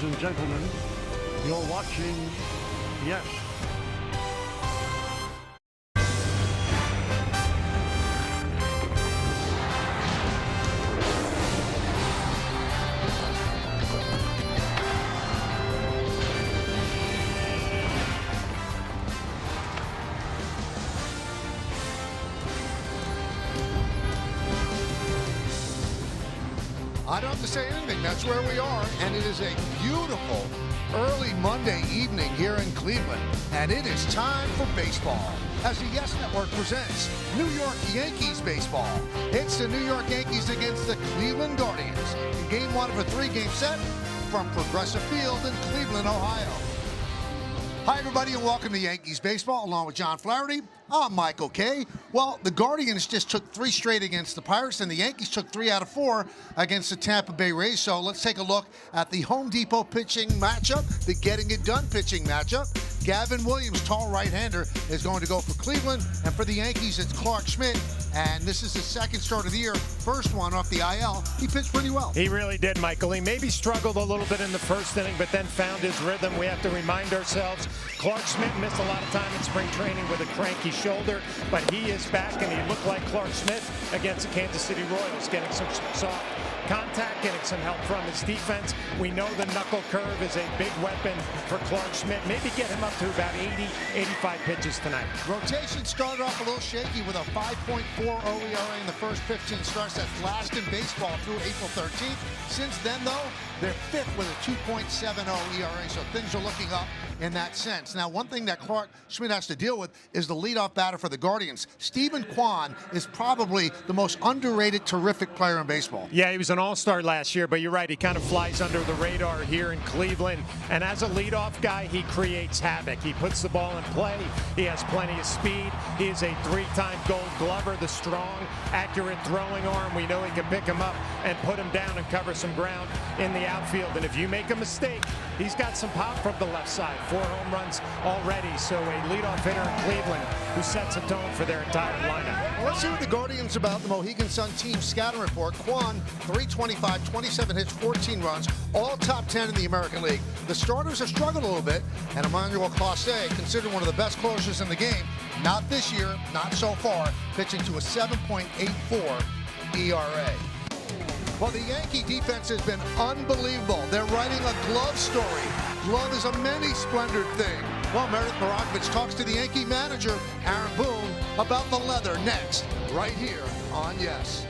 and gentlemen, you're watching Yes. I don't have to say anything. That's where we are. And it is a beautiful early Monday evening here in Cleveland. And it is time for baseball as the Yes Network presents New York Yankees baseball. It's the New York Yankees against the Cleveland Guardians in game one of a three-game set from Progressive Field in Cleveland, Ohio. Hi, everybody, and welcome to Yankees baseball, along with John Flaherty. I'm Michael Kay. Well, the Guardians just took 3 straight against the Pirates, and the Yankees took 3 out of 4 against the Tampa Bay Rays. So let's take a look at the Home Depot pitching matchup, the getting it done pitching matchup. Gavin Williams, tall right-hander, is going to go for Cleveland, and for the Yankees, it's Clark Schmidt. And this is his second start of the year, first one off the IL. He pitched pretty well. He really did, Michael. He maybe struggled a little bit in the first inning, but then found his rhythm. We have to remind ourselves, Clark Schmidt missed a lot of time in spring training with a cranky shoulder, but he is back, and he looked like Clark Schmidt against the Kansas City Royals, getting some soft contact, getting some help from his defense. We know the knuckle curve is a big weapon for Clark Schmidt. Maybe get him up to about 80, 85 pitches tonight. Rotation started off a little shaky with a 5.40 ERA in the first 15 starts. That's last in baseball through April 13th. Since then, though, they're fifth with a 2.70 ERA, so things are looking up in that sense. Now, one thing that Clark Schmidt has to deal with is the leadoff batter for the Guardians. Stephen Kwan is probably the most underrated, terrific player in baseball. Yeah, he was an all-star last year, but you're right, he kind of flies under the radar here in Cleveland. And as a leadoff guy, he creates havoc. He puts the ball in play. He has plenty of speed. He is a 3-time Gold Glover, the strong, accurate throwing arm. We know he can pick him up and put him down and cover some ground in the outfield. And if you make a mistake, he's got some pop from the left side. 4 home runs already, so a leadoff hitter in Cleveland who sets a tone for their entire lineup. Well, let's see what the Guardians about the Mohegan Sun team scouting report. Kwan, 325, 27 hits, 14 runs, all top 10 in the American League. The starters have struggled a little bit, and Emmanuel Clase, considered one of the best closers in the game, not this year, not so far, pitching to a 7.84 ERA. Well, the Yankee defense has been unbelievable. They're writing a glove story. Glove is a many-splendored thing. Well, Meredith Marakovich talks to the Yankee manager, Aaron Boone, about the leather next, right here on Yes.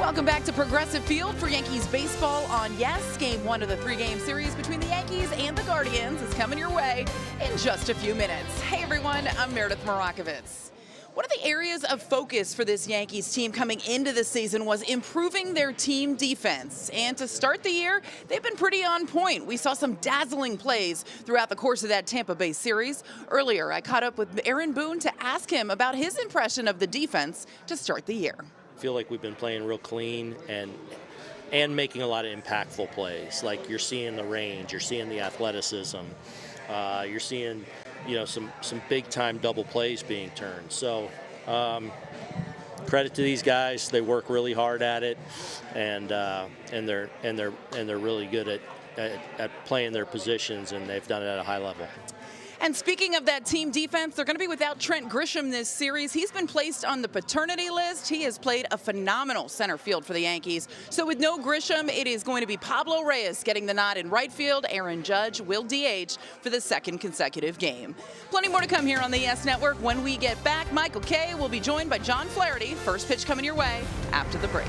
Welcome back to Progressive Field for Yankees baseball on Yes. Game 1 of the 3-game series between the Yankees and the Guardians is coming your way in just a few minutes. Hey everyone, I'm Meredith Marakovitz. One of the areas of focus for this Yankees team coming into the season was improving their team defense. And to start the year, they've been pretty on point. We saw some dazzling plays throughout the course of that Tampa Bay series. Earlier, I caught up with Aaron Boone to ask him about his impression of the defense to start the year. I feel like we've been playing real clean and making a lot of impactful plays. Like you're seeing the range, you're seeing the athleticism, you're seeing some big time double plays being turned. So credit to these guys, they work really hard at it, and they're really good at playing their positions, and they've done it at a high level. And speaking of that team defense, they're going to be without Trent Grisham this series. He's been placed on the paternity list. He has played a phenomenal center field for the Yankees. So with no Grisham, it is going to be Pablo Reyes getting the nod in right field. Aaron Judge will DH for the second consecutive game. Plenty more to come here on the Yes Network. When we get back, Michael Kay will be joined by John Flaherty. First pitch coming your way after the break.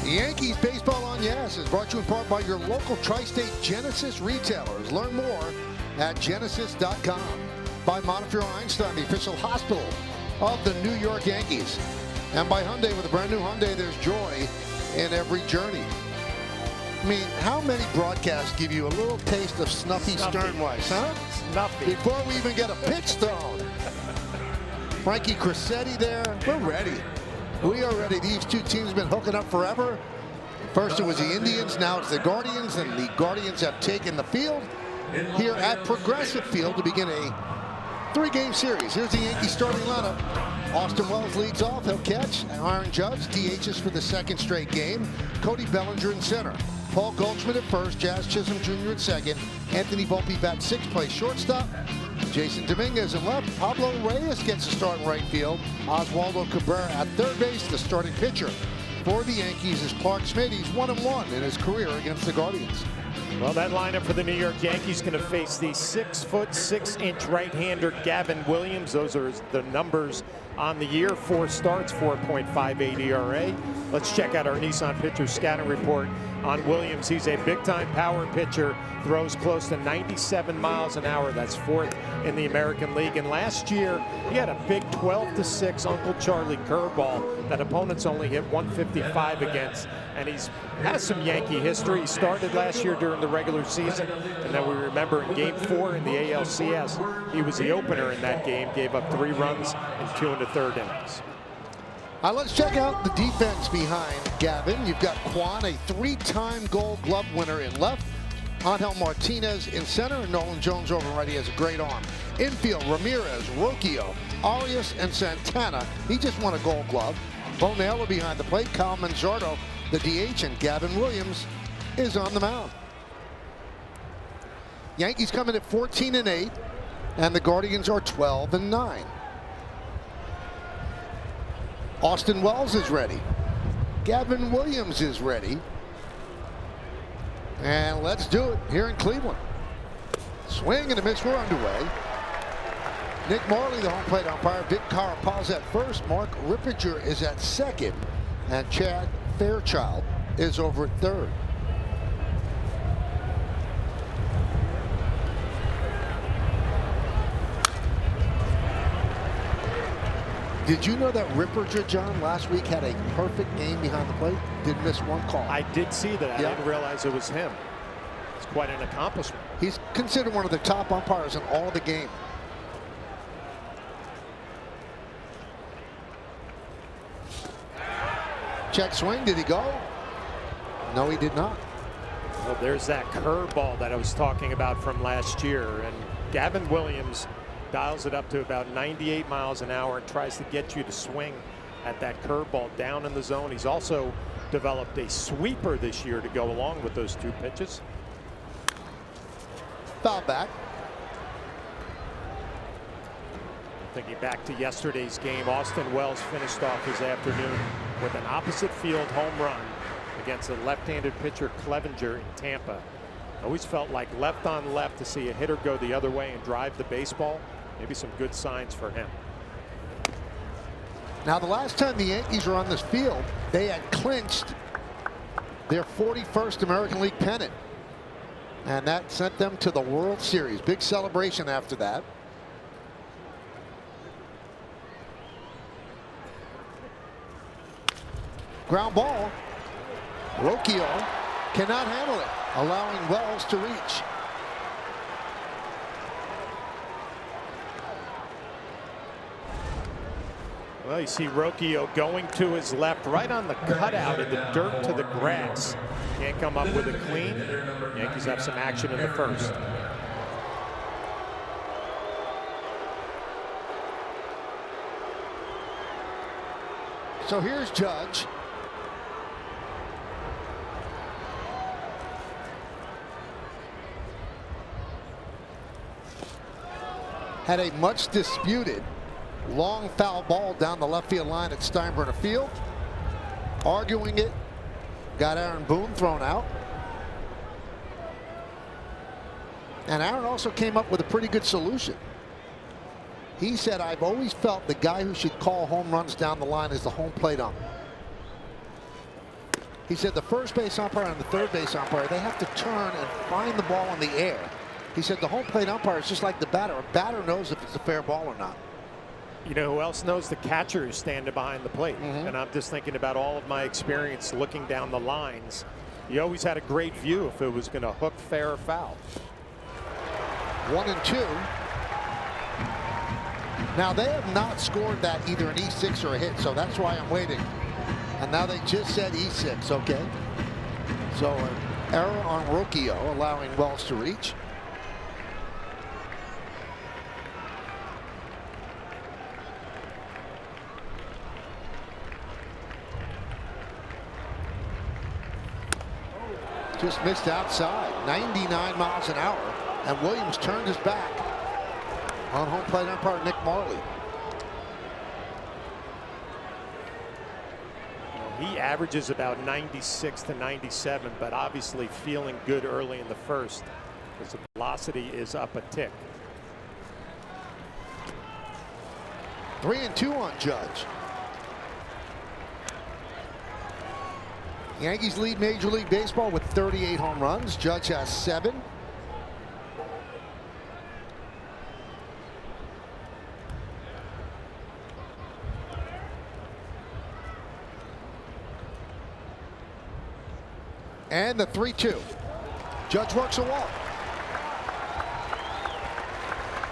The Yankees Baseball on Yes is brought to you in part by your local tri-state Genesis retailers. Learn more at genesis.com. By Montefiore Einstein, the official hospital of the New York Yankees. And by Hyundai, with a brand new Hyundai, there's joy in every journey. I mean, how many broadcasts give you a little taste of snuffy Sternweiss, huh? Snuffy. Before we even get a pitch thrown. Frankie Crissetti there. We're ready. We are ready. These two teams have been hooking up forever. First it was the Indians, now it's the Guardians, and the Guardians have taken the field here at Progressive Field to begin a 3-game series. Here's the Yankees starting lineup. Austin Wells leads off. He'll catch. Aaron Judge DHs for the second straight game. Cody Bellinger in center. Paul Goldschmidt at first. Jazz Chisholm Jr. at second. Anthony Volpe bat 6, plays shortstop. Jason Dominguez in left. Pablo Reyes gets a start in right field. Oswaldo Cabrera at third base. The starting pitcher for the Yankees is Clark Schmidt. He's 1-1 in his career against the Guardians. Well, that lineup for the New York Yankees going to face the 6'6" right-hander Gavin Williams. Those are the numbers on the year. 4 starts, 4.58 ERA. Let's check out our Nissan pitcher scouting report on Williams. He's a big-time power pitcher, throws close to 97 miles an hour. That's 4th in the American League. And last year, he had a big 12-6 Uncle Charlie curveball that opponents only hit 155 against. And he's has some Yankee history. He started last year during the regular season, and then we remember in Game 4 in the ALCS, he was the opener in that game, gave up 3 runs in 2 1/3 innings. Let's check out the defense behind Gavin. You've got Quan, a 3-time Gold Glove winner in left. Angel Martinez in center, and Nolan Jones over right. He has a great arm. Infield, Ramirez, Rocchio, Arias, and Santana. He just won a Gold Glove. Bonella behind the plate. Kyle Manzardo, the DH, and Gavin Williams is on the mound. Yankees coming at 14-8, and the Guardians are 12-9. Austin Wells is ready. Gavin Williams is ready. And let's do it here in Cleveland. Swing and a miss. We're underway. Nick Marley, the home plate umpire. Vic Carapaz at first. Mark Rippinger is at second. And Chad Fairchild is over at third. Did you know that Rippinger, John, last week had a perfect game behind the plate? Didn't miss one call. I did see that. Yeah. I didn't realize it was him. It's quite an accomplishment. He's considered one of the top umpires in all the game. Check swing. Did he go? No, he did not. Well, there's that curveball that I was talking about from last year. And Gavin Williams dials it up to about 98 miles an hour and tries to get you to swing at that curveball down in the zone. He's also developed a sweeper this year to go along with those 2 pitches. Foul back. Thinking back to yesterday's game, Austin Wells finished off his afternoon with an opposite field home run against a left-handed pitcher, Clevenger, in Tampa. Always felt like left on left to see a hitter go the other way and drive the baseball. Maybe some good signs for him. Now, the last time the Yankees were on this field, they had clinched their 41st American League pennant. And that sent them to the World Series. Big celebration after that. Ground ball. Rocchio cannot handle it, allowing Wells to reach. Well, you see Rocchio going to his left, right on the cutout in the dirt to the grass. Can't come up with a clean. Yankees have some action in the first. So here's Judge. Had a much disputed long foul ball down the left field line at Steinbrenner Field. Arguing it, got Aaron Boone thrown out. And Aaron also came up with a pretty good solution. He said, I've always felt the guy who should call home runs down the line is the home plate umpire. He said the first base umpire and the third base umpire, they have to turn and find the ball in the air. He said the home plate umpire is just like the batter. A batter knows if it's a fair ball or not. You know who else knows? The catcher who's standing behind the plate. And I'm just thinking about all of my experience looking down the lines. You always had a great view if it was going to hook, fair, or foul. 1-2. Now they have not scored that either an E6 or a hit, so that's why I'm waiting. And now they just said E6, okay. So an error on Rocchio, allowing Wells to reach. Just missed outside, 99 miles an hour. And Williams turned his back on home plate umpire Nick Marley. He averages about 96 to 97, but obviously feeling good early in the first because the velocity is up a tick. 3-2 on Judge. Yankees lead Major League Baseball with 38 home runs. Judge has 7. And the 3-2. Judge works a walk.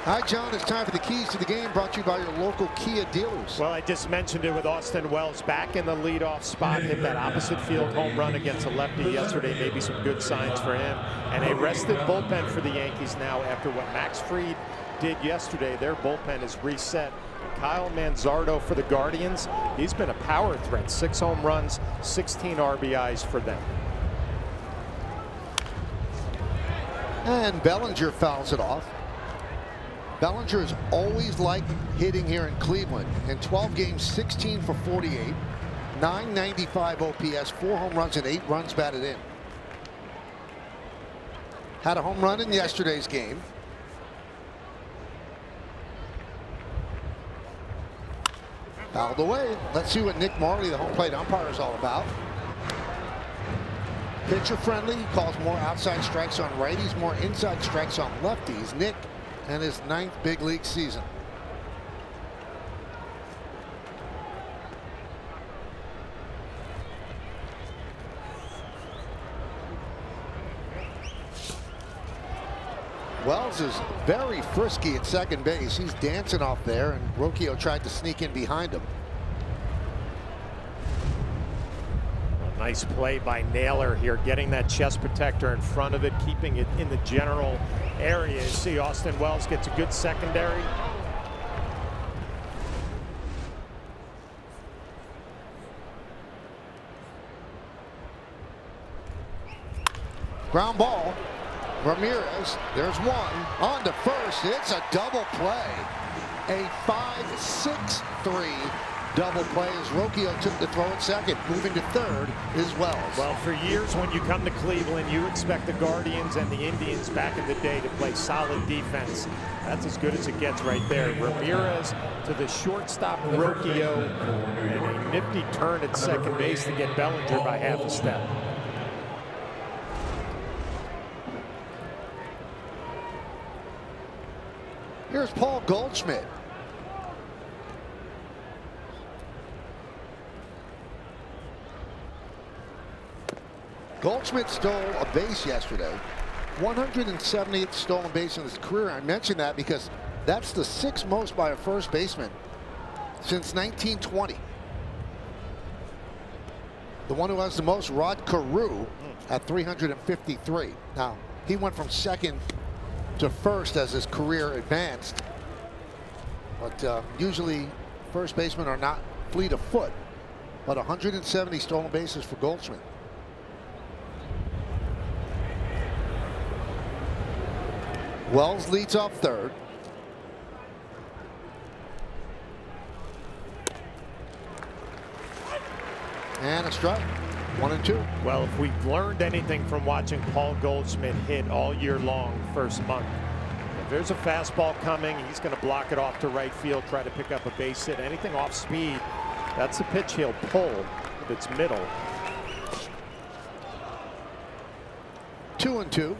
Hi, John. It's time for the keys to the game, brought to you by your local Kia dealers. Well, I just mentioned it with Austin Wells back in the leadoff spot. Hit that opposite field home run against a lefty yesterday. Maybe some good signs for him. And a rested bullpen for the Yankees now after what Max Fried did yesterday. Their bullpen is reset. Kyle Manzardo for the Guardians. He's been a power threat. 6 home runs, 16 RBIs for them. And Bellinger fouls it off. Bellinger has always liked hitting here in Cleveland. In 12 games, 16 for 48, 995 OPS, 4 home runs and 8 runs batted in. Had a home run in yesterday's game. Fouled away. Let's see what Nick Marley, the home plate umpire, is all about. Pitcher friendly. He calls more outside strikes on righties, more inside strikes on lefties. Nick and his 9th big league season. Wells is very frisky at second base. He's dancing off there, and Rocchio tried to sneak in behind him. Nice play by Naylor here, getting that chest protector in front of it, keeping it in the general area. You see Austin Wells gets a good secondary. Ground ball. Ramirez, there's one. On to first. It's a double play. A 5-6-3 double play as Rocchio took the throw at second. Moving to third is Wells. Well, for years when you come to Cleveland, you expect the Guardians and the Indians back in the day to play solid defense. That's as good as it gets right there. Ramirez to the shortstop Rocchio, and a nifty turn at second base to get Bellinger by half a step. Here's Paul Goldschmidt. Goldschmidt stole a base yesterday. 178th stolen base in his career. I mention that because that's the 6th most by a first baseman since 1920. The one who has the most, Rod Carew, at 353. Now, he went from second to first as his career advanced. But usually first basemen are not fleet of foot. But 170 stolen bases for Goldschmidt. Wells leads off third. And a strike. 1-2. Well, if we've learned anything from watching Paul Goldschmidt hit all year long first month, if there's a fastball coming, he's going to block it off to right field, try to pick up a base hit. Anything off speed, that's the pitch he'll pull if it's middle. 2-2.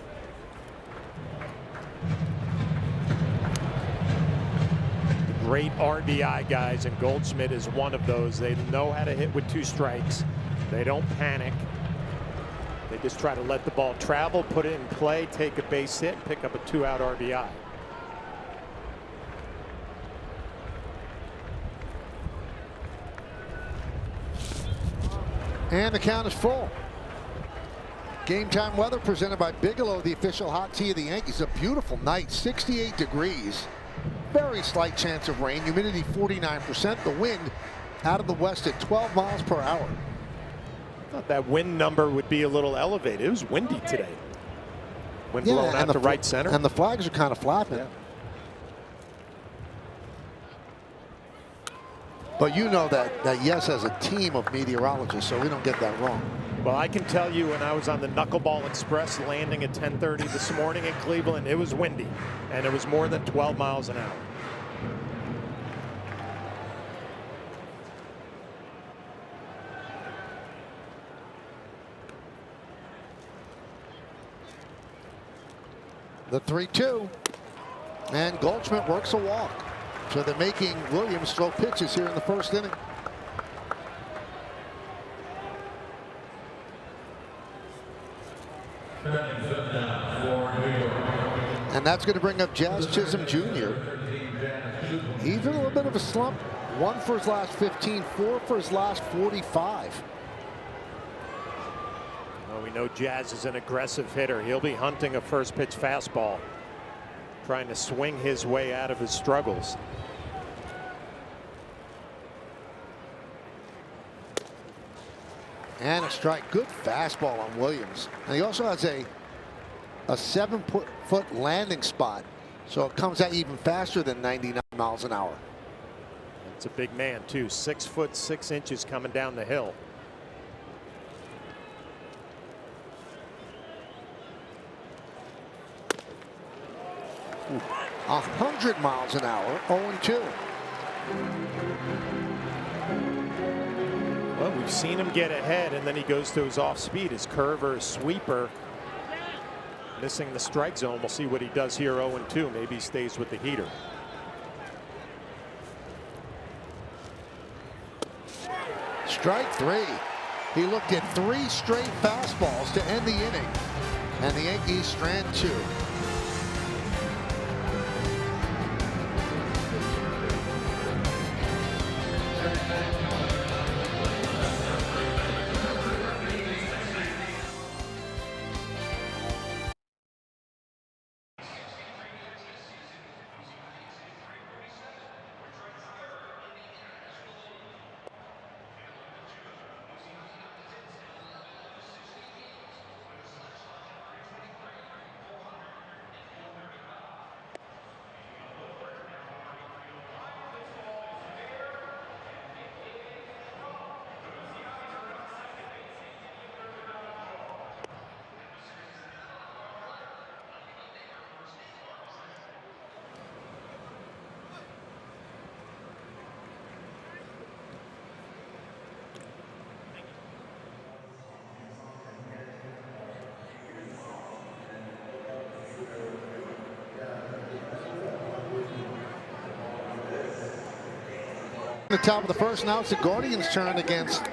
Great RBI guys, and Goldschmidt is one of those. They know how to hit with 2 strikes. They don't panic. They just try to let the ball travel, put it in play, take a base hit, pick up a 2-out RBI. And the count is full. Game time weather presented by Bigelow, the official hot tea of the Yankees. A beautiful night, 68 degrees. Very slight chance of rain. Humidity 49%. The wind out of the west at 12 miles per hour. Thought that wind number would be a little elevated. It was windy today. Wind blowing out to right center. And the flags are kind of flapping. Yeah. But you know that Yes has a team of meteorologists, so we don't get that wrong. Well, I can tell you when I was on the Knuckleball Express landing at 10:30 this morning in Cleveland, it was windy, and it was more than 12 miles an hour. The 3-2. And Goldschmidt works a walk. So they're making Williams throw pitches here in the first inning. And that's going to bring up Jazz Chisholm Jr. He's in a little bit of a slump. 1 for his last 15, 4 for his last 45. Well, we know Jazz is an aggressive hitter. He'll be hunting a first pitch fastball, trying to swing his way out of his struggles. And a strike. Good fastball on Williams. And he also has a 7-foot landing spot, so it comes out even faster than 99 miles an hour. It's a big man too, 6 foot 6 inches coming down the hill. Ooh. 100 miles an hour, 0-2. Well, we've seen him get ahead, and then he goes to his off speed, his curve or his sweeper. Missing the strike zone. We'll see what he does here. 0-2. Maybe he stays with the heater. Strike 3. He looked at 3 straight fastballs to end the inning, and the Yankees strand 2. The top of the first. Now it's the Guardians' turn against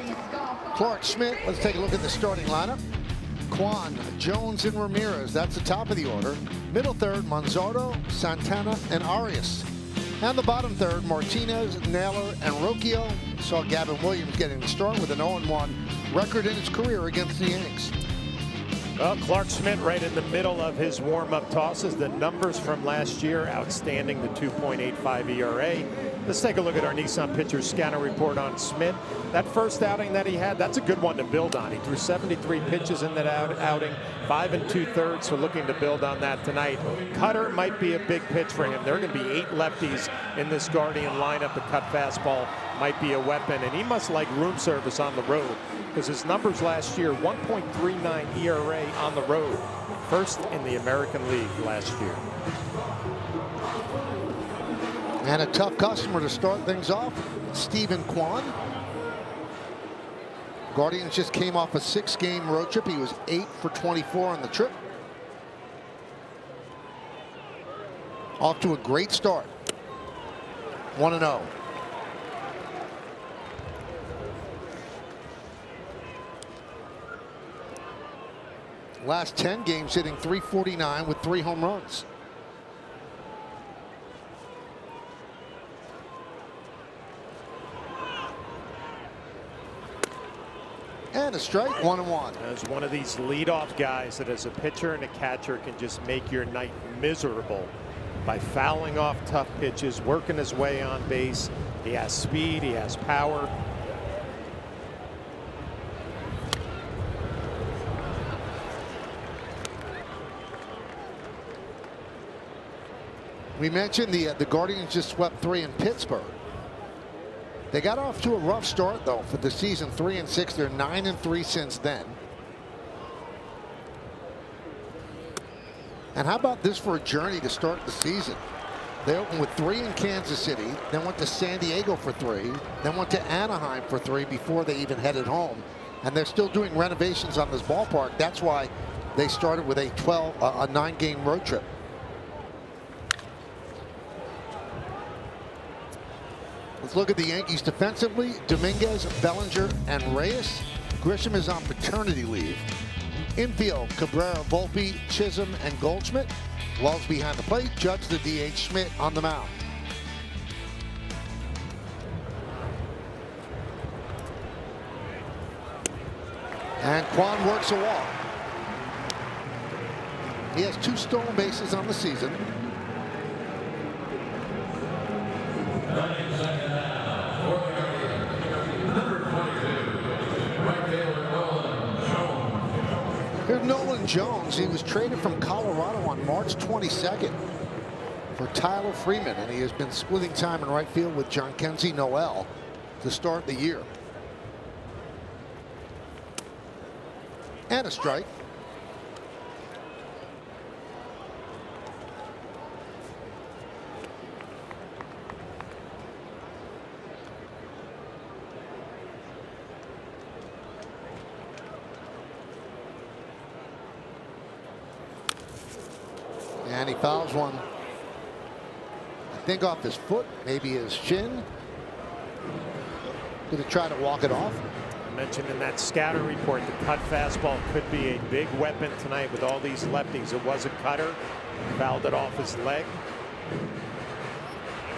Clark Schmidt. Let's take a look at the starting lineup. Kwan, Jones, and Ramirez. That's the top of the order. Middle third, Manzardo, Santana, and Arias. And the bottom third, Martinez, Naylor, and Rocchio. Saw Gavin Williams getting the start with an 0-1 record in his career against the Yankees. Well, Clark Schmidt right in the middle of his warm-up tosses. The numbers from last year, outstanding, the 2.85 ERA. Let's take a look at our Nissan Pitcher Scanner report on Schmidt. That first outing that he had, that's a good one to build on. He threw 73 pitches in that outing, 5 2/3, so looking to build on that tonight. Cutter might be a big pitch for him. There are going to be 8 lefties in this Guardian lineup. The cut fastball might be a weapon, and he must like room service on the road, because his numbers last year, 1.39 ERA on the road, first in the American League last year. And a tough customer to start things off, Stephen Kwan. Guardians just came off a 6-game road trip. He was 8 for 24 on the trip. Off to a great start. 1-0. Last 10 games hitting .349 with 3 home runs. And a strike, 1-1. As one of these leadoff guys that as a pitcher and a catcher can just make your night miserable by fouling off tough pitches, working his way on base. He has speed, he has power. We mentioned the Guardians just swept 3 in Pittsburgh. They got off to a rough start, though, for the season. 3-6. They're 9-3 since then. And how about this for a journey to start the season? They opened with 3 in Kansas City, then went to San Diego for 3, then went to Anaheim for 3 before they even headed home. And they're still doing renovations on this ballpark. That's why they started with a 9-game road trip. Let's look at the Yankees defensively. Dominguez, Bellinger, and Reyes. Grisham is on paternity leave. Infield, Cabrera, Volpe, Chisholm, and Goldschmidt. Wells behind the plate. Judge the DH Schmidt on the mound. And Kwan works a walk. He has 2 stolen bases on the season. Here's Nolan Jones. He was traded from Colorado on March 22nd for Tyler Freeman, and he has been splitting time in right field with Jhonkensy Noel to start the year. And a strike. And he fouls one, I think off his foot, maybe his shin. Going to try to walk it off. Mentioned in that scouting report, the cut fastball could be a big weapon tonight with all these lefties. It was a cutter, fouled it off his leg.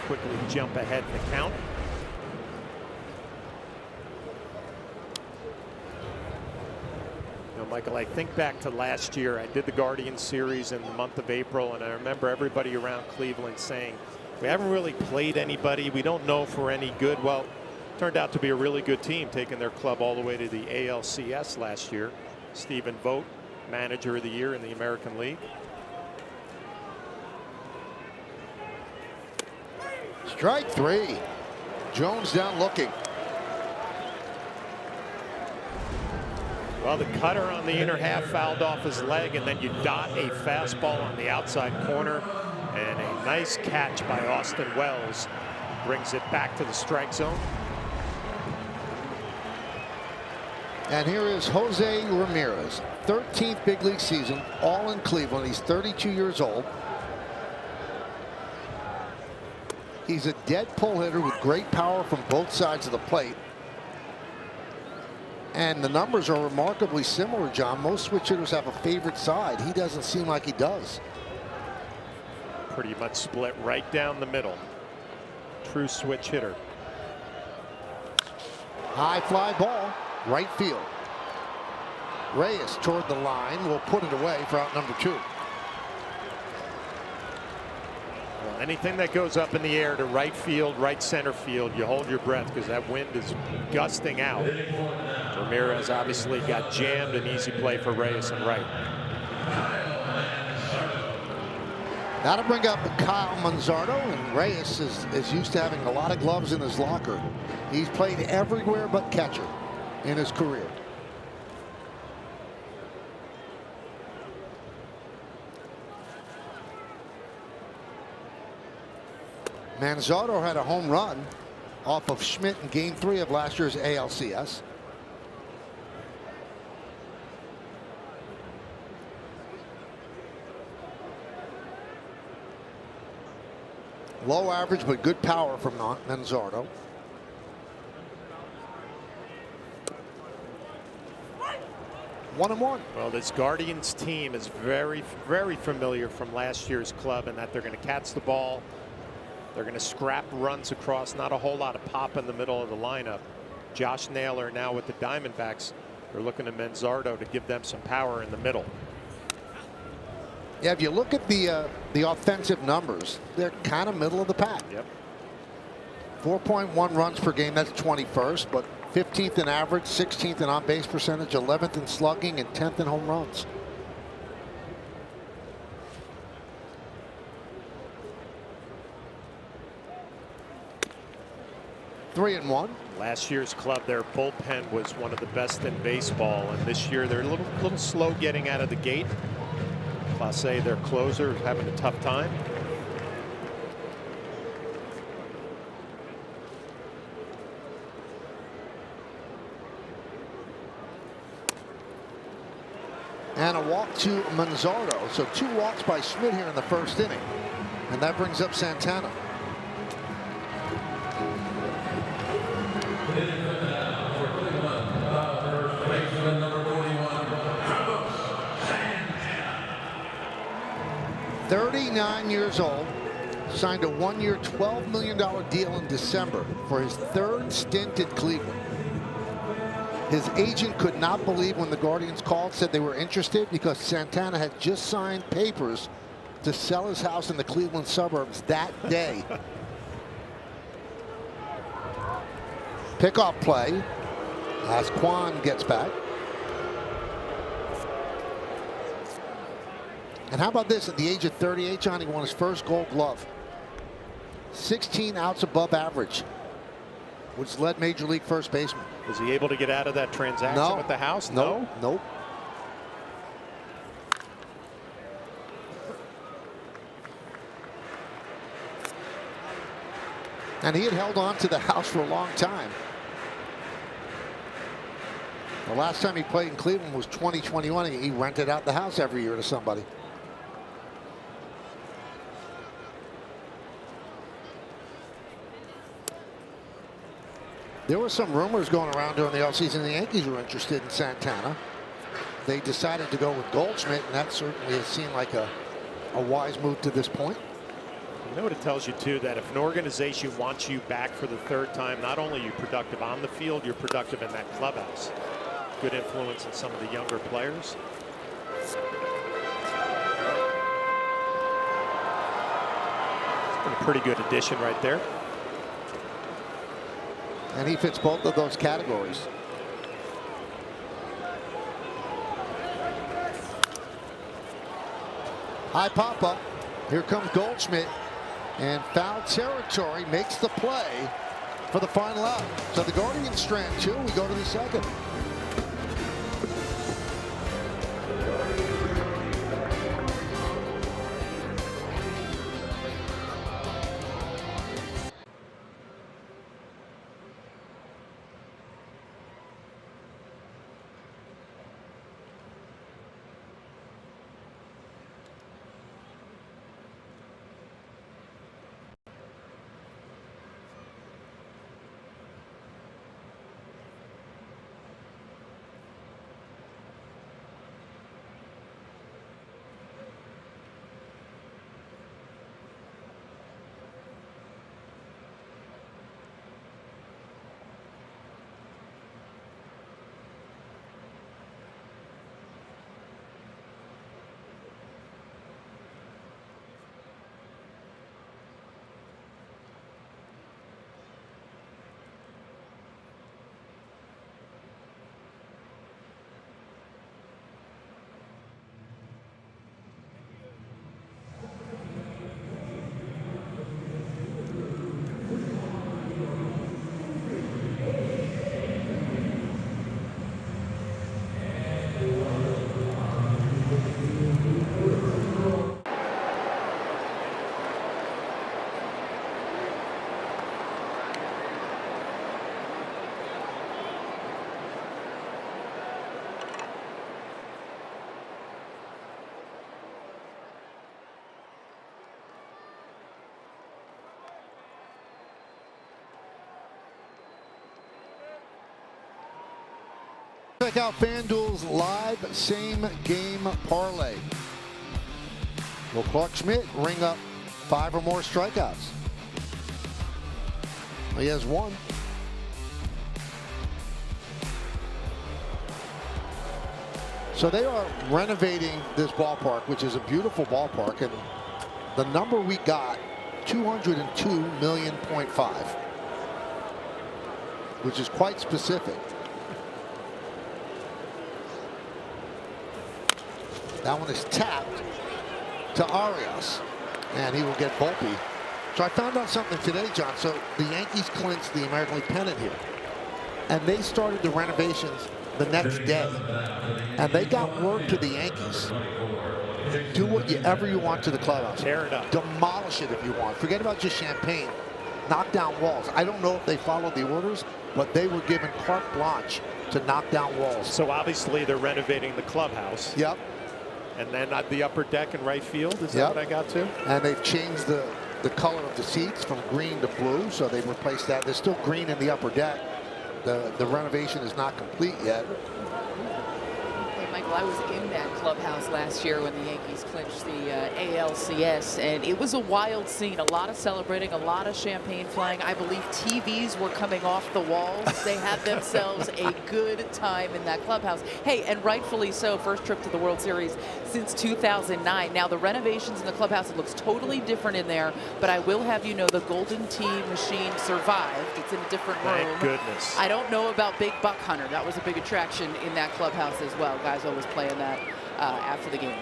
Quickly jump ahead in the count. You know, Michael, I think back to last year. I did the Guardian series in the month of April, and I remember everybody around Cleveland saying, we haven't really played anybody. We don't know if we're any good. Well, turned out to be a really good team, taking their club all the way to the ALCS last year. Stephen Vogt, manager of the year in the American League. Strike 3. Jones down looking. Well, the cutter on the inner half fouled off his leg, and then you dot a fastball on the outside corner, and a nice catch by Austin Wells brings it back to the strike zone. And here is Jose Ramirez, 13th big league season, all in Cleveland. He's 32 years old. He's a dead pull hitter with great power from both sides of the plate. And the numbers are remarkably similar, John. Most switch hitters have a favorite side. He doesn't seem like he does. Pretty much split right down the middle. True switch hitter. High fly ball, right field. Reyes toward the line will put it away for out number 2. Well, anything that goes up in the air to right field, right center field, you hold your breath because that wind is gusting out. Ramirez obviously got jammed, an easy play for Reyes and right. Now to bring up Kyle Manzardo, and Reyes is used to having a lot of gloves in his locker. He's played everywhere but catcher in his career. Manzardo had a home run off of Schmidt in Game 3 of last year's ALCS. Low average, but good power from Manzardo. One and one. Well, this Guardians team is very, very familiar from last year's club in that they're going to catch the ball. They're going to scrap runs across. Not a whole lot of pop in the middle of the lineup. Josh Naylor now with the Diamondbacks. They're looking to Manzardo to give them some power in the middle. Yeah, if you look at the offensive numbers, they're kind of middle of the pack. Yep. 4.1 runs per game, that's 21st, but 15th in average, 16th in on-base percentage, 11th in slugging, and 10th in home runs. Three and one. Last year's club, their bullpen was one of the best in baseball, and this year they're a little slow getting out of the gate. Clase, their closer, is having a tough time. And a walk to Manzardo. So 2 walks by Schmidt here in the first inning. And that brings up Santana. 29 years old. Signed a one-year, $12 million deal in December for his third stint in Cleveland. His agent could not believe when the Guardians called, said they were interested because Santana had just signed papers to sell his house in the Cleveland suburbs that day. Pickoff play as Quan gets back. And how about this? At the age of 38, John, he won his first Gold Glove. 16 outs above average, which led Major League first baseman. Was he able to get out of that transaction with the house? No. Nope. And he had held on to the house for a long time. The last time he played in Cleveland was 2021. He rented out the house every year to somebody. There were some rumors going around during the offseason the Yankees were interested in Santana. They decided to go with Goldschmidt, and that certainly has seemed like a wise move to this point. You know what it tells you, too, that if an organization wants you back for the third time, not only are you productive on the field, you're productive in that clubhouse. Good influence in some of the younger players. It's been a pretty good addition right there. And he fits both of those categories. High pop-up. Here comes Goldschmidt. And foul territory makes the play for the final out. So the Guardians strand 2. We go to the second. Check out FanDuel's live same-game parlay. Will Clark Schmidt ring up 5 or more strikeouts? He has 1. So they are renovating this ballpark, which is a beautiful ballpark, and the number we got, 202.5 million, which is quite specific. That one is tapped to Arias, and he will get Volpe. So I found out something today, John. So the Yankees clinched the American League pennant here, and they started the renovations the next day. And they got word to the Yankees: do whatever you want to the clubhouse. Tear it up. Demolish it if you want. Forget about just champagne. Knock down walls. I don't know if they followed the orders, but they were given carte blanche to knock down walls. So obviously they're renovating the clubhouse. Yep. And then the upper deck in right field. Is that what I got to? And they've changed the color of the seats from green to blue, so they've replaced that. There's still green in the upper deck. The renovation is not complete yet. Play Mike I was in that clubhouse last year when the Yankees clinched the ALCS, and it was a wild scene. A lot of celebrating, a lot of champagne flying. I believe TVs were coming off the walls. They had themselves a good time in that clubhouse. Hey, and rightfully so, first trip to the World Series since 2009. Now, the renovations in the clubhouse, it looks totally different in there, but I will have you know the Golden Tee machine survived. It's in a different room. Thank goodness. I don't know about Big Buck Hunter. That was a big attraction in that clubhouse as well. Guys always playing that after the game.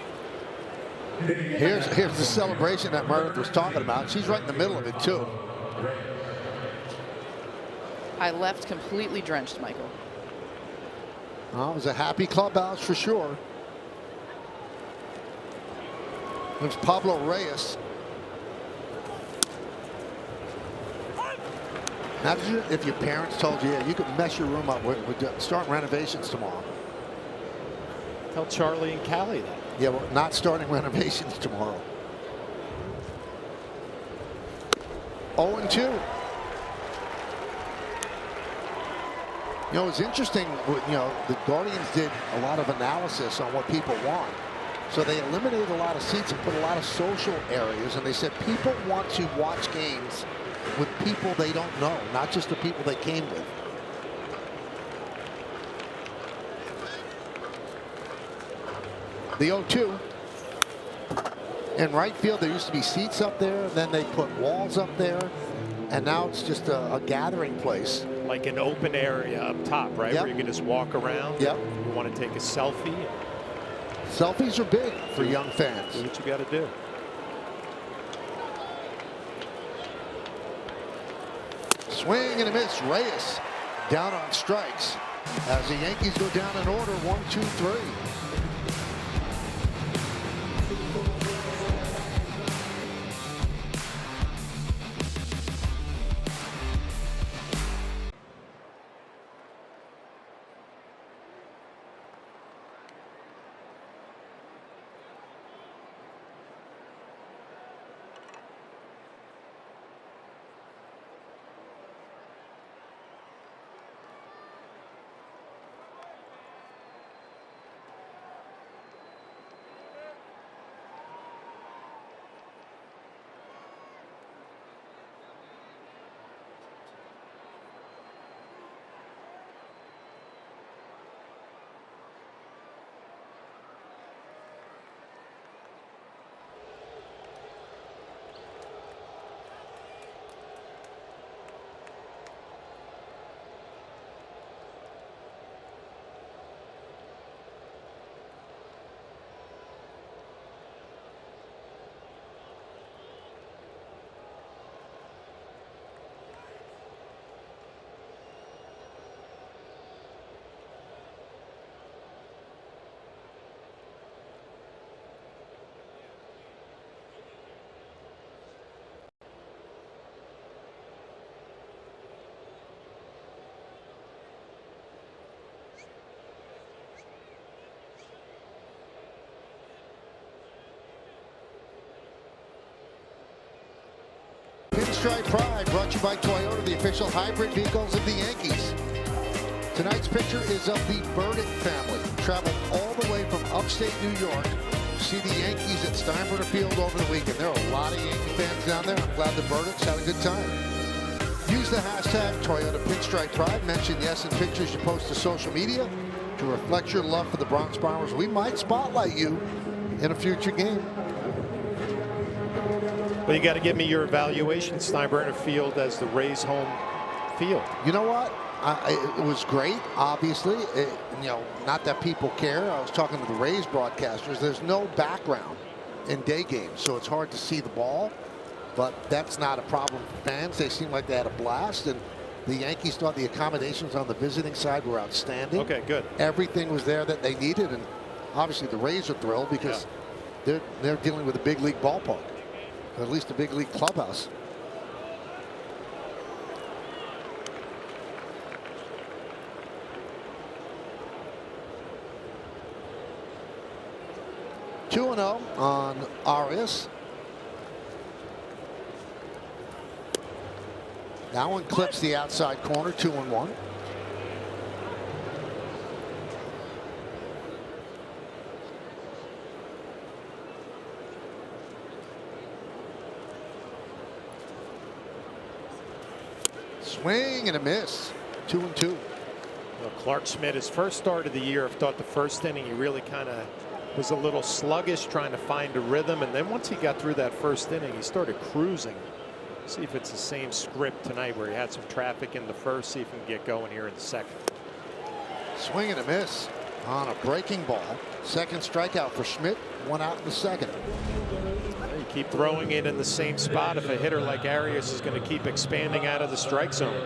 Here's the celebration that Meredith was talking about. She's right in the middle of it, too. I left completely drenched, Michael. Well, it was a happy clubhouse for sure. There's Pablo Reyes. Imagine if your parents told you, yeah, you could mess your room up. We're starting renovations tomorrow. Tell Charlie and Callie that. Yeah, well, not starting renovations tomorrow. 0-2. You know, it's interesting. You know, the Guardians did a lot of analysis on what people want. So they eliminated a lot of seats and put a lot of social areas. And they said people want to watch games with people they don't know, not just the people they came with. The 0-2. In right field, there used to be seats up there, then they put walls up there, and now it's just a gathering place. Like an open area up top, right? Yep. Where you can just walk around. Yep. You want to take a selfie. Selfies are big for young Do fans. what you got to do. Swing and a miss. Reyes down on strikes as the Yankees go down in order. 1, 2, 3. Pinstripe Pride brought to you by Toyota, the official hybrid vehicles of the Yankees. Tonight's picture is of the Burdick family. Traveled all the way from upstate New York to see the Yankees at Steinbrenner Field over the weekend. There are a lot of Yankee fans down there. I'm glad the Burdicks had a good time. Use the hashtag Toyota Pinstripe Pride. Mention yes in pictures you post to social media to reflect your love for the Bronx Bombers. We might spotlight you in a future game. Well, you got to give me your evaluation, Steinbrenner Field as the Rays' home field. You know what? It was great, obviously. You know, not that people care. I was talking to the Rays broadcasters. There's no background in day games, so it's hard to see the ball. But that's not a problem for fans. They seem like they had a blast, and the Yankees thought the accommodations on the visiting side were outstanding. Okay, good. Everything was there that they needed, and obviously the Rays are thrilled because they're dealing with a big league ballpark. Or at least a big league clubhouse. Two 2-0 on Arias. That one clips the outside corner. 2-1. Swing and a miss. 2-2. Well, Clark Schmidt, his first start of the year, I thought the first inning he really kind of was a little sluggish, trying to find a rhythm, and then once he got through that first inning, he started cruising. See if it's the same script tonight where he had some traffic in the first, see if he can get going here in the second. Swing and a miss on a breaking ball. Second strikeout for Schmidt. One out in the second. You keep throwing it in the same spot if a hitter like Arias is going to keep expanding out of the strike zone.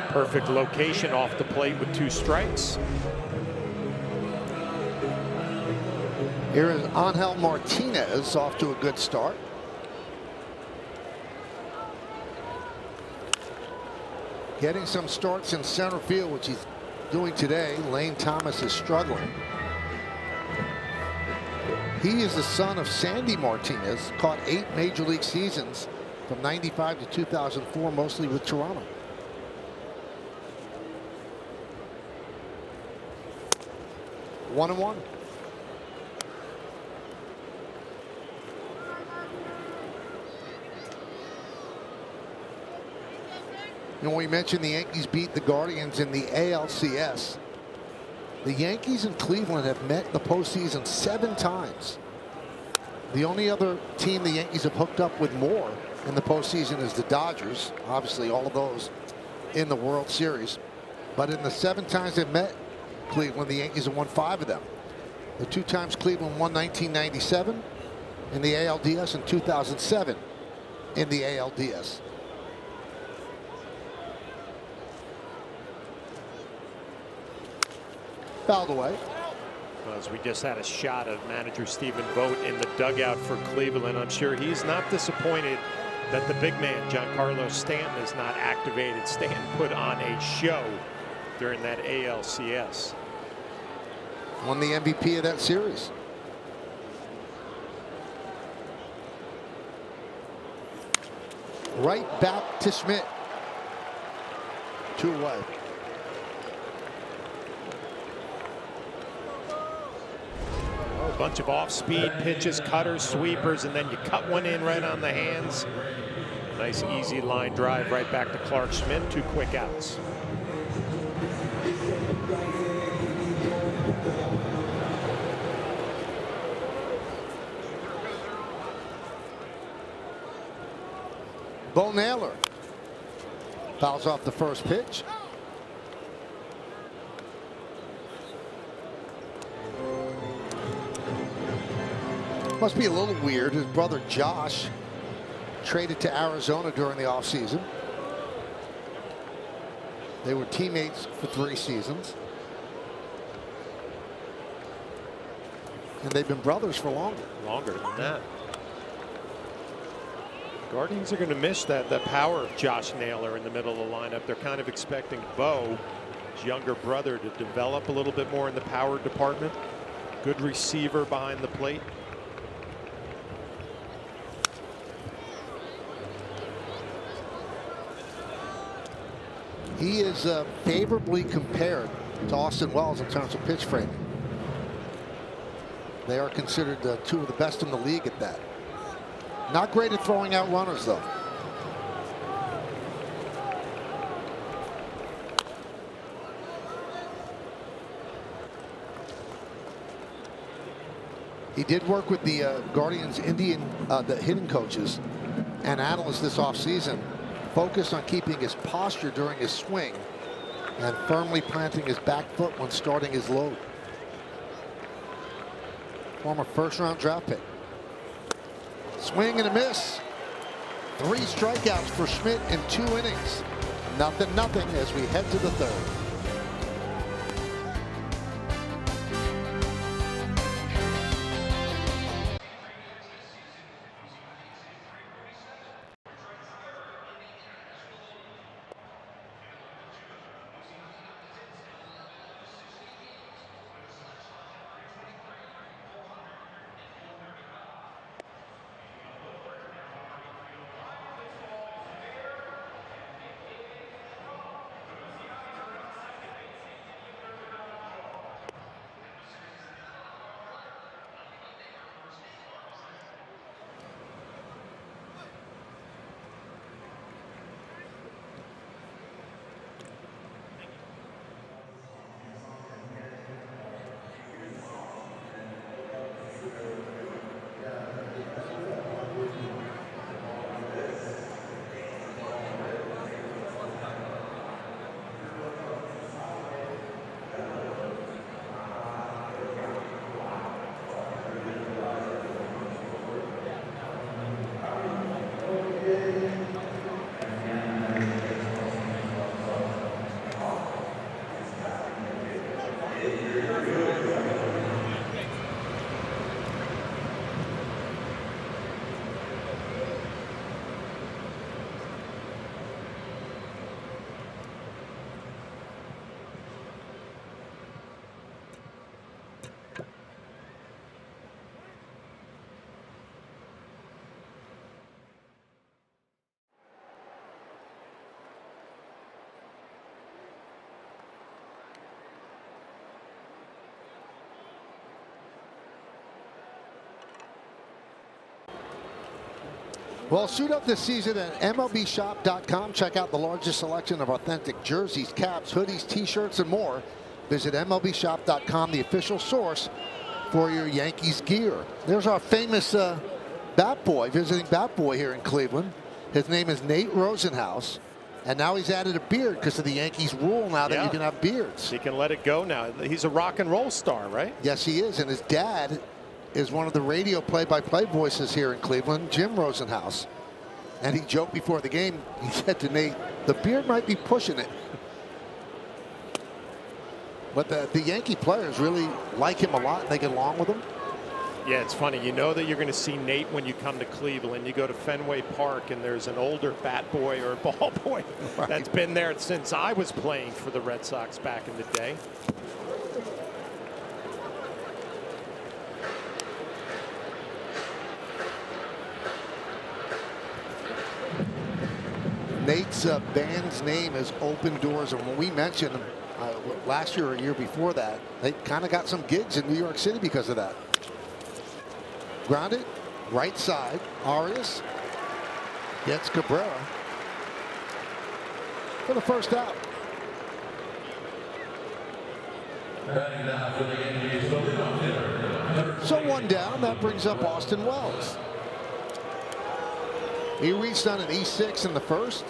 Perfect location off the plate with 2 strikes. Here is Angel Martinez off to a good start. Getting some starts in center field, which he's doing today. Lane Thomas is struggling. He is the son of Sandy Martinez, caught 8 major league seasons from '95 to 2004, mostly with Toronto. One and one. You know, we mentioned the Yankees beat the Guardians in the ALCS. The Yankees and Cleveland have met in the postseason 7 times. The only other team the Yankees have hooked up with more in the postseason is the Dodgers. Obviously, all of those in the World Series. But in the 7 times they've met Cleveland, the Yankees have won 5 of them. The 2 times Cleveland won 1997 in the ALDS and 2007 in the ALDS. Fouled away. As we just had a shot of manager Stephen Vogt in the dugout for Cleveland, I'm sure he's not disappointed that the big man, Giancarlo Stanton, is not activated. Stanton put on a show during that ALCS. Won the MVP of that series. Right back to Schmidt. 2 away. A bunch of off-speed pitches, cutters, sweepers, and then you cut one in right on the hands. Nice easy line drive right back to Clark Schmidt. 2 quick outs. Bo Naylor fouls off the first pitch. Must be a little weird. His brother Josh traded to Arizona during the offseason. They were teammates for 3 seasons. And they've been brothers for longer. Longer than that. Guardians are going to miss that power of Josh Naylor in the middle of the lineup. They're kind of expecting Bo, his younger brother, to develop a little bit more in the power department. Good receiver behind the plate. He is favorably compared to Austin Wells in terms of pitch framing. They are considered 2 of the best in the league at that. Not great at throwing out runners, though. He did work with the Guardians the hitting coaches and analysts this offseason, focused on keeping his posture during his swing and firmly planting his back foot when starting his load. Former first-round draft pick. Swing and a miss. 3 strikeouts for Schmidt in 2 innings. 0-0 as we head to the 3rd. Well, suit up this season at MLBshop.com. Check out the largest selection of authentic jerseys, caps, hoodies, T-shirts, and more. Visit MLBshop.com, the official source for your Yankees gear. There's our famous Bat Boy, visiting Bat Boy here in Cleveland. His name is Nate Rosenhaus. And now he's added a beard because of the Yankees rule now that you can have beards. He can let it go now. He's a rock and roll star, right? Yes, he is. And his dad is one of the radio play-by-play voices here in Cleveland, Jim Rosenhaus. And he joked before the game, he said to Nate, the beard might be pushing it. But the Yankee players really like him a lot, and they get along with him. Yeah, it's funny. You know that you're going to see Nate when you come to Cleveland. You go to Fenway Park, and there's an older bat boy or ball boy that's been there since I was playing for the Red Sox back in the day. Nate's band's name is Open Doors, and when we mentioned last year or a year before that, they kind of got some gigs in New York City because of that. Grounded, right side. Arias gets Cabrera for the first out. So one down. That brings up Austin Wells. He reached on an E6 in the first.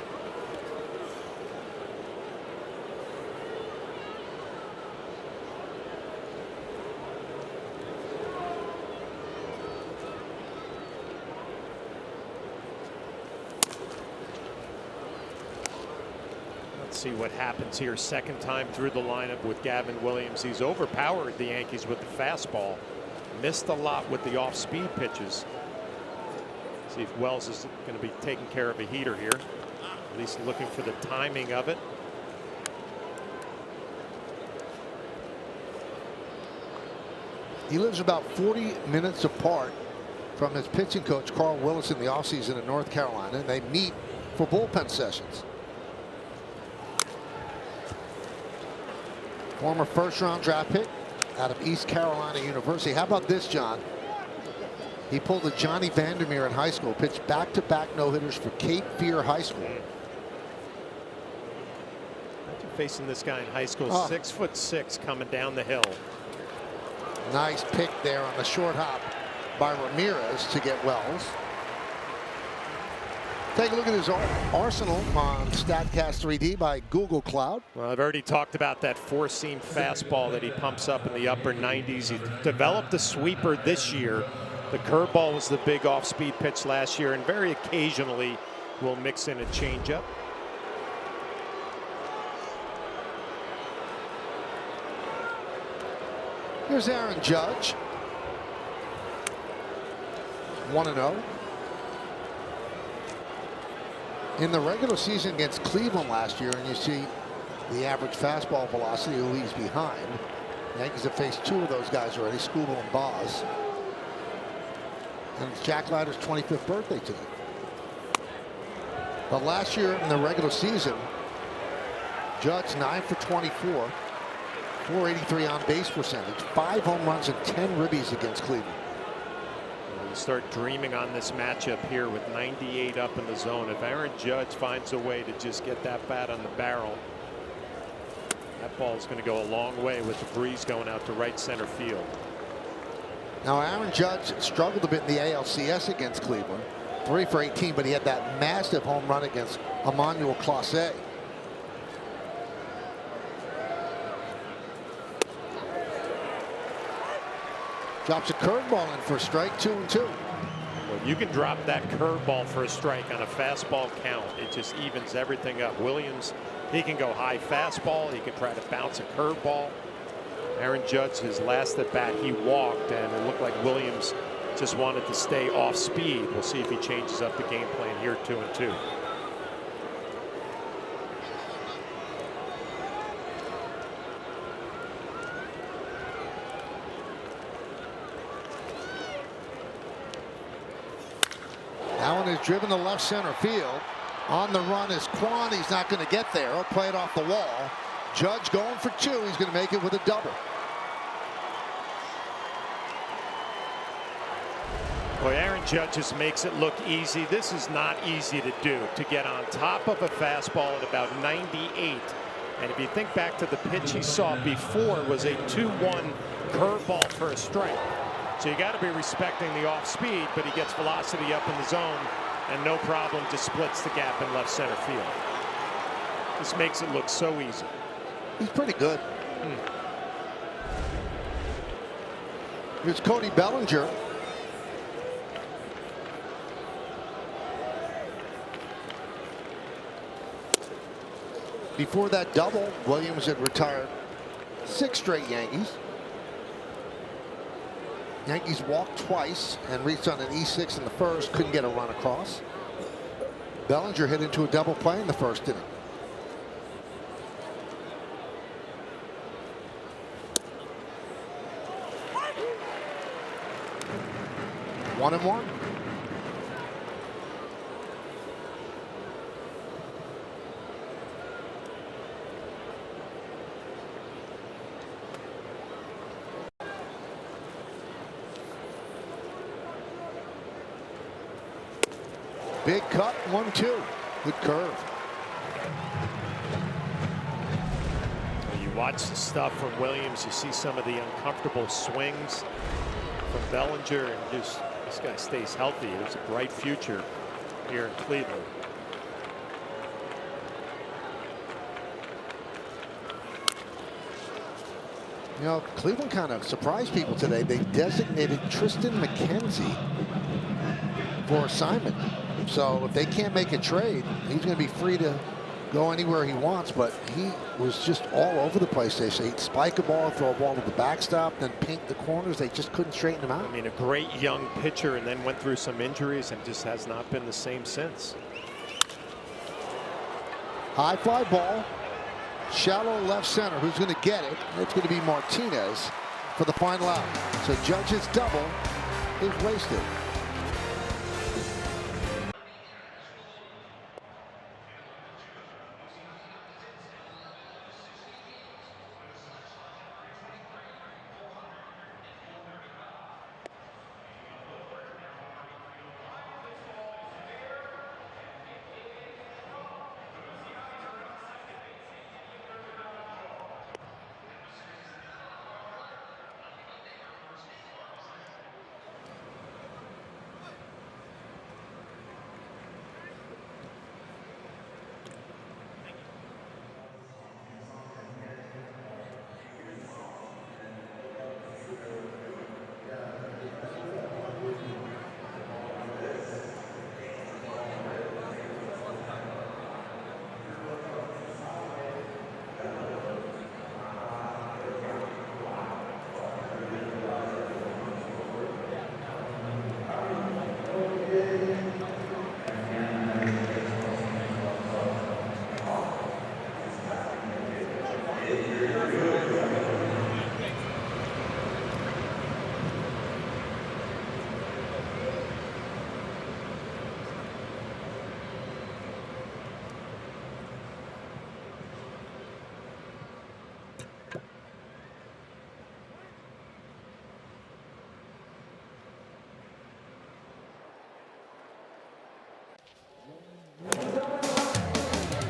Let's see what happens here. Second time through the lineup with Gavin Williams. He's overpowered the Yankees with the fastball. Missed a lot with the off-speed pitches. See if Wells is going to be taking care of a heater here. At least looking for the timing of it. He lives about 40 minutes apart from his pitching coach, Carl Willis, in the offseason in North Carolina, and they meet for bullpen sessions. Former first-round draft pick out of East Carolina University. How about this, John? He pulled a Johnny Vandermeer in high school, pitched back-to-back no-hitters for Cape Fear High School. Imagine facing this guy in high school, 6'6", coming down the hill. Nice pick there on the short hop by Ramirez to get Wells. Take a look at his arsenal on StatCast 3D by Google Cloud. Well, I've already talked about that four-seam fastball that he pumps up in the upper 90s. He developed a sweeper this year. The curveball was the big off-speed pitch last year, and very occasionally will mix in a changeup. Here's Aaron Judge. 1-0. In the regular season against Cleveland last year, and you see the average fastball velocity who leaves behind. The Yankees have faced two of those guys already, Skubal and Boz. And it's Jack Leiter's 25th birthday today. But last year in the regular season, Judge 9 for 24, 483 on base percentage, 5 home runs and 10 ribbies against Cleveland. You start dreaming on this matchup here with 98 up in the zone. If Aaron Judge finds a way to just get that bat on the barrel, that ball is going to go a long way with the breeze going out to right center field. Now Aaron Judge struggled a bit in the ALCS against Cleveland, 3 for 18, but he had that massive home run against Emmanuel Clase. Drops a curveball in for a strike, 2-2. Well, you can drop that curveball for a strike on a fastball count. It just evens everything up. Williams, he can go high fastball. He can try to bounce a curveball. Aaron Judge, his last at bat, he walked, and it looked like Williams just wanted to stay off speed. We'll see if he changes up the game plan here, 2-2. Allen is driven to left center field. On the run is Kwan. He's not going to get there. He'll play it off the wall. Judge going for 2. He's going to make it with a double. Boy, Aaron Judge just makes it look easy. This is not easy to do, to get on top of a fastball at about 98. And if you think back to the pitch he saw before, was a 2-1 curveball for a strike. So you got to be respecting the off speed, but he gets velocity up in the zone and no problem just splits the gap in left center field. This makes it look so easy. He's pretty good. Here's Cody Bellinger. Before that double, Williams had retired 6 straight Yankees. Yankees walked twice and reached on an E6 in the first, couldn't get a run across. Bellinger hit into a double play in the first inning. One and one. Big cut, 1-2. Good curve. You watch the stuff from Williams, you see some of the uncomfortable swings from Bellinger, and just this guy stays healthy. There's a bright future here in Cleveland. You know, Cleveland kind of surprised people today. They designated Tristan McKenzie for assignment. So if they can't make a trade, he's going to be free to go anywhere he wants. But he was just all over the place. They say he'd spike a ball, throw a ball to the backstop, then paint the corners. They just couldn't straighten him out. I mean, a great young pitcher, and then went through some injuries and just has not been the same since. High fly ball, shallow left center. Who's going to get it? It's going to be Martinez for the final out. So Judge's double is wasted.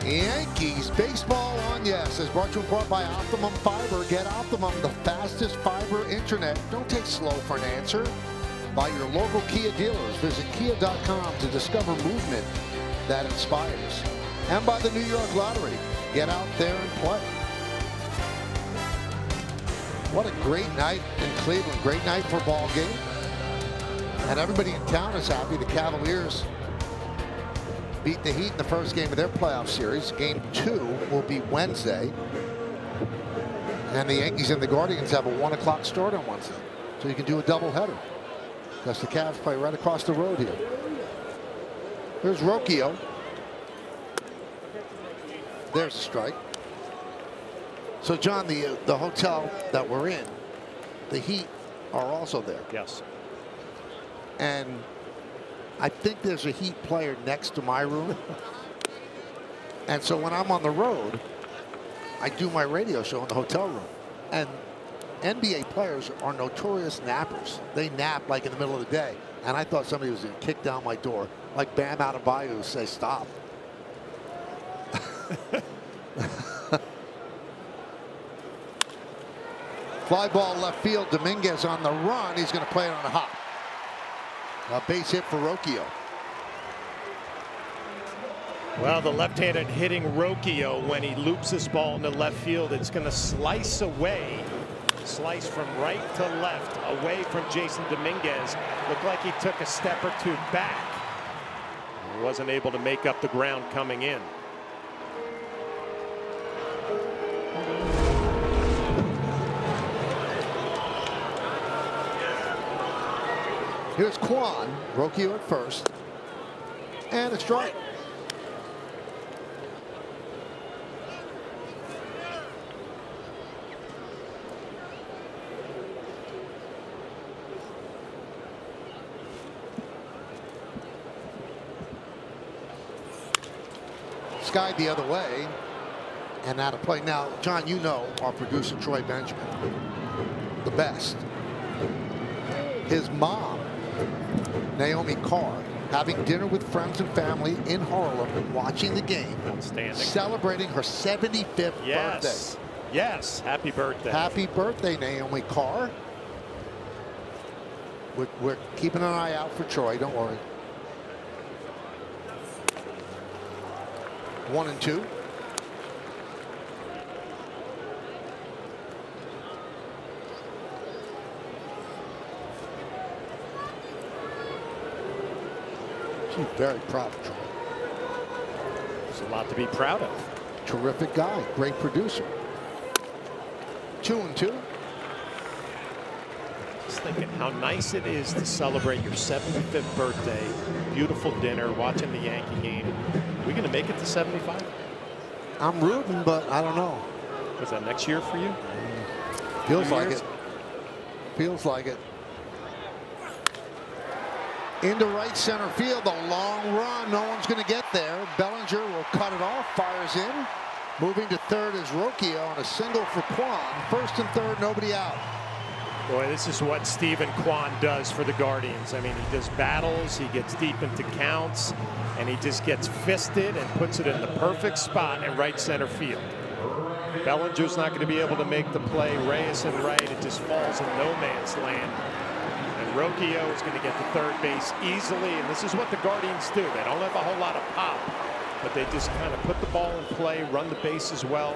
Yankees baseball on Yes is brought to you in part by Optimum Fiber. Get Optimum, the fastest fiber internet. Don't take slow for an answer. By your local Kia dealers. Visit kia.com to discover movement that inspires. And by the New York Lottery. Get out there and play. What a great night in Cleveland. Great night for a ball game. And everybody in town is happy. The Cavaliers beat the Heat in the first game of their playoff series. Game 2 will be Wednesday. And the Yankees and the Guardians have a 1 o'clock start on Wednesday. So you can do a doubleheader. Because the Cavs play right across the road here. Here's Rocchio. There's a strike. So, John, the hotel that we're in, the Heat are also there. Yes. And I think there's a Heat player next to my room. And so when I'm on the road, I do my radio show in the hotel room. And NBA players are notorious nappers. They nap like in the middle of the day. And I thought somebody was going to kick down my door, like Bam Adebayo, say stop. Fly ball left field. Dominguez on the run. He's going to play it on a hop. A base hit for Rocchio. Well, the left-handed hitting Rocchio, when he loops this ball into left field, it's going to slice away. Slice from right to left, away from Jason Dominguez. Looked like he took a step or two back. He wasn't able to make up the ground coming in. Here's Kwan. Rocchio at first. And a strike. Skied the other way and out of play. Now, John, you know our producer Troy Benjamin, the best. His mom, Naomi Carr, having dinner with friends and family in Harlem, watching the game. Outstanding. Celebrating her 75th birthday. Yes, happy birthday. Happy birthday, Naomi Carr. We're keeping an eye out for Troy, don't worry. 1-2. She's very proud of Troy. There's a lot to be proud of. Terrific guy, great producer. 2-2. Just thinking how nice it is to celebrate your 75th birthday. Beautiful dinner, watching the Yankee game. Are we going to make it to 75? I'm rooting, but I don't know. Was that next year for you? Feels like it. Feels like it. Into right center field, a long run. No one's going to get there. Bellinger will cut it off, fires in. Moving to third is Rocchio on a single for Kwan. First and third, nobody out. Boy, this is what Stephen Kwan does for the Guardians. I mean, he does battles, he gets deep into counts, and he just gets fisted and puts it in the perfect spot in right center field. Bellinger's not going to be able to make the play. Reyes in right, it just falls in no man's land. And Rocchio is going to get to third base easily, and this is what the Guardians do. They don't have a whole lot of pop, but they just kind of put the ball in play, run the bases well.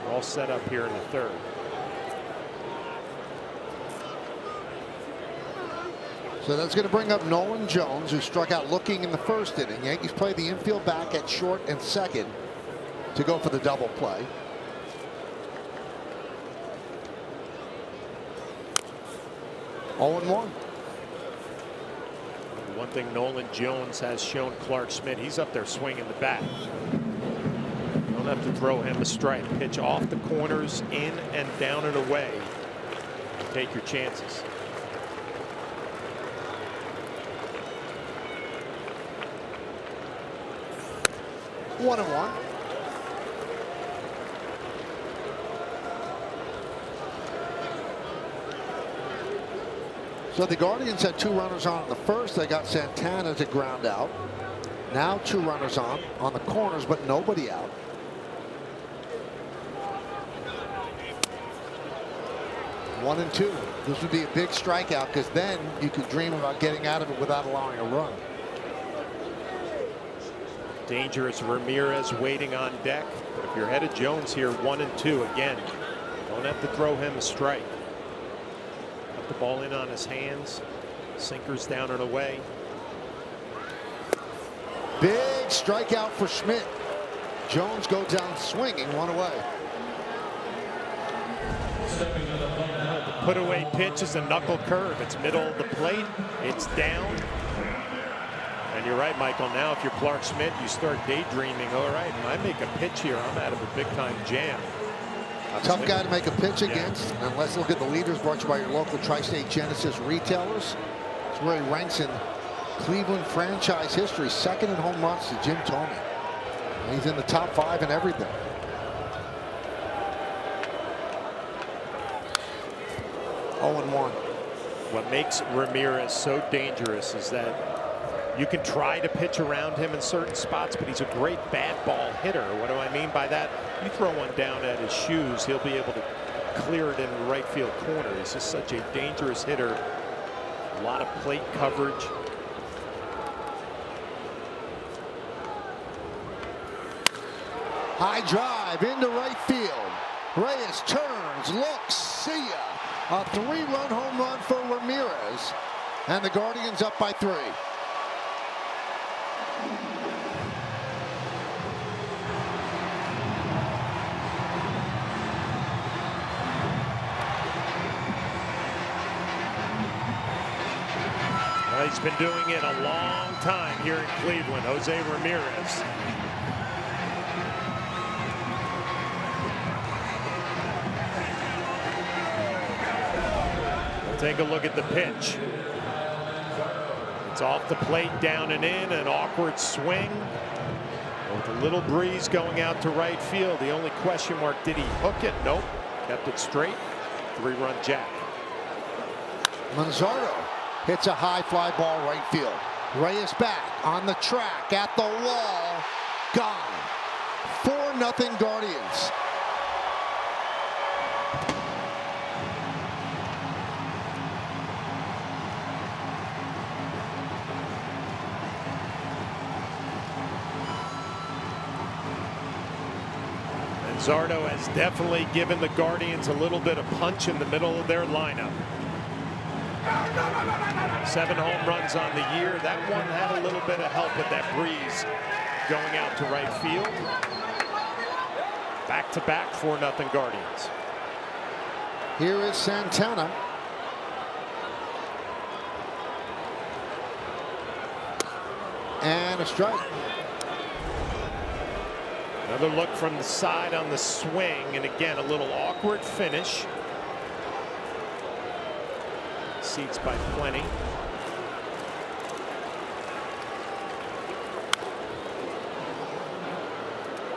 We're all set up here in the third. So that's going to bring up Nolan Jones, who struck out looking in the first inning. Yankees play the infield back at short and second to go for the double play. Oh, 0-1. One thing Nolan Jones has shown Clark Schmidt, he's up there swinging the bat. You don't have to throw him a strike. Pitch off the corners, in and down and away. Take your chances. One and one. So the Guardians had two runners on in the first. They got Santana to ground out. Now two runners on the corners, but nobody out. One and two. This would be a big strikeout, because then you could dream about getting out of it without allowing a run. Dangerous Ramirez waiting on deck. But if you're ahead of Jones here, 1-2 again, don't have to throw him a strike. Put the ball in on his hands. Sinkers down and away. Big strikeout for Schmidt. Jones goes down swinging, one away. The put away pitch is a knuckle curve. It's middle of the plate. It's down. And you're right, Michael. Now, if you're Clark Schmidt, you start daydreaming. All right, when I make a pitch here, I'm out of a big-time jam. Tough guy to make a pitch against. And let's look at the leaders brought to you by your local Tri-State Genesis retailers. It's where he ranks in Cleveland franchise history, second in home runs to Jim Thome. And he's in the top 5 in everything. Oh, 0-1. What makes Ramirez so dangerous is that you can try to pitch around him in certain spots, but he's a great bat ball hitter. What do I mean by that? You throw one down at his shoes, he'll be able to clear it in the right field corner. He's just such a dangerous hitter. A lot of plate coverage. High drive into right field. Reyes turns, looks, see ya. A 3-run home run for Ramirez. And the Guardians up by 3. Well, he's been doing it a long time here in Cleveland, Jose Ramirez. Take a look at the pitch. It's off the plate, down and in, an awkward swing. With a little breeze going out to right field. The only question mark, did he hook it? Nope, kept it straight. 3-run jack. Manzardo hits a high fly ball right field. Reyes back on the track, at the wall, gone. 4-0 Guardians. Zardo has definitely given the Guardians a little bit of punch in the middle of their lineup. 7 home runs on the year. That one had a little bit of help with that breeze going out to right field. Back-to-back 4-0 Guardians. Here is Santana. And a strike. Another look from the side on the swing, and again a little awkward finish. Seats by plenty.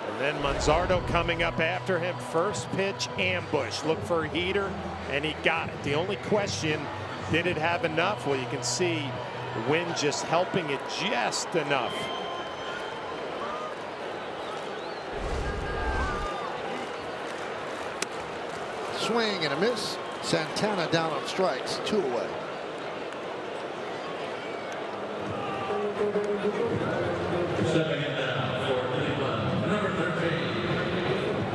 And then Manzardo coming up after him. First pitch ambush. Look for a heater, and he got it. The only question, did it have enough? Well, you can see the wind just helping it just enough. Swing and a miss. Santana down on strikes, 2 away. Stepping in now for Cleveland, number 13,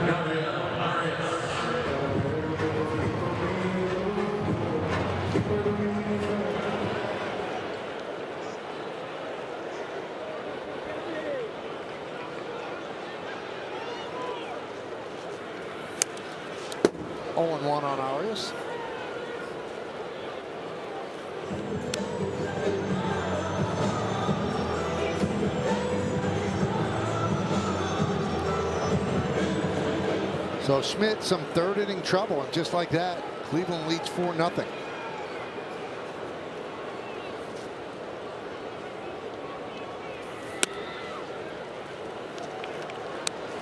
Gabriel Arias. 0-1 on Arias. So Schmidt, some 3rd inning trouble, and just like that, Cleveland leads 4-0.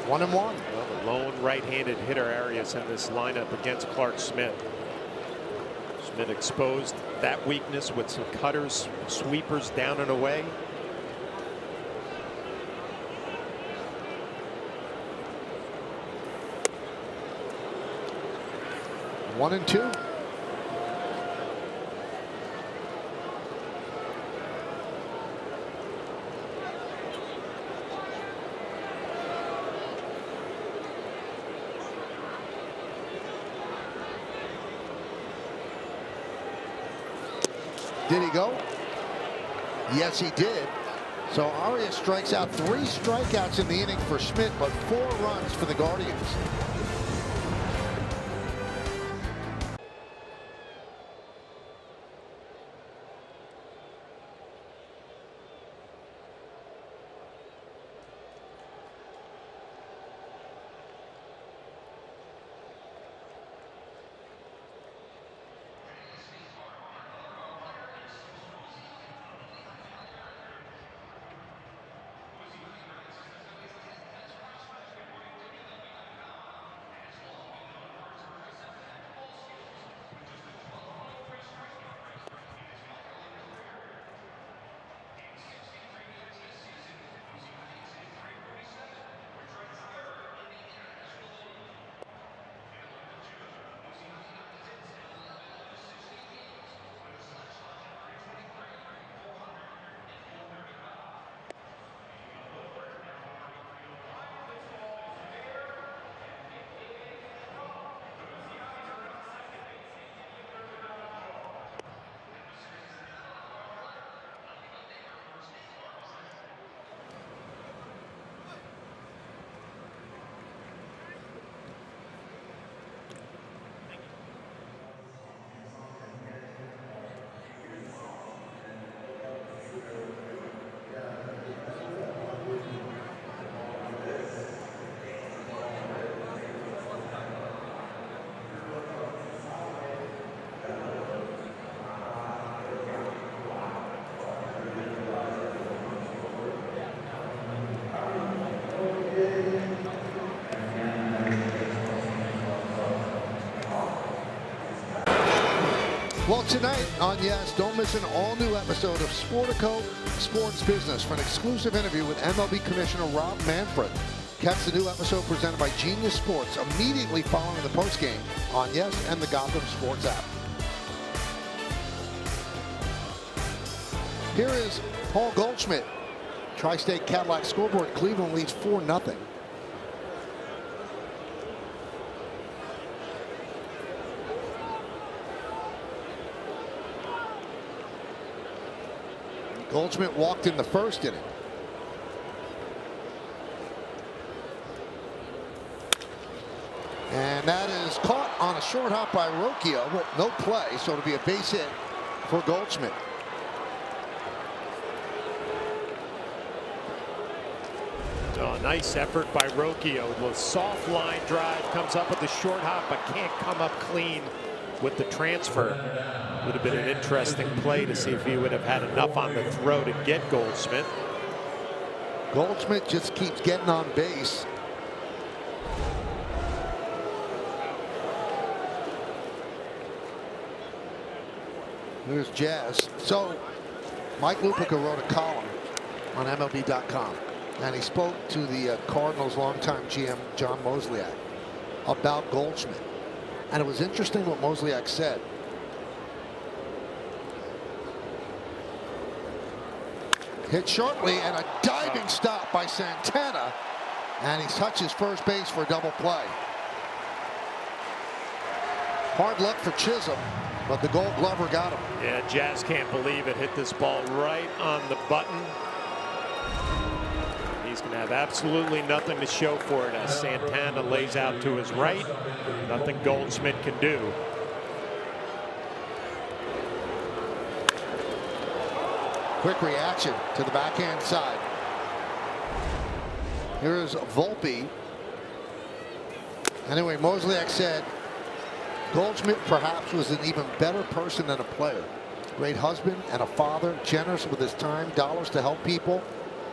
One and one. Well, the lone right-handed hitter Arias in this lineup against Clark Schmidt. Schmidt exposed that weakness with some cutters, sweepers down and away. One and two. Did he go? Yes, he did. So Arias strikes out, 3 strikeouts in the inning for Schmidt, but 4 runs for the Guardians. Well, tonight on Yes, don't miss an all-new episode of Sportico Sports Business for an exclusive interview with MLB Commissioner Rob Manfred. Catch the new episode presented by Genius Sports immediately following the postgame on Yes and the Gotham Sports app. Here is Paul Goldschmidt. Tri-State Cadillac scoreboard. Cleveland leads 4-0. Goldschmidt walked in the first inning. And that is caught on a short hop by Rocchio, but no play, so it'll be a base hit for Goldschmidt. Oh, nice effort by Rocchio. The soft line drive comes up with the short hop, but can't come up clean with the transfer. Would have been an interesting play to see if he would have had enough on the throw to get Goldschmidt. Goldschmidt just keeps getting on base. Here's Jazz. So Mike Lupica wrote a column on MLB.com, and he spoke to the Cardinals' longtime GM John Mozeliak about Goldschmidt. And it was interesting what Mozeliak said. Hit shortly, and a diving stop by Santana, and he touches first base for a double play. Hard luck for Chisholm, but the Gold Glover got him. Yeah, Jazz can't believe it. Hit this ball right on the button. He's going to have absolutely nothing to show for it as Santana lays out to his right. Nothing Goldschmidt can do. Quick reaction to the backhand side. Here's Volpe. Anyway, Mozeliak said Goldschmidt perhaps was an even better person than a player. Great husband and a father, generous with his time, dollars to help people.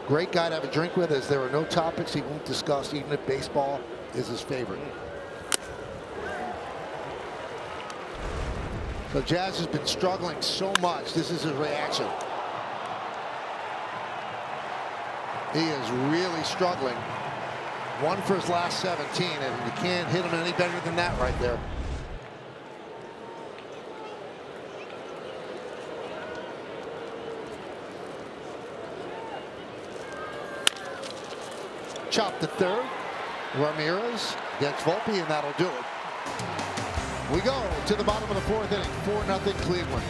Great guy to have a drink with, as there are no topics he won't discuss, even if baseball is his favorite. So Jazz has been struggling so much. This is his reaction. He is really struggling. One for his last 17, and you can't hit him any better than that right there. Chop to third. Ramirez gets Volpe, and that'll do it. We go to the bottom of the fourth inning. 4-0 Cleveland.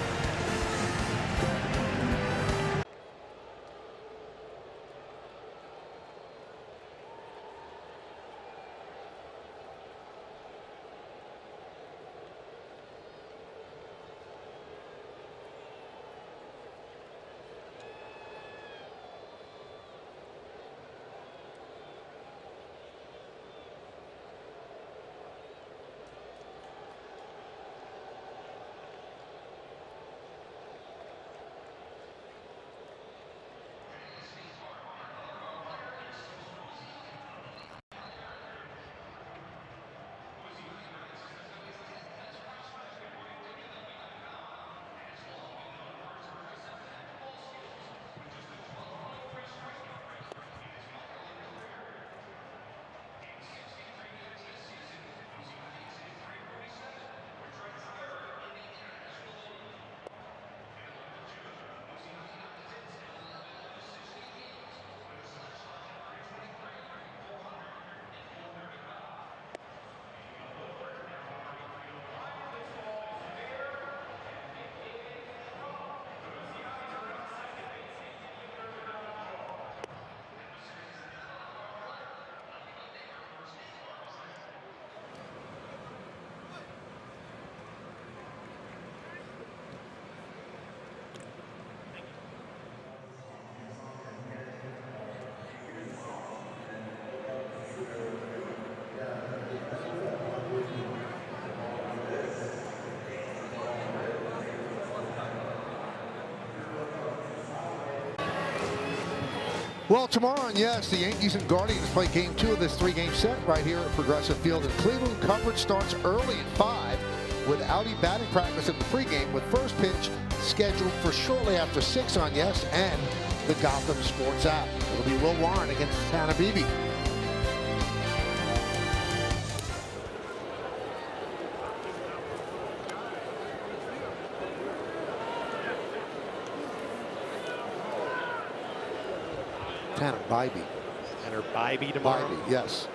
Well, tomorrow on Yes, the Yankees and Guardians play game 2 of this 3-game set right here at Progressive Field in Cleveland. Coverage starts early at 5. with Audi batting practice in the pregame, with first pitch scheduled for shortly after 6 on Yes and the Gotham Sports app. It'll be Will Warren against Hannah Beebe. Tanner Bybee. Tanner Bybee tomorrow. Bybee, yes.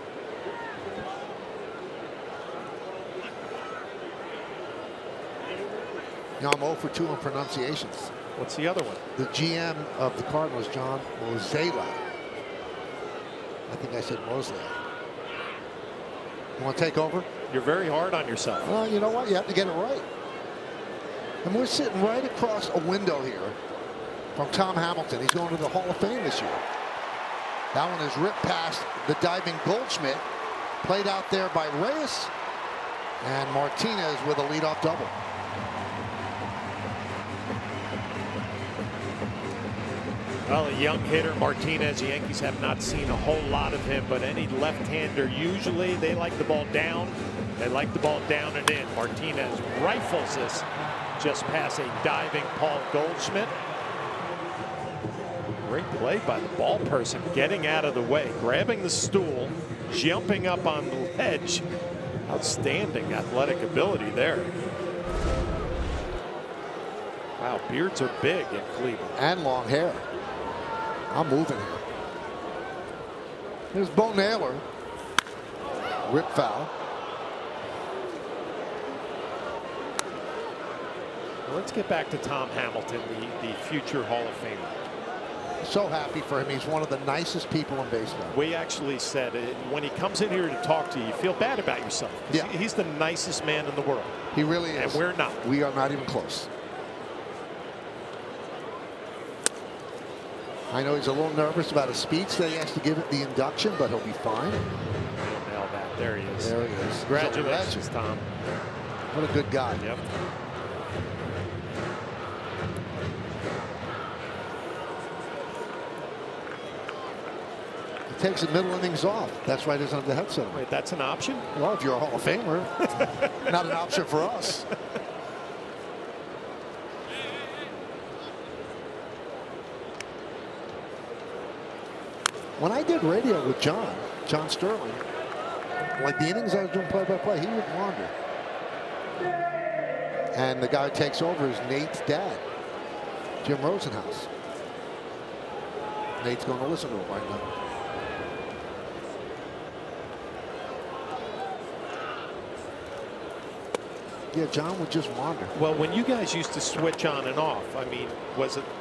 Now I'm 0 for 2 on pronunciations. What's the other one? The GM of the Cardinals, John Mozela. I think I said Mosley. You want to take over? You're very hard on yourself. Well, you know what? You have to get it right. And we're sitting right across a window here from Tom Hamilton. He's going to the Hall of Fame this year. That one is ripped past the diving Goldschmidt. Played out there by Reyes. And Martinez with a leadoff double. Well, a young hitter, Martinez. The Yankees have not seen a whole lot of him, but any left-hander, usually they like the ball down. They like the ball down and in. Martinez rifles this just past a diving Paul Goldschmidt. Great play by the ball person, getting out of the way, grabbing the stool, jumping up on the ledge. Outstanding athletic ability there. Wow, beards are big in Cleveland. And long hair. I'm moving here. Here's Bo Naylor. Rip foul. Well, let's get back to Tom Hamilton, the future Hall of Famer. So happy for him. He's one of the nicest people in baseball. We actually said when he comes in here to talk to you, you feel bad about yourself. Yeah. He's the nicest man in the world. He really is. And we're not. We are not even close. I know he's a little nervous about a speech that he has to give at the induction, but he'll be fine. He'll nail that. There he is. There he is. Congratulations, Tom. What a good guy. Yep. He takes the middle innings off. That's why he doesn't have the headset on. Wait, that's an option? Well, if you're a Hall of Famer, not an option for us. When I did radio with John Sterling, like the innings I was doing play-by-play, he would wander. And the guy who takes over is Nate's dad, Jim Rosenhaus. Nate's going to listen to him right now. Yeah, John would just wander. Well, when you guys used to switch on and off, I mean,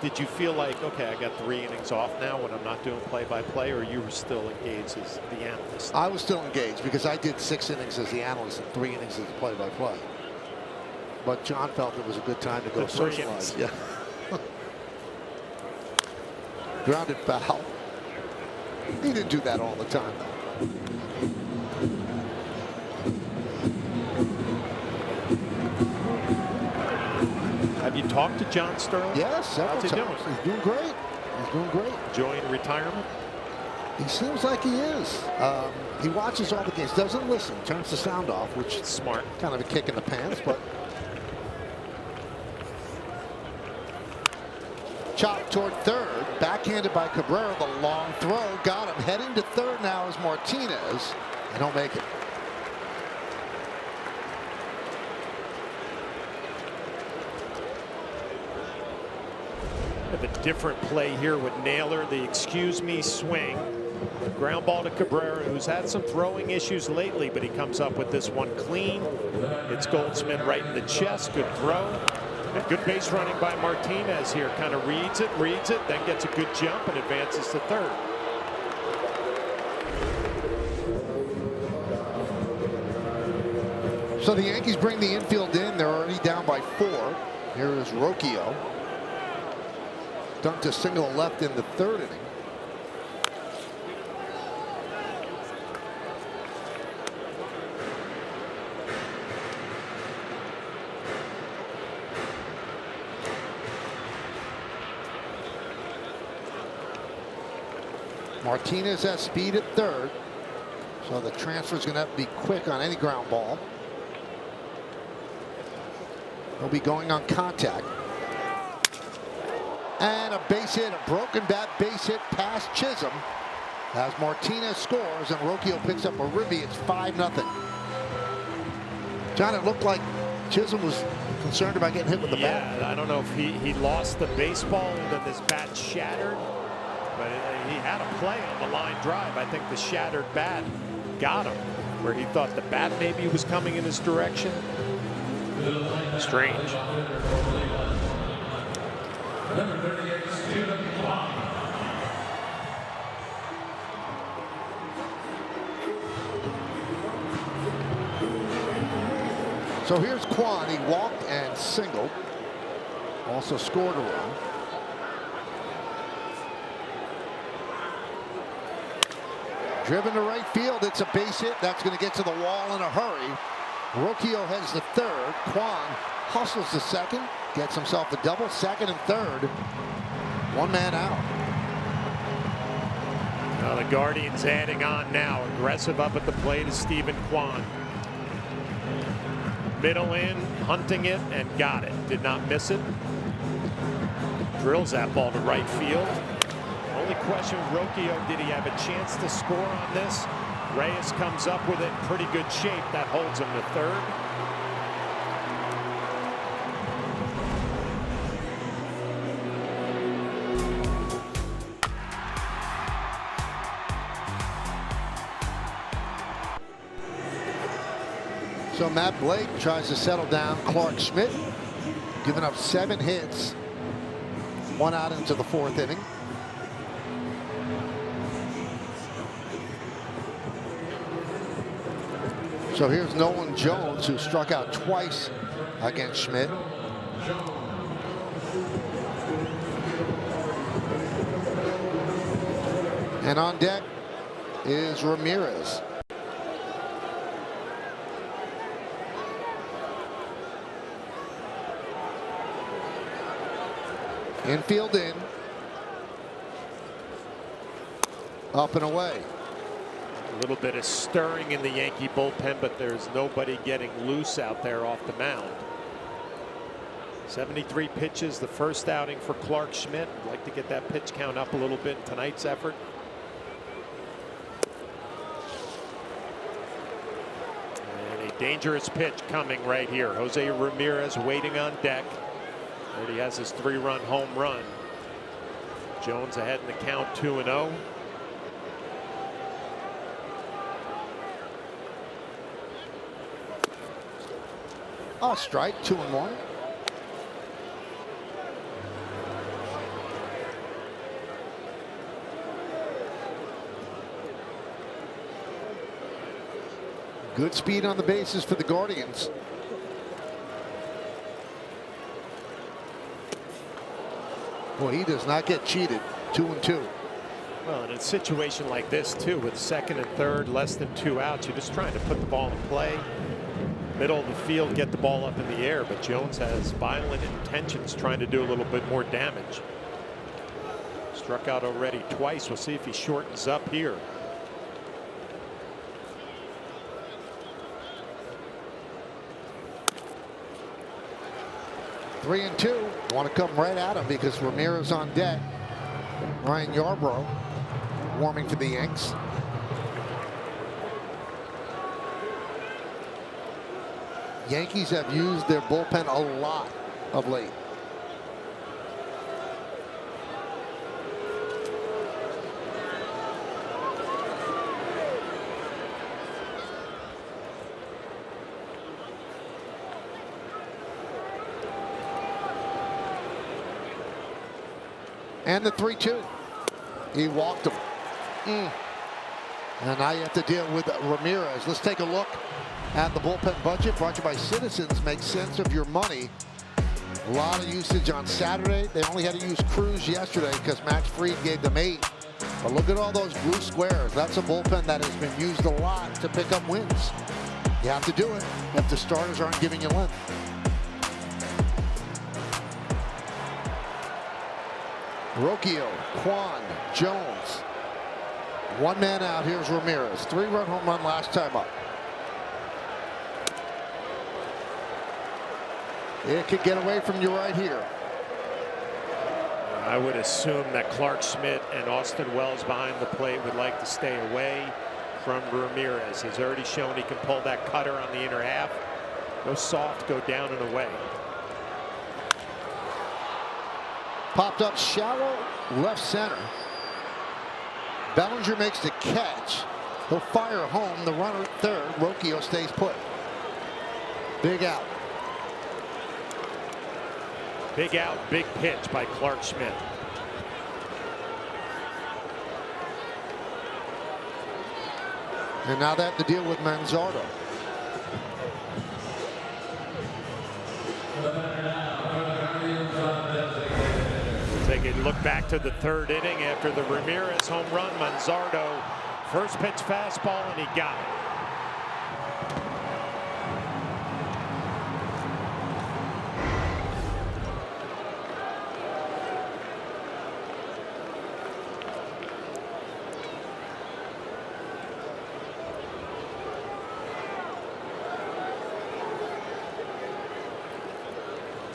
did you feel like, okay, I got 3 innings off now when I'm not doing play-by-play, or you were still engaged as the analyst? I was still engaged because I did 6 innings as the analyst and 3 innings as the play-by-play. But John felt it was a good time to go socialize. Yeah. Grounded foul. He didn't do that all the time, though. Have you talked to John Sterling? Yes, several How's he times. doing? He's doing great. He's doing great. Enjoying retirement? He seems like he is. He watches all the games, doesn't listen, turns the sound off, which is smart. Kind of a kick in the pants, but. Chop toward third, backhanded by Cabrera, the long throw, got him. Heading to third now is Martinez, and he'll make it. Have a different play here with Naylor, the excuse me swing. Ground ball to Cabrera, who's had some throwing issues lately, but he comes up with this one clean. It's Goldschmidt right in the chest. Good throw. And good base running by Martinez here. Kind of reads it, then gets a good jump and advances to third. So the Yankees bring the infield in. They're already down by 4. Here is Rocchio. Dunked a single left in the third inning. Martinez has speed at third, so the transfer is going to have to be quick on any ground ball. He'll be going on contact. And a base hit, a broken bat base hit past Chisholm. As Martinez scores and Rocchio picks up a ribby, it's 5-0. John, it looked like Chisholm was concerned about getting hit with the bat. Yeah, I don't know if he lost the baseball and then this bat shattered, but he had a play on the line drive. I think the shattered bat got him where he thought the bat maybe was coming in his direction. Strange. Number 38, Stephen Kwan. So here's Kwan. He walked and singled. Also scored a run. Driven to right field. It's a base hit. That's going to get to the wall in a hurry. Rocchio heads to third. Kwan hustles to second. Gets himself a double. Second and third. One man out. Now the Guardians adding on now. Aggressive up at the plate is Stephen Kwan. Middle in, hunting it, and got it. Did not miss it. Drills that ball to right field. Only question, Rocchio, did he have a chance to score on this? Reyes comes up with it in pretty good shape. That holds him to third. So Matt Blake tries to settle down Clark Schmidt, giving up 7 hits, 1 out into the 4th inning. So here's Nolan Jones, who struck out twice against Schmidt. And on deck is Ramirez. Infield in. Up and away. A little bit of stirring in the Yankee bullpen, but there's nobody getting loose out there off the mound. 73 pitches, the first outing for Clark Schmidt. I'd like to get that pitch count up a little bit in tonight's effort. And a dangerous pitch coming right here. Jose Ramirez waiting on deck. Already has his 3-run home run. Jones ahead in the count, 2-0. Oh, strike, 2-1. Good speed on the bases for the Guardians. Well, he does not get cheated. 2-2. Well, in a situation like this, too, with second and third, less than 2 outs, you're just trying to put the ball in play. Middle of the field, get the ball up in the air, but Jones has violent intentions trying to do a little bit more damage. Struck out already twice. We'll see if he shortens up here. Three and 2. Want to come right at him because Ramirez on deck. Ryan Yarbrough warming for the Yanks. Yankees have used their bullpen a lot of late. And the 3-2. He walked him. And now you have to deal with Ramirez. Let's take a look at the bullpen budget brought to you by Citizens. Make sense of your money. A lot of usage on Saturday. They only had to use Cruz yesterday because Max Fried gave them 8. But look at all those blue squares. That's a bullpen that has been used a lot to pick up wins. You have to do it if the starters aren't giving you length. Rocchio, Kwan, Jones. 1 man out. Here's Ramirez. 3-run home run last time up. It could get away from you right here. I would assume that Clark Schmidt and Austin Wells behind the plate would like to stay away from Ramirez. He's already shown he can pull that cutter on the inner half. Go soft, go down and away. Popped up shallow left center. Bellinger makes the catch. He'll fire home. The runner at third. Rocchio stays put. Big out. Big out, big pitch by Clark Schmidt. And now they have to deal with Manzardo. Take a look back to the third inning after the Ramirez home run. Manzardo, first pitch fastball, and he got it.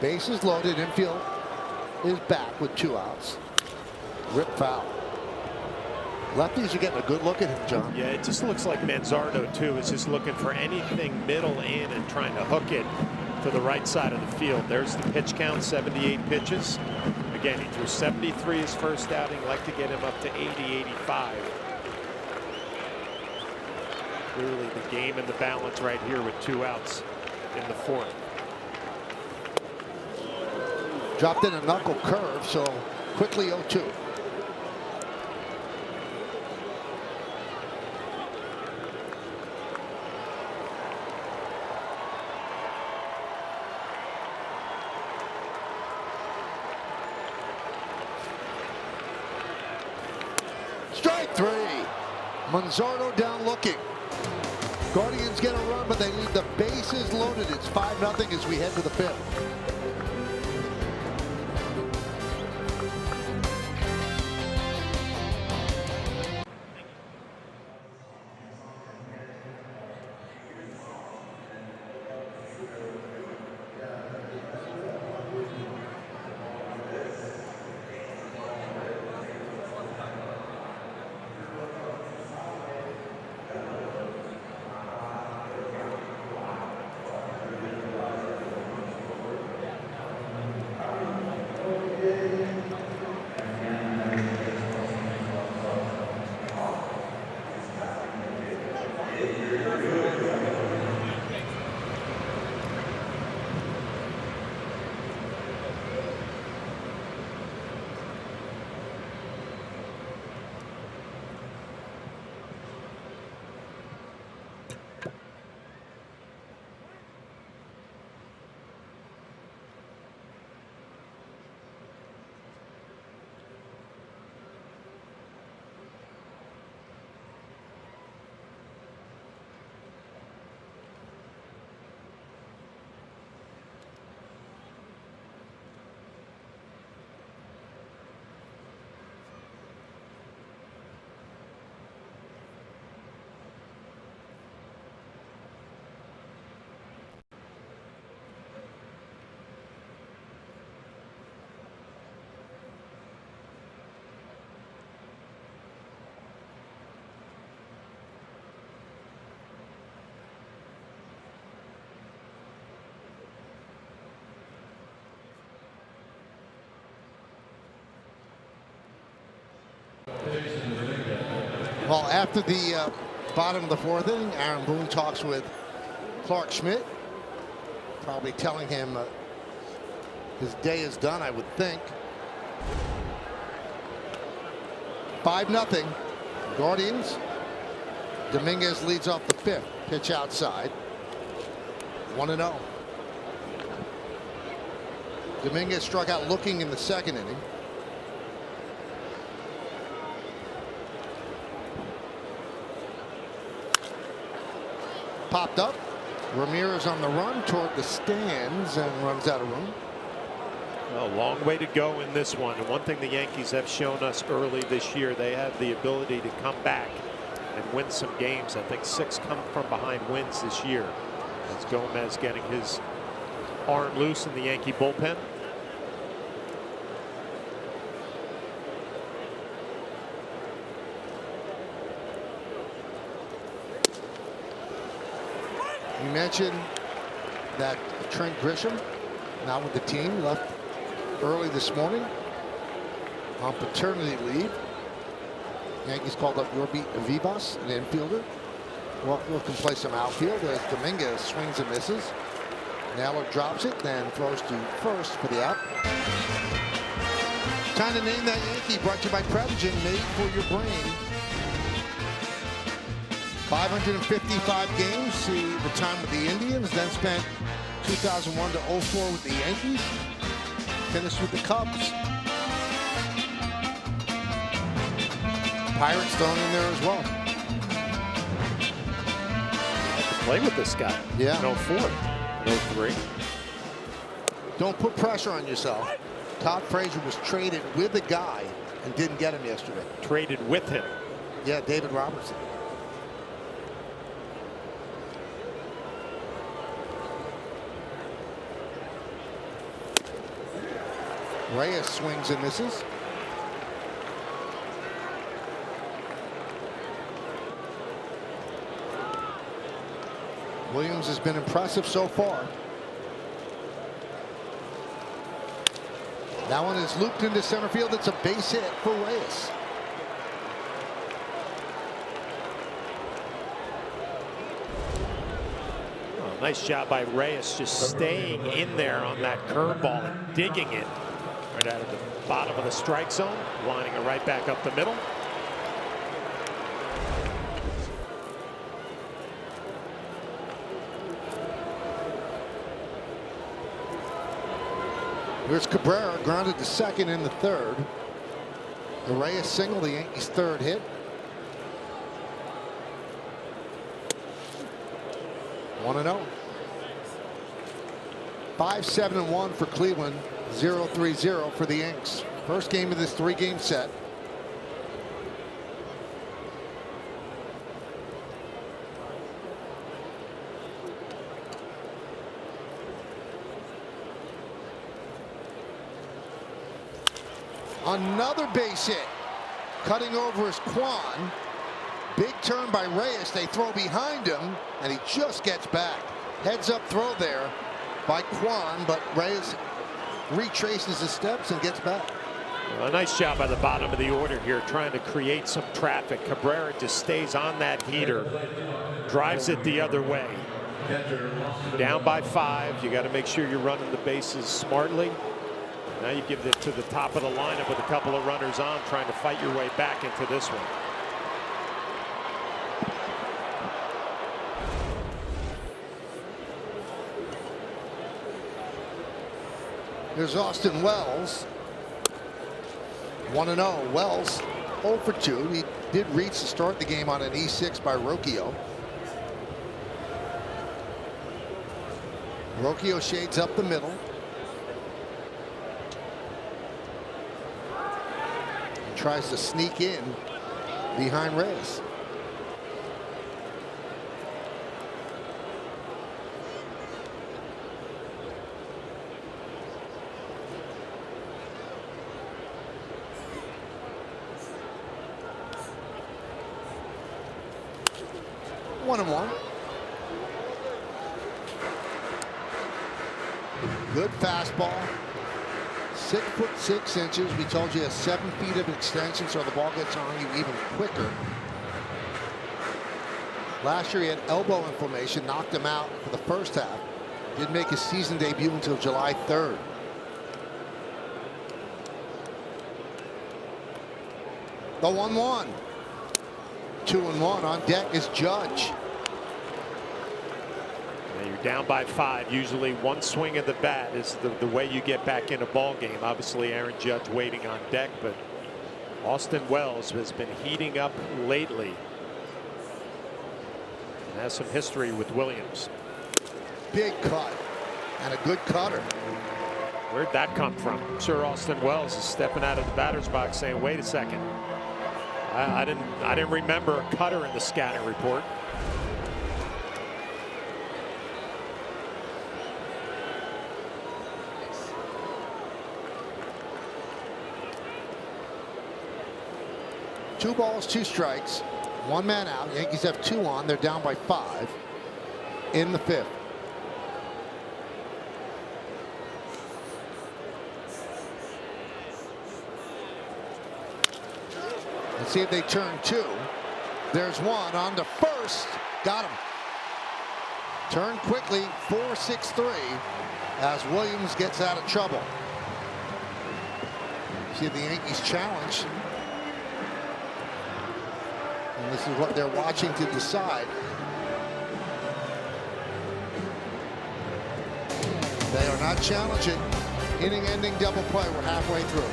Bases loaded. Infield is back with 2 outs. Rip foul. Lefties are getting a good look at him, John. Yeah, it just looks like Manzardo, too, is just looking for anything middle in and trying to hook it to the right side of the field. There's the pitch count, 78 pitches. Again, he threw 73 his first outing. Like to get him up to 80, 85. Clearly the game and the balance right here with 2 outs in the fourth. Dropped in a knuckle curve, so quickly 0-2. Strike 3. Manzardo down looking. Guardians get a run, but they leave the bases loaded. It's 5-0 as we head to the 5th. Well, after the bottom of the 4th inning, Aaron Boone talks with Clark Schmidt, probably telling him his day is done, I would think. 5-0 Guardians. Dominguez leads off the 5th. Pitch outside. 1-0. Dominguez struck out looking in the 2nd inning. Popped up. Ramirez on the run toward the stands and runs out of room. A long way to go in this one. And one thing the Yankees have shown us early this year, they have the ability to come back and win some games. I think 6 come from behind wins this year. As Gomez getting his aren't loose in the Yankee bullpen. You mentioned that Trent Grisham, not with the team, left early this morning on paternity leave. Yankees called up Yorby Vivas, an infielder. Walker can play some outfield as Dominguez swings and misses. Naylor drops it, then throws to first for the out. Time to name that Yankee, brought to you by Prevagen, made for your brain. 555 games, see the time with the Indians, then spent 2001 to 04 with the Yankees. Finished with the Cubs. Pirates thrown in there as well. Play with this guy. Yeah. No 4, no 3. Don't put pressure on yourself. Todd Frazier was traded with a guy and didn't get him yesterday. Traded with him. Yeah, David Robertson. Reyes swings and misses. Williams has been impressive so far. That one is looped into center field. It's a base hit for Reyes. Oh, nice job by Reyes, just staying in there on that curveball and digging it right out of the bottom of the strike zone, lining it right back up the middle. Here's Cabrera, grounded to second in the third. The Reyes single, the Yankees' third hit. 1-0. 5-7-1 for Cleveland. 0-3-0 for the Yanks. First game of this 3-game set. Another base hit. Cutting over is Kwan. Big turn by Reyes. They throw behind him, and he just gets back. Heads up throw there by Kwan, but Reyes retraces his steps and gets back. Well, a nice job by the bottom of the order here, trying to create some traffic. Cabrera just stays on that heater, drives it the other way. Down by 5. You got to make sure you're running the bases smartly. Now you give it to the top of the lineup with a couple of runners on, trying to fight your way back into this one. Here's Austin Wells. 1-0. Wells 0 for 2. He did reach to start the game on an E6 by Rocchio. Rocchio shades up the middle. Tries to sneak in behind Reyes. One and one. Good fastball. 6'6". We told you 7 feet of extension, so the ball gets on you even quicker. Last year he had elbow inflammation, knocked him out for the first half. Didn't make his season debut until July 3rd. The 1-1. 2-1. On deck is Judge. You're down by 5. Usually one swing of the bat is the way you get back in a ball game. Obviously Aaron Judge waiting on deck, but Austin Wells has been heating up lately and has some history with Williams. Big cut and a good cutter. Where'd that come from? I'm sure Austin Wells is stepping out of the batter's box saying, wait a second, I didn't remember a cutter in the scouting report. 2 balls, 2 strikes, 1 man out. Yankees have 2 on. They're down by 5 in the 5th. Let's see if they turn 2. There's 1 on to first. Got him. Turn quickly, 4-6-3 as Williams gets out of trouble. See the Yankees challenge. And this is what they're watching to decide. They are not challenging. Inning-ending double play. We're halfway through.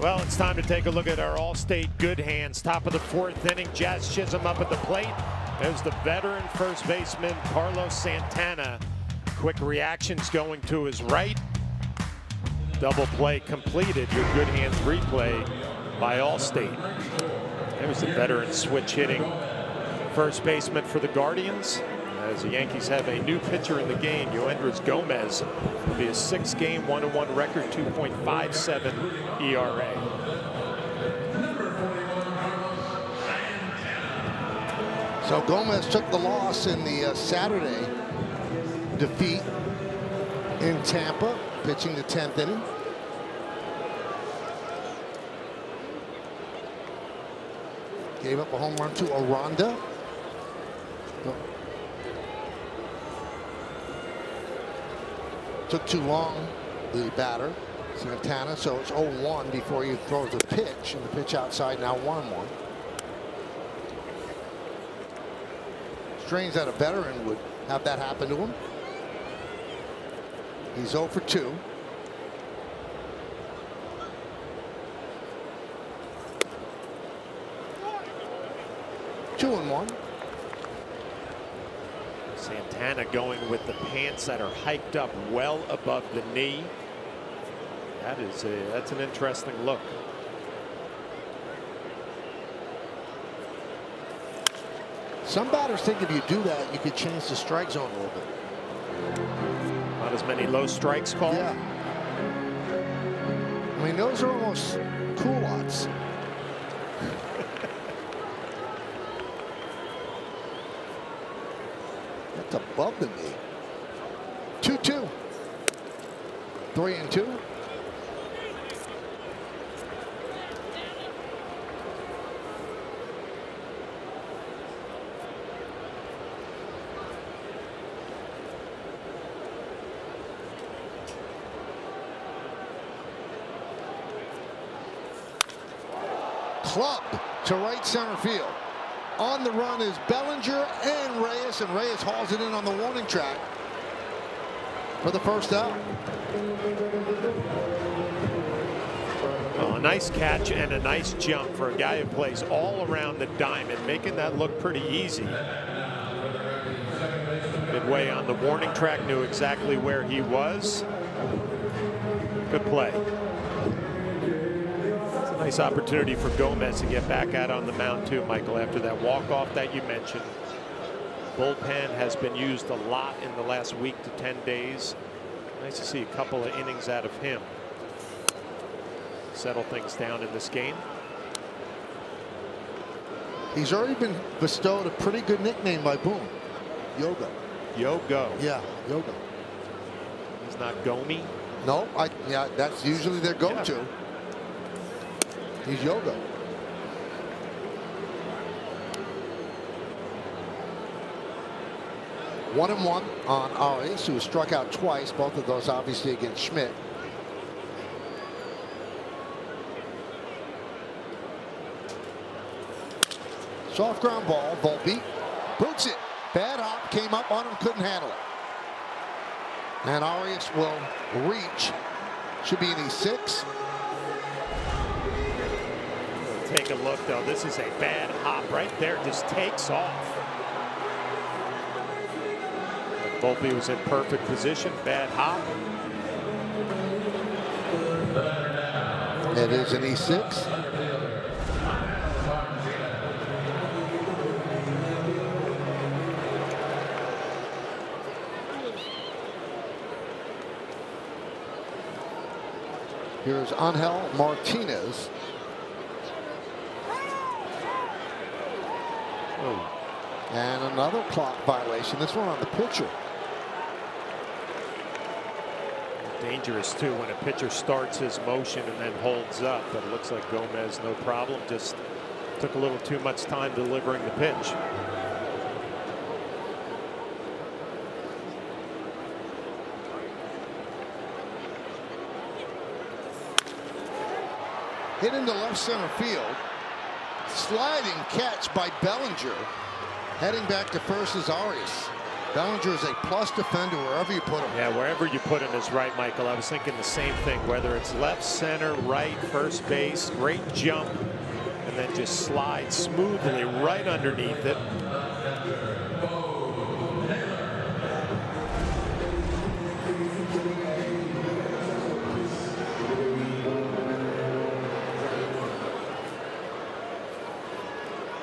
Well, it's time to take a look at our All-State good hands. Top of the 4th inning, Jazz Chisholm up at the plate. There's the veteran first baseman, Carlos Santana. Quick reactions going to his right. Double play completed. Your good hands replay by All-State. There's the veteran switch hitting first baseman for the Guardians. As the Yankees have a new pitcher in the game, Yoendris Gomez. Will be a 6-game 1-1 record, 2.57 ERA. So Gomez took the loss in the Saturday defeat in Tampa, pitching the 10th inning. Gave up a home run to Aranda. Took too long, the batter, Santana, so it's 0-1 before he throws the pitch, and the pitch outside now 1-1. Strange that a veteran would have that happen to him. He's 0 for 2. Two and 1. Santana going with the pants that are hiked up well above the knee. That's an interesting look. Some batters think if you do that, you could change the strike zone a little bit. Not as many low strikes called. Yeah. I mean, those are almost culottes. That's above the knee. 2-2. 3-2. Clubbed to right center field. On the run is Bellinger and Reyes hauls it in on the warning track for the first out. Well, nice catch and a nice jump for a guy who plays all around the diamond, making that look pretty easy. Midway on the warning track, knew exactly where he was. Good play. It's a nice opportunity for Gomez to get back out on the mound too, Michael, after that walk-off that you mentioned. Bullpen has been used a lot in the last week to 10 days. Nice to see a couple of innings out of him. Settle things down in this game. He's already been bestowed a pretty good nickname by Boone. Yogo. Yogo. Yeah, Yogo. He's not Gomi. No, yeah, that's usually their go-to. Yeah. He's Yogo. One and one on Arias, who struck out twice, both of those obviously against Schmidt. Soft ground ball, Volpe boots it. Bad hop, came up on him, couldn't handle it. And Arias will reach. Should be an E6. Take a look, though. This is a bad hop right there. Just takes off. Volpe was in perfect position. Bad hop. It is an E6. Here's Angel Martinez. Oh. And another clock violation. This one on the pitcher. Dangerous too when a pitcher starts his motion and then holds up, but it looks like Gomez no problem, just took a little too much time delivering the pitch. Hit into left center field. Sliding catch by Bellinger. Heading back to first is Arias. Bellinger is a plus defender wherever you put him. Yeah, wherever you put him is right, Michael. I was thinking the same thing, whether it's left, center, right, first base, great jump, and then just slide smoothly right underneath it.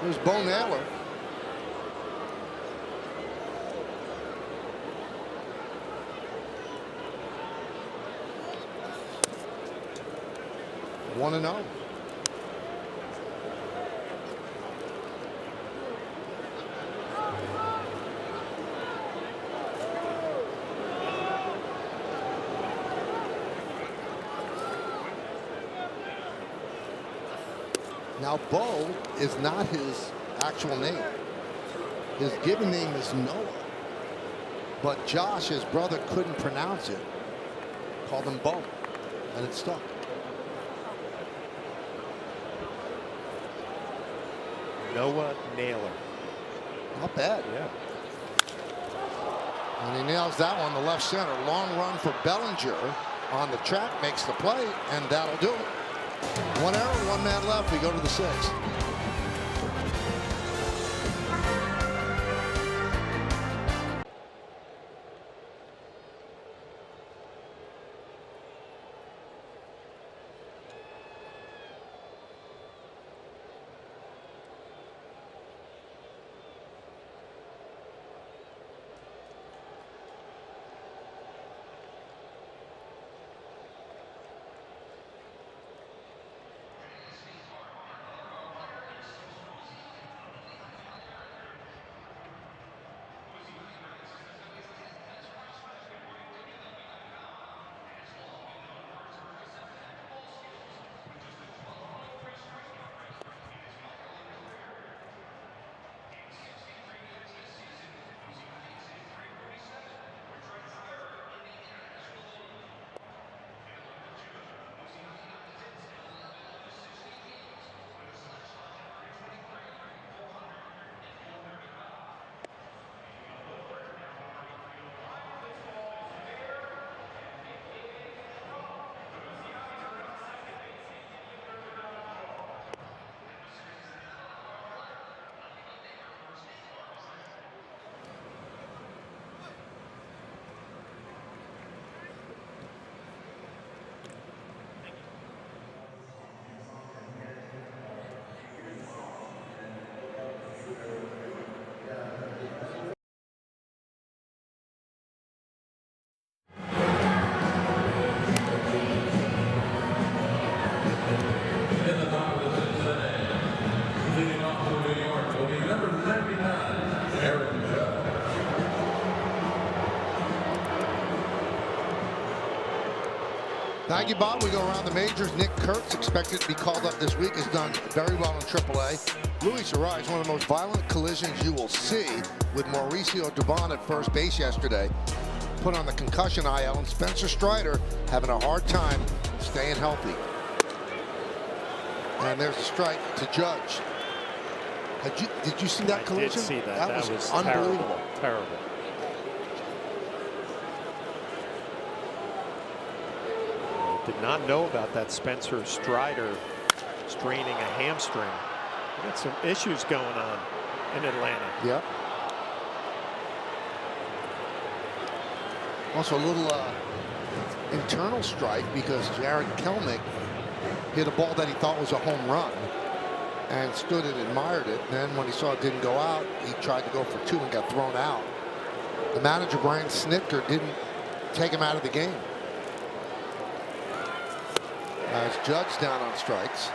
There's Bo Naylor. One and oh. Now, Bo is not his actual name. His given name is Noah. But Josh, his brother, couldn't pronounce it. Called him Bo. And it stuck. Noah Naylor. Not bad. Yeah. And he nails that one to left center. Long run for Bellinger on the track, makes the play, and that'll do it. One error, one man left. We go to the sixth. Thank you, Bob. We go around the majors. Nick Kurtz, expected to be called up this week, has done very well in AAA. Luis Arraez, one of the most violent collisions you will see, with Mauricio Dubon at first base yesterday, put on the concussion IL, and Spencer Strider having a hard time staying healthy. And there's a strike to Judge. Did you see that collision? I did see that. That was unbelievable. Terrible. Did not know about that Spencer Strider straining a hamstring. We got some issues going on in Atlanta. Yep. Also a little internal strike because Jared Kelnick hit a ball that he thought was a home run and stood and admired it. And then when he saw it didn't go out, he tried to go for two and got thrown out. The manager, Brian Snitker, didn't take him out of the game. As Judge down on strikes.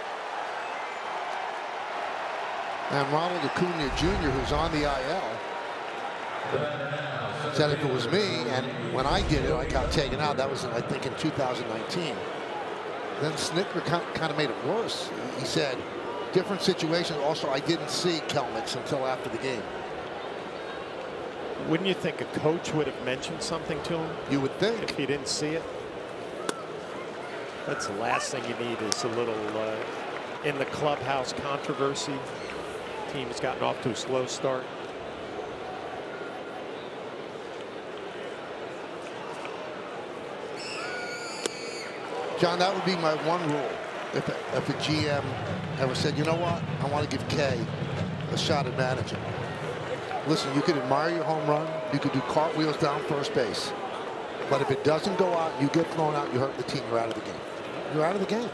And Ronald Acuna Jr., who's on the IL, said if it was me, and when I did it, I got taken out. That was, I think, in 2019. Then Snitker kind of made it worse. He said, different situation. Also, I didn't see Kelnick until after the game. Wouldn't you think a coach would have mentioned something to him? You would think. If he didn't see it. That's the last thing you need is a little in the clubhouse controversy. Team has gotten off to a slow start. John, that would be my one rule. If a GM ever said, you know what, I want to give Kay a shot at managing. Listen, you could admire your home run. You could do cartwheels down first base. But if it doesn't go out, you get thrown out, you hurt the team, you're out of the game. You're out of the game.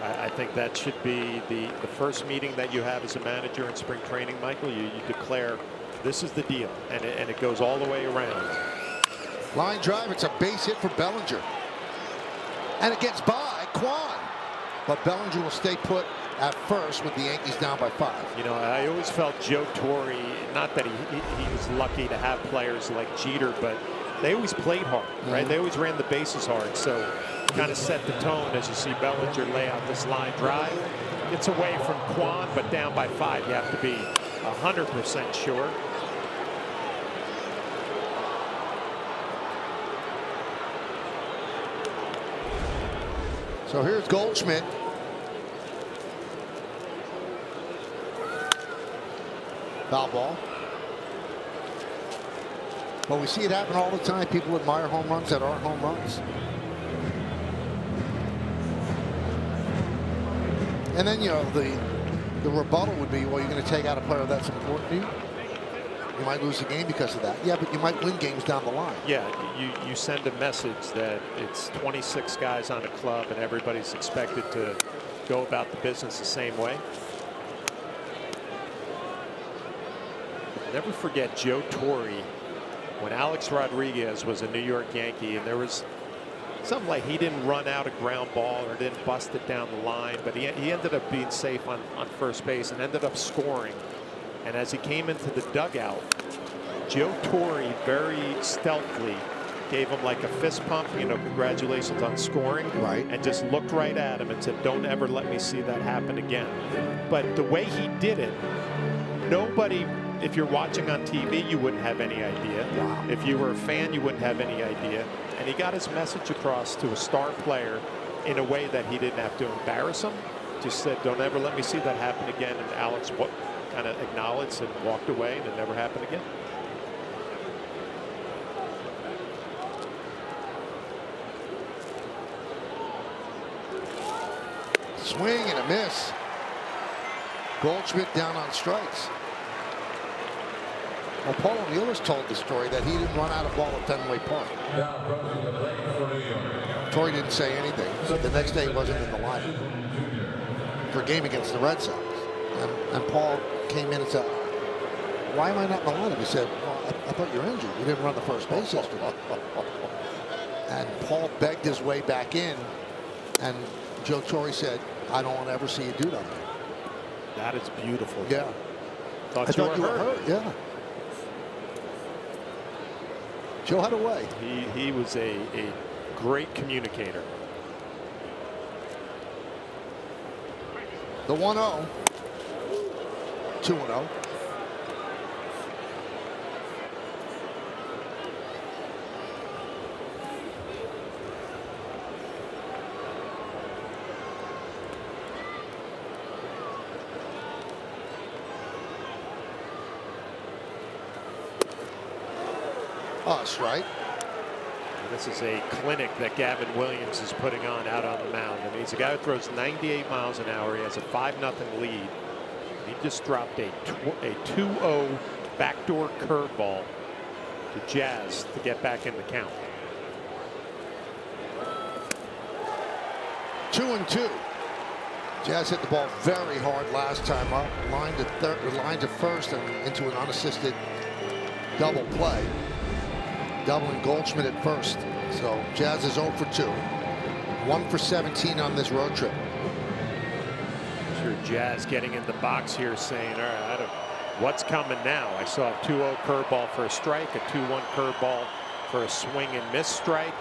I think that should be the first meeting that you have as a manager in spring training, Michael. You declare this is the deal, and it goes all the way around. Line drive, it's a base hit for Bellinger. And it gets by Kwan. But Bellinger will stay put at first with the Yankees down by 5. You know, I always felt Joe Torre, not that he was lucky to have players like Jeter, but they always played hard, right? They always ran the bases hard. So kind of set the tone as you see Bellinger lay out this line drive. It's away from Kwan, but down by 5. You have to be 100% sure. So here's Goldschmidt. Foul ball. But we see it happen all the time. People admire home runs that aren't home runs. And then, you know, the rebuttal would be, well, you're going to take out a player that's important to you. You might lose the game because of that. Yeah, but you might win games down the line. Yeah, you send a message that it's 26 guys on a club and everybody's expected to go about the business the same way. Never forget Joe Torre when Alex Rodriguez was a New York Yankee, and there was something like he didn't run out a ground ball or didn't bust it down the line, but he ended up being safe on first base and ended up scoring. And as he came into the dugout, Joe Torre very stealthily gave him like a fist pump, you know, congratulations on scoring, right, and just looked right at him and said, don't ever let me see that happen again. But the way he did it, nobody, if you're watching on TV, you wouldn't have any idea. Wow. If you were a fan, you wouldn't have any idea. And he got his message across to a star player in a way that he didn't have to embarrass him. Just said, don't ever let me see that happen again. And Alex kind of acknowledged and walked away, and it never happened again. Swing and a miss. Goldschmidt down on strikes. Well, Paul O'Neill's told the story that he didn't run out of ball at Fenway Park. Torre didn't say anything. So the next day he wasn't in the lineup for a game against the Red Sox. And Paul came in and said, why am I not in the lineup? He said, well, I thought you were injured. You didn't run the first base yesterday. And Paul begged his way back in. And Joe Torre said, I don't want to ever see you do that. That is beautiful. Yeah. I thought you were hurt. Yeah. Joe had a way. He was a great communicator. The 1-0. 2-0. Oh, strike. This is a clinic that Gavin Williams is putting on out on the mound. I mean, he's a guy who throws 98 miles an hour. He has a 5-0 lead. He just dropped a 2-0 backdoor curveball to Jazz to get back in the count. 2-2. Jazz hit the ball very hard last time up. Line to first and into an unassisted double play. Doubling Goldschmidt at first. So Jazz is 0 for 2. 1 for 17 on this road trip. Sure, Jazz getting in the box here saying, all right, what's coming now? I saw a 2-0 curveball for a strike, a 2-1 curveball for a swing and miss strike.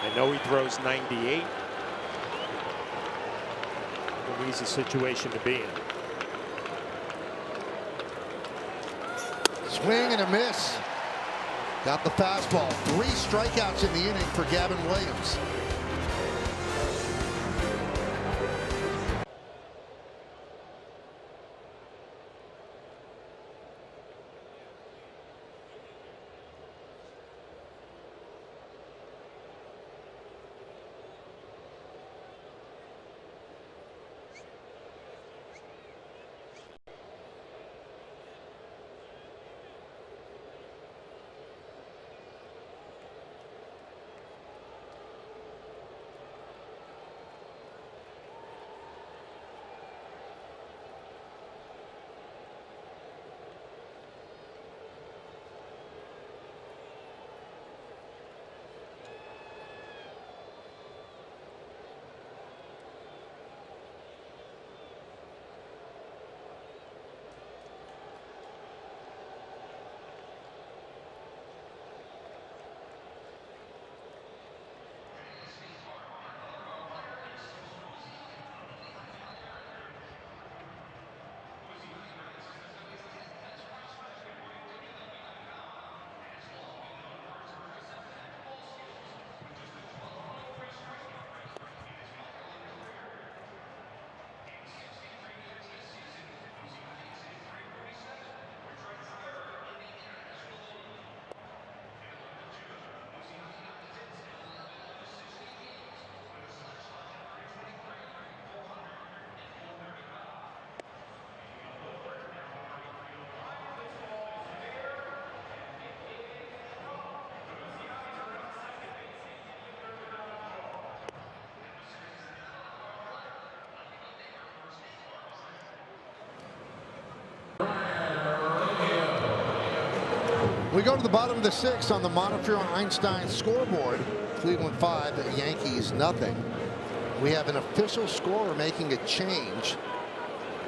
I know he throws 98. An easy situation to be in. Swing and a miss. Got the fastball. 3 strikeouts in the inning for Gavin Williams. We go to the bottom of the 6th on the Montefiore Einstein scoreboard. Cleveland 5, Yankees nothing. We have an official scorer making a change.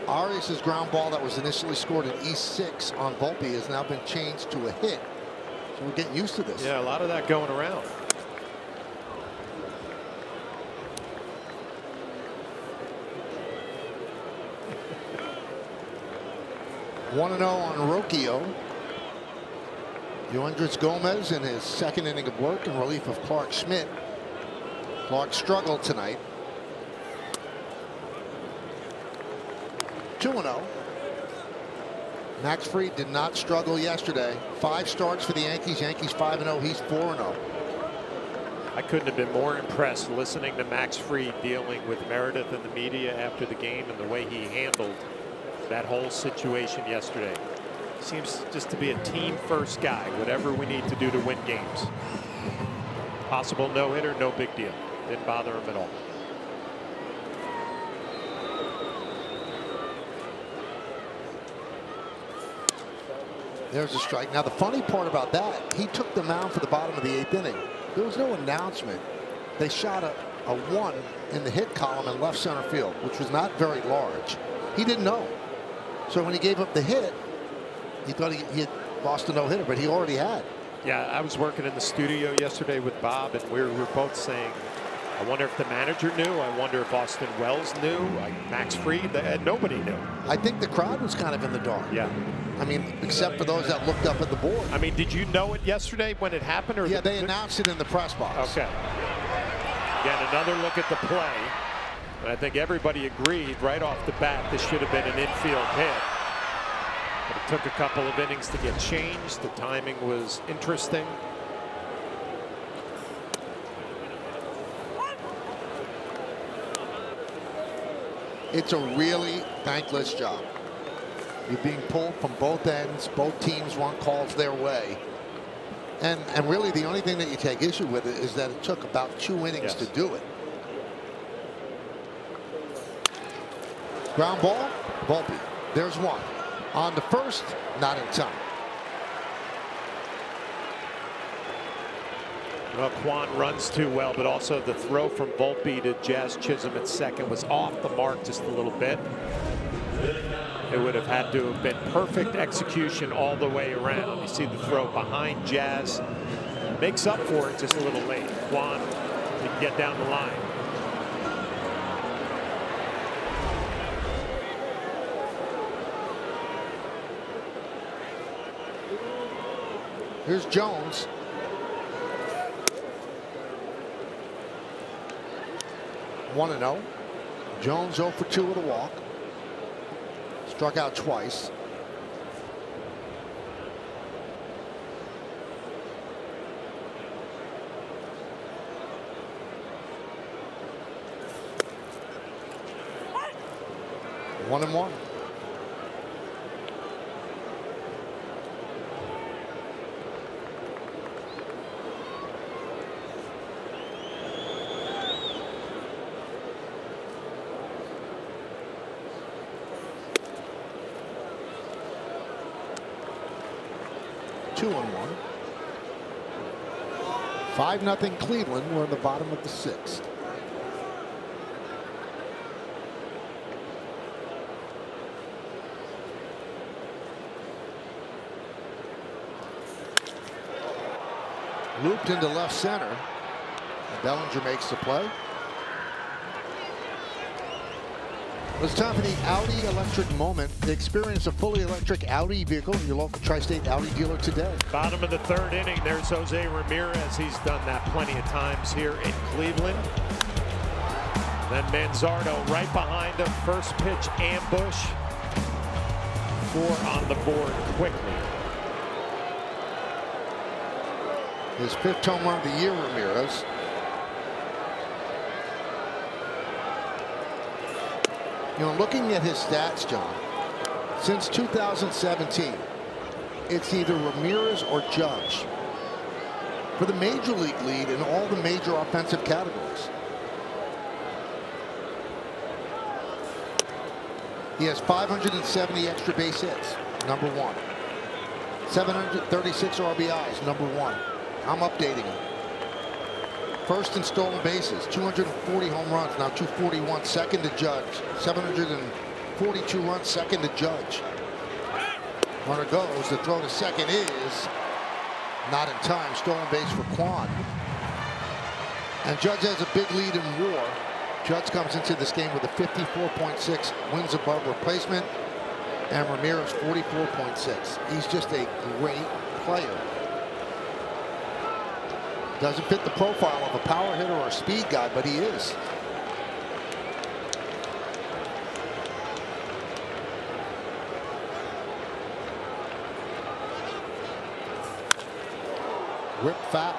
Arias' ground ball that was initially scored at E6 on Volpe has now been changed to a hit. So we're getting used to this. Yeah, a lot of that going around. One 1-0 on Rocchio. Yoendrich Gomez in his 2nd inning of work in relief of Clark Schmidt. Clark struggled tonight. 2-0. Max Fried did not struggle yesterday. 5 starts for the Yankees. Yankees 5-0. He's 4-0. I couldn't have been more impressed listening to Max Fried dealing with Meredith and the media after the game and the way he handled that whole situation yesterday. Seems just to be a team first guy. Whatever we need to do to win games. Possible no-hitter, no big deal. Didn't bother him at all. There's a strike. Now the funny part about that, he took the mound for the bottom of the 8th inning. There was no announcement. They shot a 1 in the hit column in left center field, which was not very large. He didn't know. So when he gave up the hit, he thought he had lost a no-hitter, but he already had. Yeah, I was working in the studio yesterday with Bob, and we were both saying, I wonder if the manager knew. I wonder if Austin Wells knew. Max Fried, nobody knew. I think the crowd was kind of in the dark. Yeah. I mean, except for those that looked up at the board. I mean, did you know it yesterday when it happened? Or yeah, they announced it in the press box. Okay. Again, another look at the play. And I think everybody agreed right off the bat this should have been an infield hit. But it took a couple of innings to get changed. The timing was interesting. It's a really thankless job. You're being pulled from both ends. Both teams want calls their way. And really the only thing that you take issue with it is that it took about 2 innings to do it. Ground ball, Volpe. There's one. On the first, not in time. Well, Quan runs too well, but also the throw from Volpe to Jazz Chisholm at second was off the mark just a little bit. It would have had to have been perfect execution all the way around. You see the throw behind Jazz. Makes up for it just a little late. Quan can get down the line. Here's Jones. One and 0. Jones 0 for 2 with a walk. Struck out twice. One and 1. Two and 1. 5-0 Cleveland. We're in the bottom of the 6th. Looped into left center. And Bellinger makes the play. It's time for the Audi electric moment. Experience a fully electric Audi vehicle in your local Tri-State Audi dealer today. Bottom of the 3rd inning. There's Jose Ramirez. He's done that plenty of times here in Cleveland. Then Manzardo right behind him. First pitch ambush. 4 on the board quickly. His 5th home run of the year, Ramirez. You know, looking at his stats, John, since 2017, it's either Ramirez or Judge for the major league lead in all the major offensive categories. He has 570 extra base hits, number 1. 736 RBIs, number 1. I'm updating him. First in stolen bases, 240 home runs, now 241, second to Judge. 742 runs, second to Judge. Runner goes, the throw to second is not in time, stolen base for Quan. And Judge has a big lead in WAR. Judge comes into this game with a 54.6 wins above replacement, and Ramirez 44.6. He's just a great player. Doesn't fit the profile of a power hitter or a speed guy, but he is. Rip foul.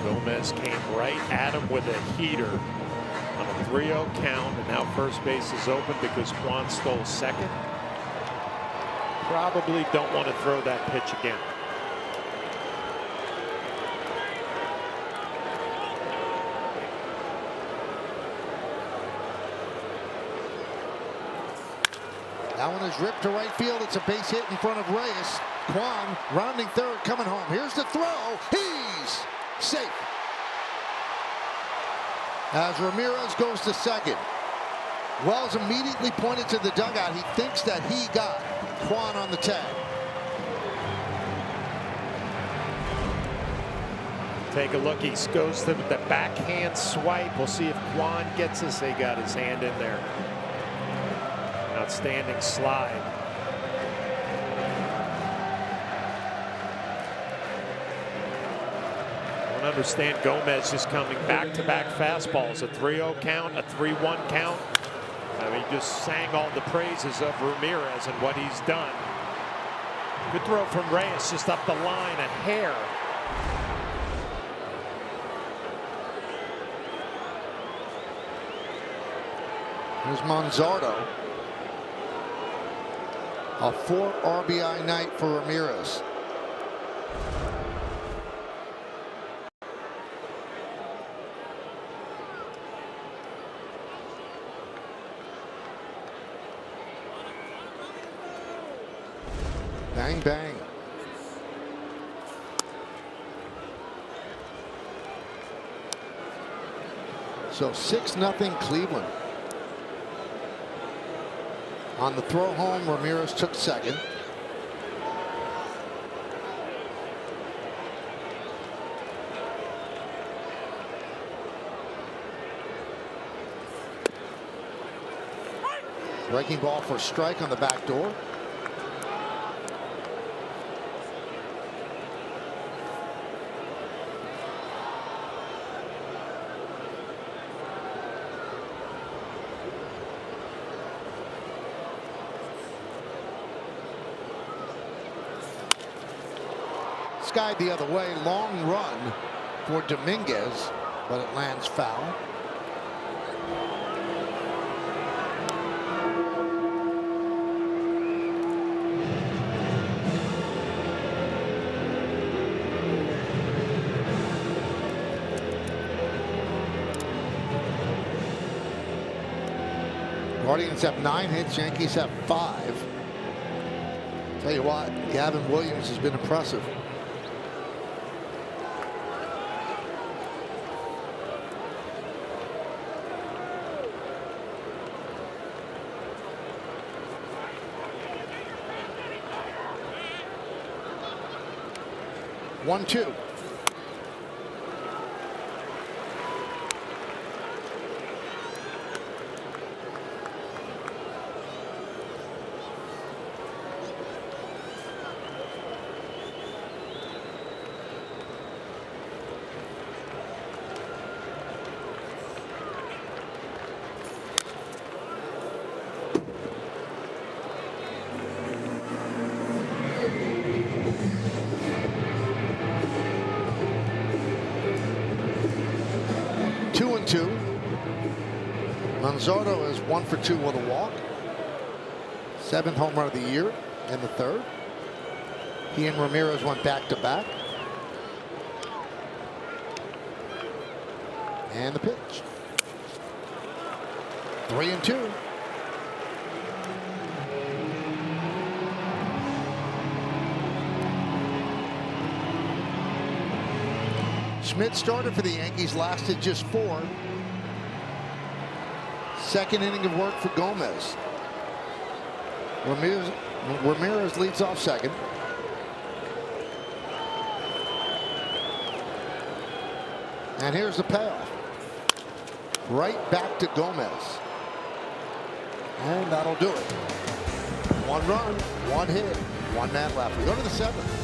Gomez came right at him with a heater on a 3-0 count, and now first base is open because Quan stole second. Probably don't want to throw that pitch again. That one is ripped to right field. It's a base hit in front of Reyes. Quan rounding third, coming home. Here's the throw. He's safe. As Ramirez goes to second. Wells immediately pointed to the dugout. He thinks that he got Quan on the tag. Take a look. He goes to the backhand swipe. We'll see if Quan gets this. He got his hand in there. Outstanding slide. I don't understand Gomez just coming back-to-back fastballs. A 3-0 count, a 3-1 count. I mean, he just sang all the praises of Ramirez and what he's done. Good throw from Reyes, just up the line, a hair. Here's Manzardo. A 4 RBI night for Ramirez. Bang, bang. So 6-0 Cleveland. On the throw home, Ramirez took second. Breaking ball for a strike on the back door. Skied the other way. Long run for Dominguez, but it lands foul. Guardians have 9 hits. Yankees have 5. Tell you what, Gavin Williams has been impressive. One, two. Manzardo is 1 for 2 with a walk. 7th home run of the year in the 3rd. He and Ramirez went back-to-back. And the pitch. 3-2. Schmidt started for the Yankees, lasted just 4. Second inning of work for Gomez. Ramirez leads off second. And here's the payoff. Right back to Gomez. And that'll do it. 1 run, 1 hit, 1 man left. We go to the 7th.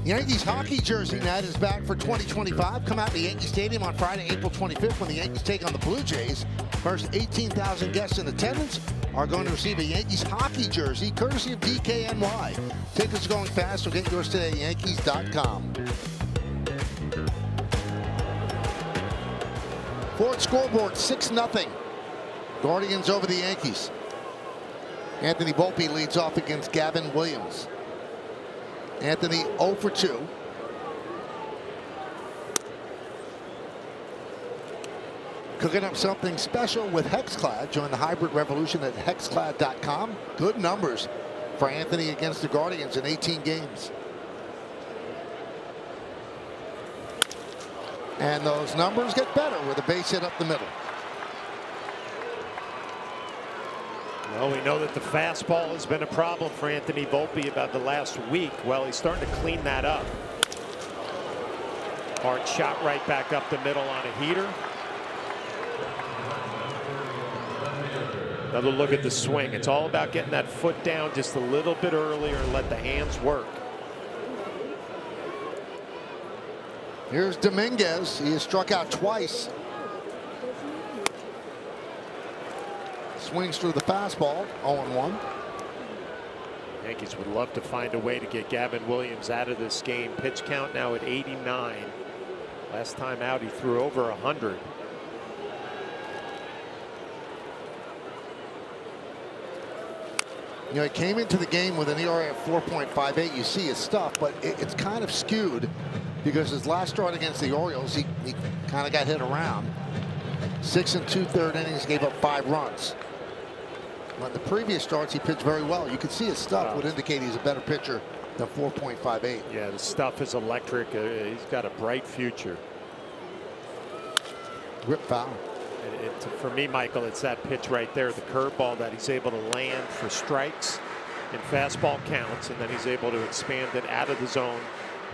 Yankees hockey jersey night is back for 2025. Come out to Yankee Stadium on Friday, April 25th when the Yankees take on the Blue Jays. First 18,000 guests in attendance are going to receive a Yankees hockey jersey courtesy of DKNY. Tickets are going fast, so get yours today at Yankees.com. Ford scoreboard 6-0. Guardians over the Yankees. Anthony Volpe leads off against Gavin Williams. Anthony 0 for 2. Cooking up something special with HexClad. Join the hybrid revolution at hexclad.com. Good numbers for Anthony against the Guardians in 18 games. And those numbers get better with a base hit up the middle. Well, we know that the fastball has been a problem for Anthony Volpe about the last week. Well, he's starting to clean that up. Hard shot right back up the middle on a heater. Another look at the swing. It's all about getting that foot down just a little bit earlier and let the hands work. Here's Dominguez. He has struck out twice. Swings through the fastball, 0-1. Yankees would love to find a way to get Gavin Williams out of this game. Pitch count now at 89. Last time out, he threw over 100. You know, he came into the game with an ERA of 4.58. You see his stuff, but it's kind of skewed because his last start against the Orioles, he kind of got hit around. 6 2/3 innings, gave up 5 runs. On the previous starts, he pitched very well. You could see his stuff would indicate he's a better pitcher than 4.58. Yeah, the stuff is electric. He's got a bright future. Rip foul. For me, Michael, it's that pitch right there, the curveball that he's able to land for strikes and fastball counts, and then he's able to expand it out of the zone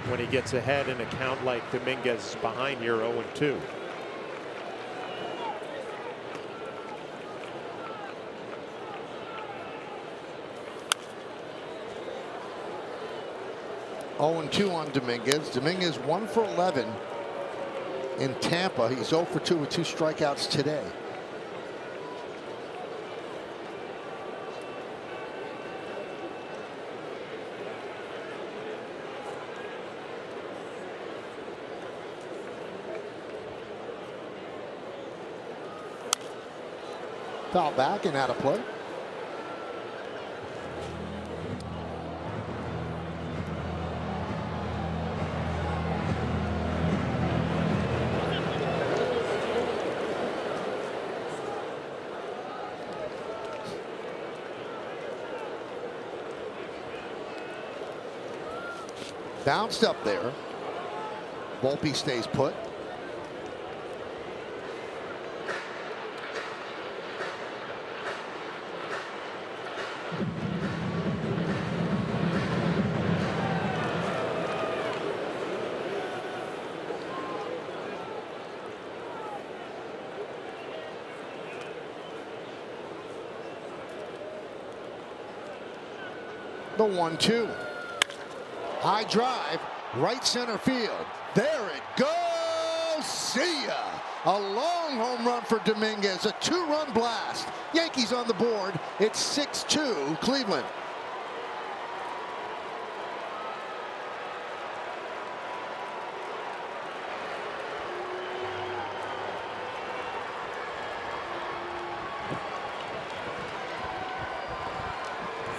when he gets ahead in a count like Dominguez is behind here 0-2. Oh, 2 on Dominguez. Dominguez 1 for 11 in Tampa. He's 0 for 2 with 2 strikeouts today. Foul back and out of play. Bounced up there. Volpe stays put. The 1-2. High drive, right center field. There it goes. See ya. A long home run for Dominguez. A 2-run blast. Yankees on the board. It's 6-2 Cleveland.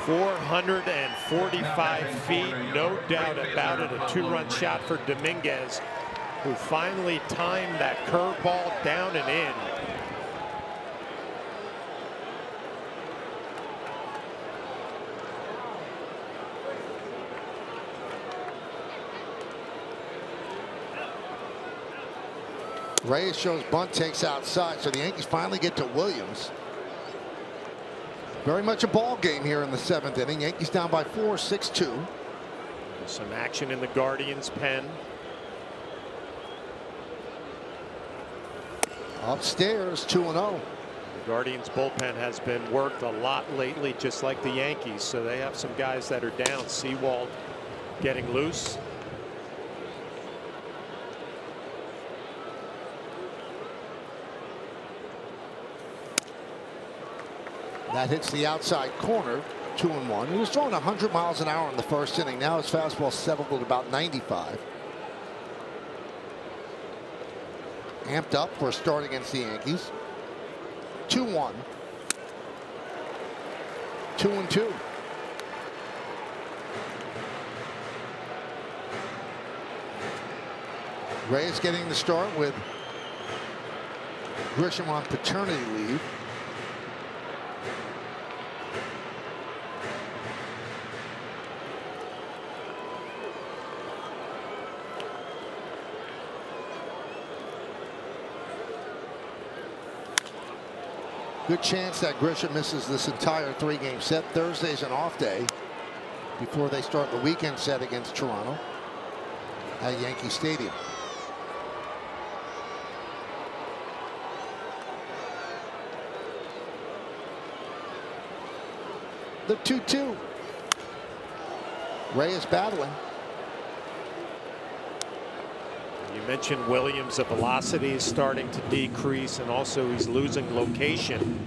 .445 feet, no doubt about it. A 2-run shot for Dominguez, who finally timed that curveball down and in. Reyes shows bunt, takes outside, so the Yankees finally get to Williams. Very much a ball game here in the 7th inning. Yankees down by 4, 6-2. Some action in the Guardians' pen. Upstairs, 2-0. The Guardians' bullpen has been worked a lot lately, just like the Yankees. So they have some guys that are down. Seawald getting loose. That hits the outside corner. 2-1. He was throwing 100 miles an hour in the first inning. Now his fastball settled at about 95. Amped up for a start against the Yankees. 2-1. 2-2. Reyes getting the start with Grisham on paternity leave. Good chance that Grisham misses this entire 3-game set. Thursday's an off day before they start the weekend set against Toronto at Yankee Stadium. The 2-2. Reyes battling. You mentioned Williams. The velocity is starting to decrease, and also he's losing location.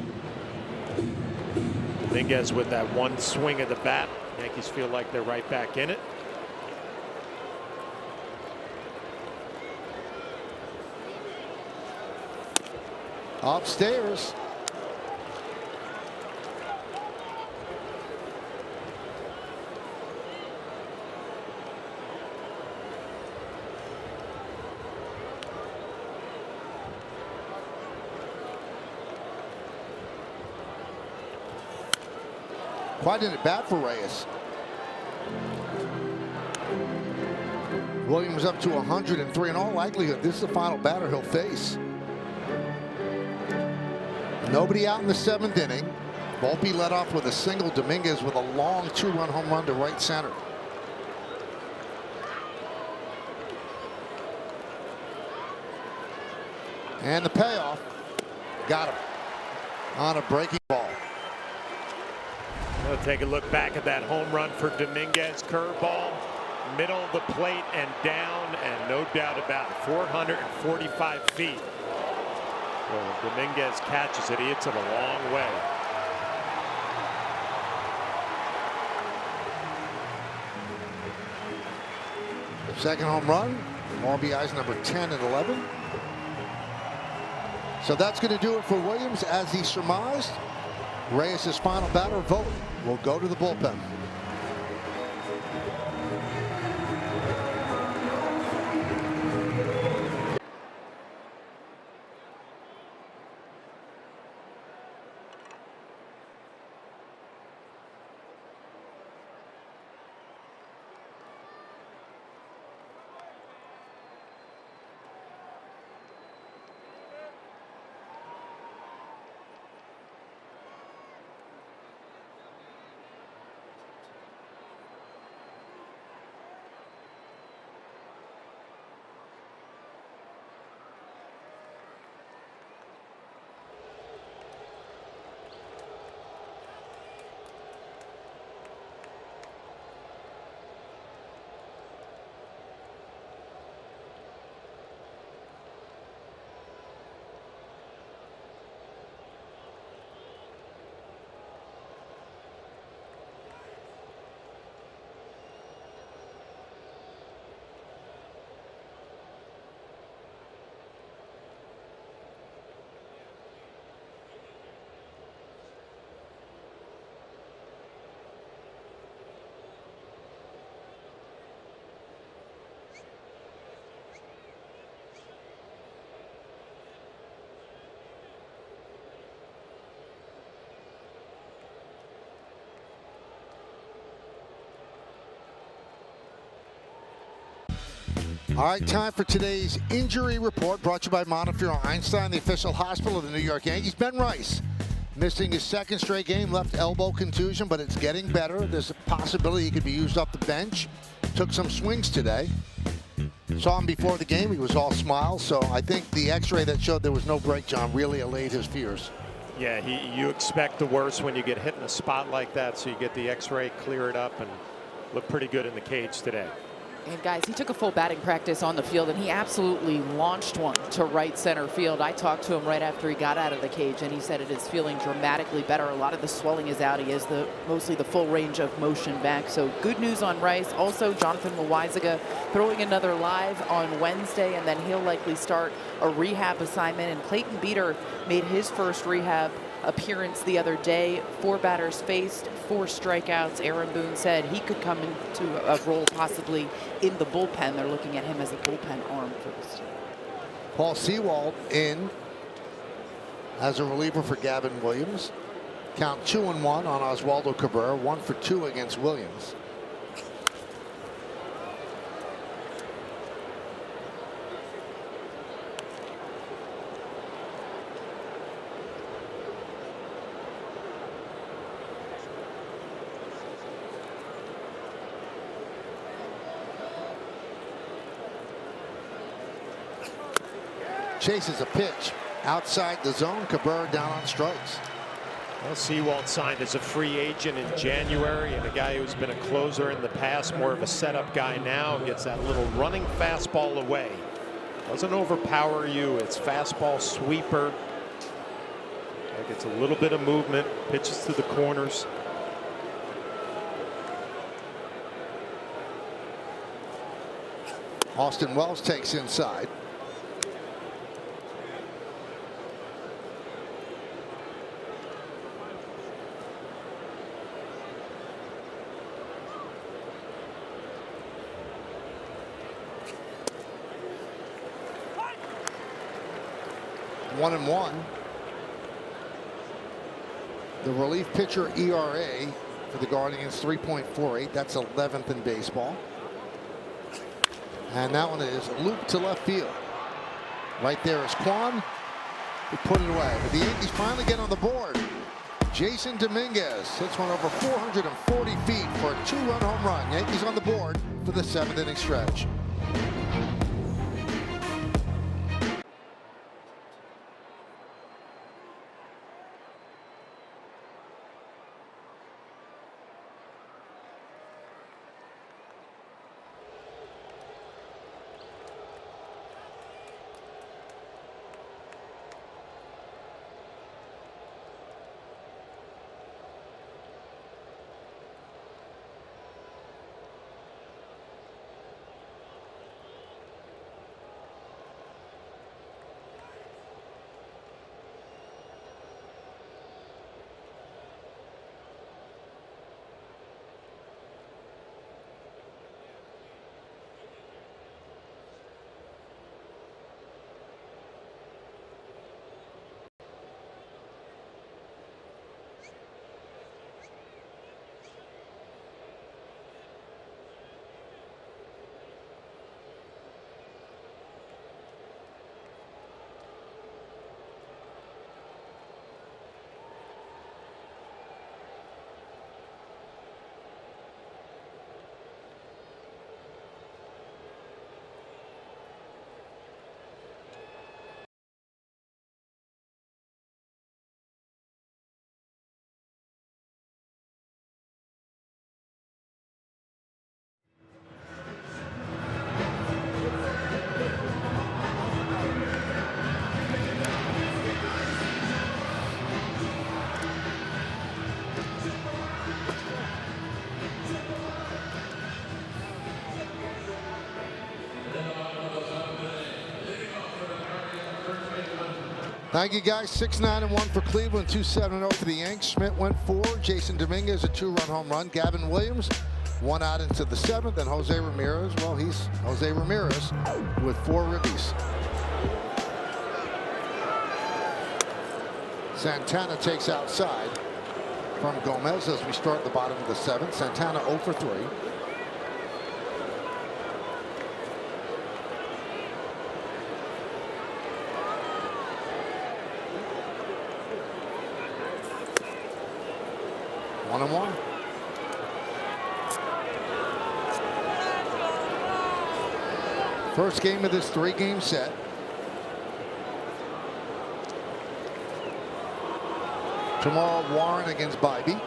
Dominguez with that one swing of the bat. Yankees feel like they're right back in it. Upstairs. Quite an at bat for Reyes. Williams up to 103. In all likelihood, this is the final batter he'll face. Nobody out in the 7th inning. Volpe led off with a single. Dominguez with a long 2-run home run to right center. And the payoff. Got him on a breaking ball. We'll take a look back at that home run for Dominguez. Curveball, middle of the plate and down, and no doubt about it, 445 feet. Well, Dominguez catches it. He hits it a long way. Second home run. RBIs number 10 and 11. So that's going to do it for Williams. As he surmised, Reyes' final batter vote will go to the bullpen. All right, time for today's injury report, brought to you by Montefiore Einstein, the official hospital of the New York Yankees. Ben Rice, missing his 2nd straight game, left elbow contusion, but it's getting better. There's a possibility he could be used off the bench. Took some swings today. Saw him before the game. He was all smiles. So I think the x-ray that showed there was no break, John, really allayed his fears. Yeah, you expect the worst when you get hit in a spot like that, so you get the x-ray, clear it up, and look pretty good in the cage today. And guys, he took a full batting practice on the field, and he absolutely launched one to right center field. I talked to him right after he got out of the cage, and he said it is feeling dramatically better. A lot of the swelling is out. He has mostly the full range of motion back. So good news on Rice. Also, Jonathan Loaizaga throwing another live on Wednesday, and then he'll likely start a rehab assignment. And Clayton Beeter made his first rehab appearance the other day. 4 batters faced, 4 strikeouts. Aaron Boone said he could come into a role possibly in the bullpen. They're looking at him as a bullpen arm for this team. Paul Sewald in as a reliever for Gavin Williams. Count 2-1 on Oswaldo Cabrera, 1 for 2 against Williams. Chases a pitch outside the zone. Cabrera down on strikes. Well, Sewald signed as a free agent in January, and a guy who's been a closer in the past, more of a setup guy now, gets that little running fastball away. Doesn't overpower you. It's fastball sweeper. Gets a little bit of movement, pitches to the corners. Austin Wells takes inside. One and one. The relief pitcher ERA for the Guardians 3.48. That's 11th in baseball. And that one is looped to left field. Right there is Kwan. He put it away. But the Yankees finally get on the board. Jason Dominguez hits one over 440 feet for a 2-run home run. Yankees on the board for the 7th inning stretch. Thank you, guys. 6-9-1 for Cleveland, 2-7-0 for the Yanks. Schmidt went 4. Jason Dominguez, a 2-run home run. Gavin Williams, 1 out into the 7th. And Jose Ramirez, well, he's Jose Ramirez with 4 ribbies. Santana takes outside from Gomez as we start the bottom of the 7th. Santana 0 for 3. One and one. First game of this 3-game set. Tomorrow, Warren against Bybee.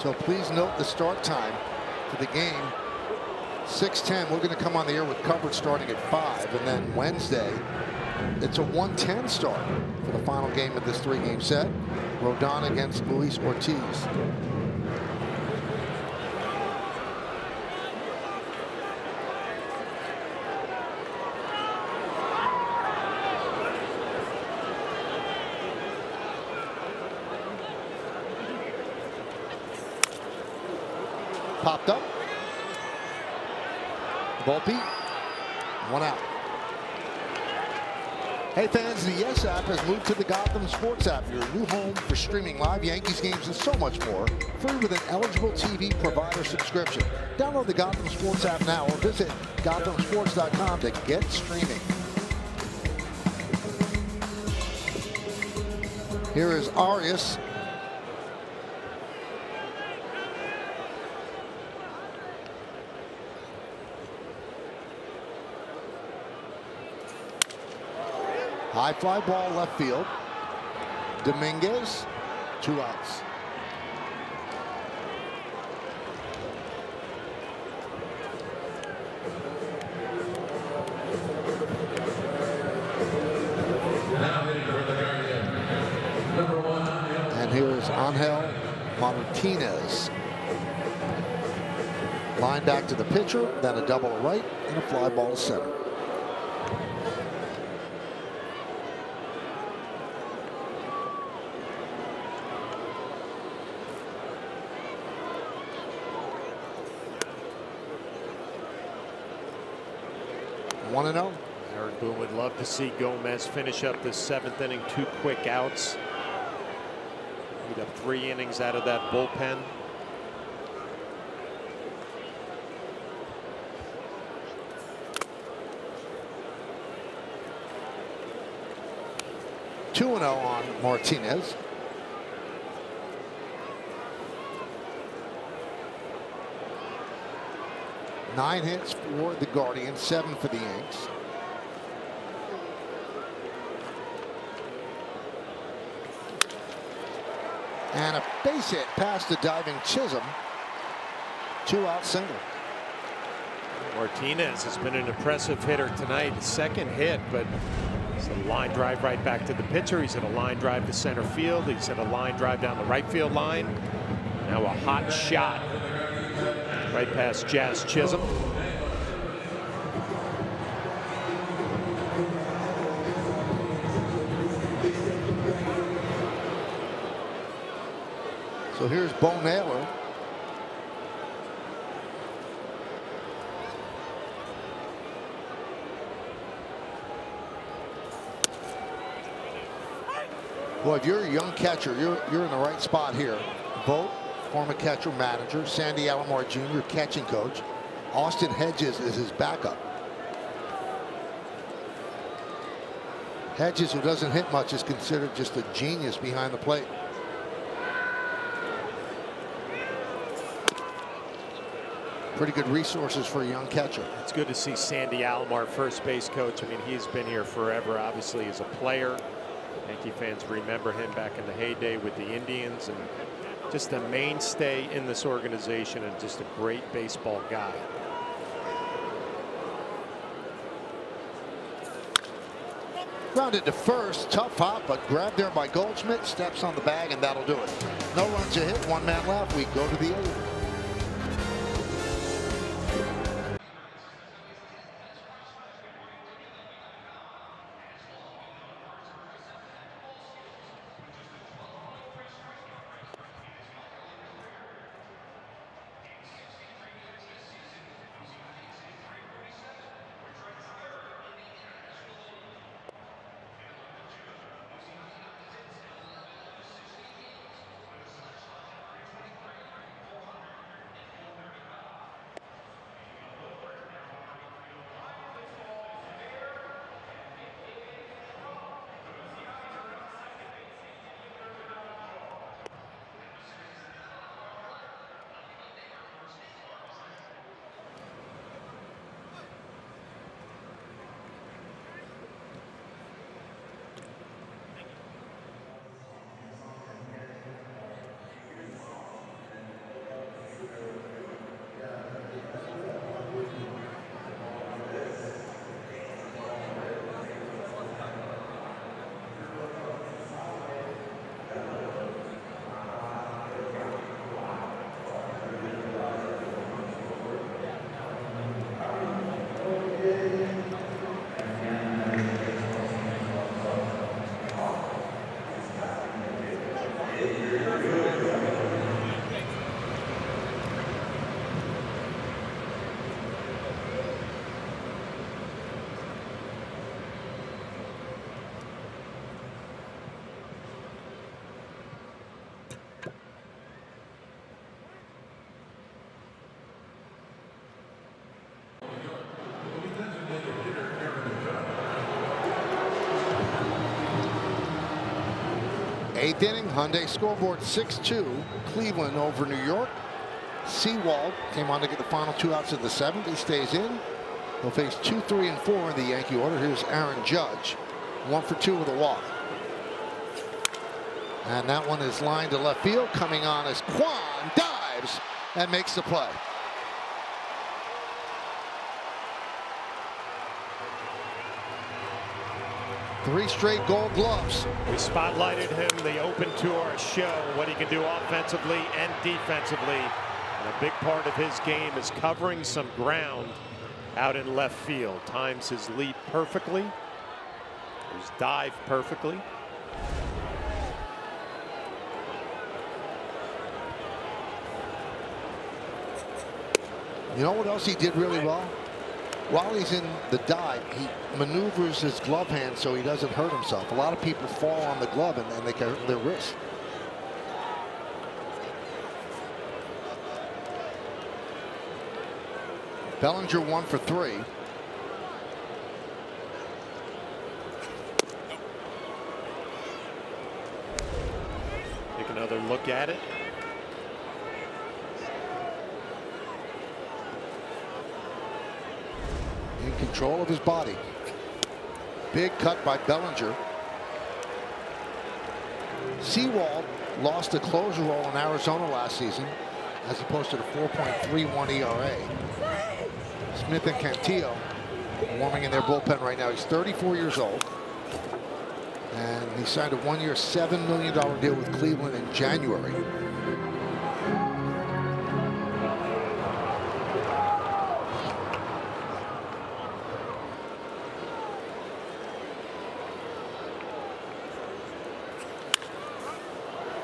So please note the start time for the game. 6:10. We're going to come on the air with coverage starting at 5, and then Wednesday it's a 1:10 start for the final game of this 3-game set. Rodon against Luis Ortiz. Popped up. Volpe. 1 out. Hey fans, the Yes app has moved to the Gotham Sports app, your new home for streaming live Yankees games and so much more, free with an eligible TV provider subscription. Download the Gotham Sports app now or visit GothamSports.com to get streaming. Here is Arias. High fly ball left field. Dominguez, 2 outs. And here is Angel Martinez. Line back to the pitcher, then a double to right and a fly ball to center. One and 0. Aaron Boone would love to see Gomez finish up this 7th inning, 2 quick outs. He'd have 3 innings out of that bullpen. Two 2-0 on Martinez. Nine hits for the Guardians, 7 for the Yanks. And a base hit past the diving Chisholm. 2-out single. Martinez has been an impressive hitter tonight. His 2nd hit, but it's a line drive right back to the pitcher. He's hit a line drive to center field. He's hit a line drive down the right field line. Now a hot shot right past Jazz Chisholm. So here's Bo Naylor. Well, if you're a young catcher, you're in the right spot here. Vogt, former catcher manager. Sandy Alomar Jr., catching coach. Austin Hedges is his backup. Hedges, who doesn't hit much, is considered just a genius behind the plate. Pretty good resources for a young catcher. It's good to see Sandy Alomar, first base coach. I mean, he's been here forever, obviously, as a player. Yankee fans remember him back in the heyday with the Indians, and just a mainstay in this organization and just a great baseball guy. Grounded to first, tough hop, but grabbed there by Goldschmidt, steps on the bag, and that'll do it. No runs a hit, 1 man left. We go to the 8th. Eighth inning, Hyundai scoreboard 6-2. Cleveland over New York. Seawald came on to get the final 2 outs of the 7th. He stays in. He'll face 2, 3, and 4 in the Yankee order. Here's Aaron Judge. 1 for 2 with a walk. And that one is lined to left field. Coming on as Kwan dives and makes the play. Three straight gold gloves. We spotlighted him the open tour show, what he can do offensively and defensively. And a big part of his game is covering some ground out in left field. Times his leap perfectly. His dive perfectly. You know what else he did really well? While he's in the dive, he maneuvers his glove hand so he doesn't hurt himself. A lot of people fall on the glove and they can hurt their wrist. Bellinger 1 for 3. Take another look at it. In control of his body. Big cut by Bellinger. Seawald lost a closer role in Arizona last season as he posted a 4.31 ERA. Smith and Cantillo warming in their bullpen right now. He's 34 years old. And he signed a 1-year, $7 million deal with Cleveland in January.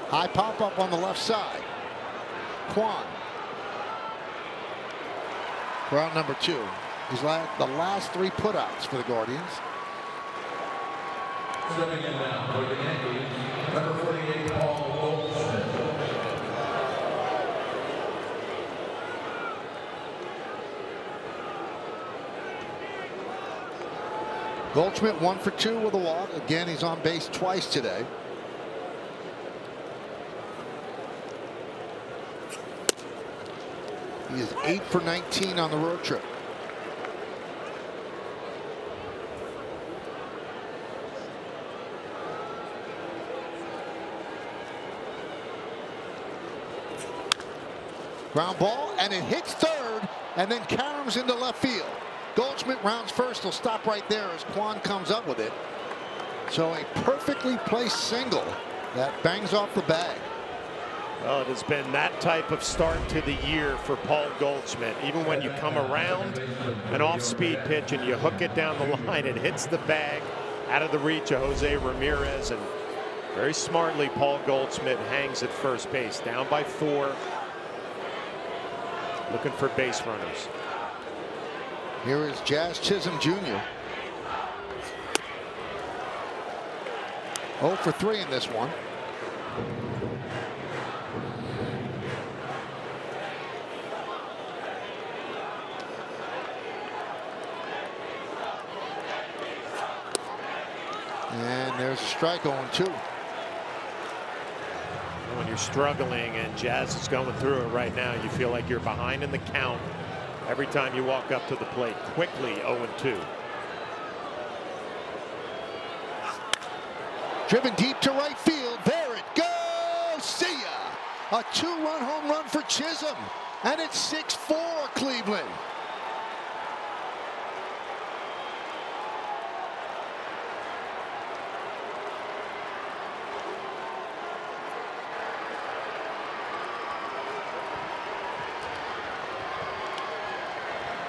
High pop-up on the left side. Kwan. Round number 2. He's like the last 3 putouts for the Guardians. Stepping in now for the Yankees, number 48, Paul Goldschmidt. Goldschmidt 1 for 2 with a walk. Again, he's on base twice today. He is 8 for 19 on the road trip. Ground ball, and it hits third, and then caroms into left field. Goldschmidt rounds first. He'll stop right there as Kwan comes up with it. So a perfectly placed single that bangs off the bag. Well, it has been that type of start to the year for Paul Goldschmidt. Even when you come around an off-speed pitch and you hook it down the line, it hits the bag out of the reach of Jose Ramirez. And very smartly, Paul Goldschmidt hangs at first base, down by 4. Looking for base runners. Here is Jazz Chisholm Jr. 0 for 3 in this one. And there's a strike on 2. When you're struggling and Jazz is going through it right now, you feel like you're behind in the count every time you walk up to the plate. Quickly 0-2. Driven deep to right field. There it goes. See ya. A 2-run home run for Chisholm. And it's 6-4 Cleveland.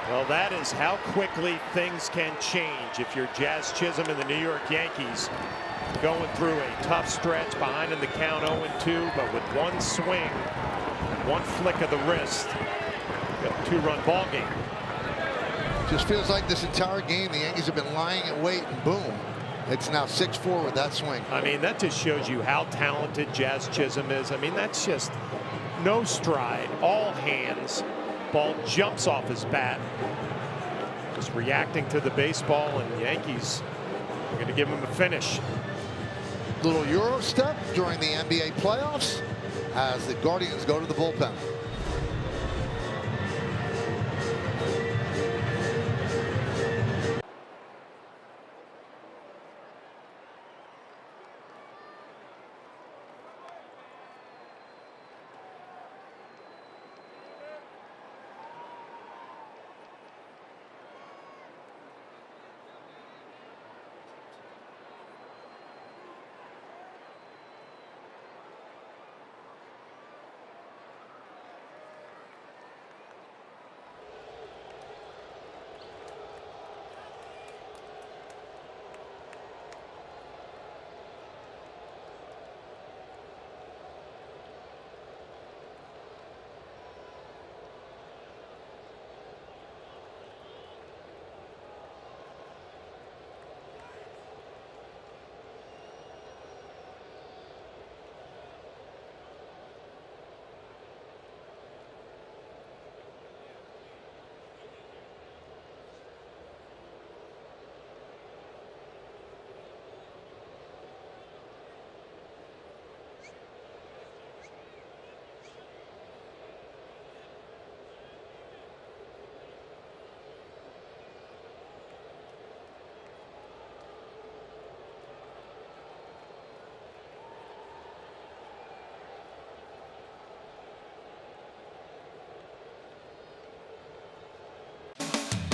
Well, that is how quickly things can change if you're Jazz Chisholm and the New York Yankees. going through a tough stretch, behind in the count 0-2, but with one swing, one flick of the wrist, got a 2-run ball game. Just feels like this entire game the Yankees have been lying in wait, and boom, it's now 6-4 with that swing. I mean, that just shows you how talented Jazz Chisholm is. I mean, that's just no stride, all hands. Ball jumps off his bat. Just reacting to the baseball, and the Yankees are going to give him a finish. Little Euro step during the NBA playoffs as the Guardians go to the bullpen.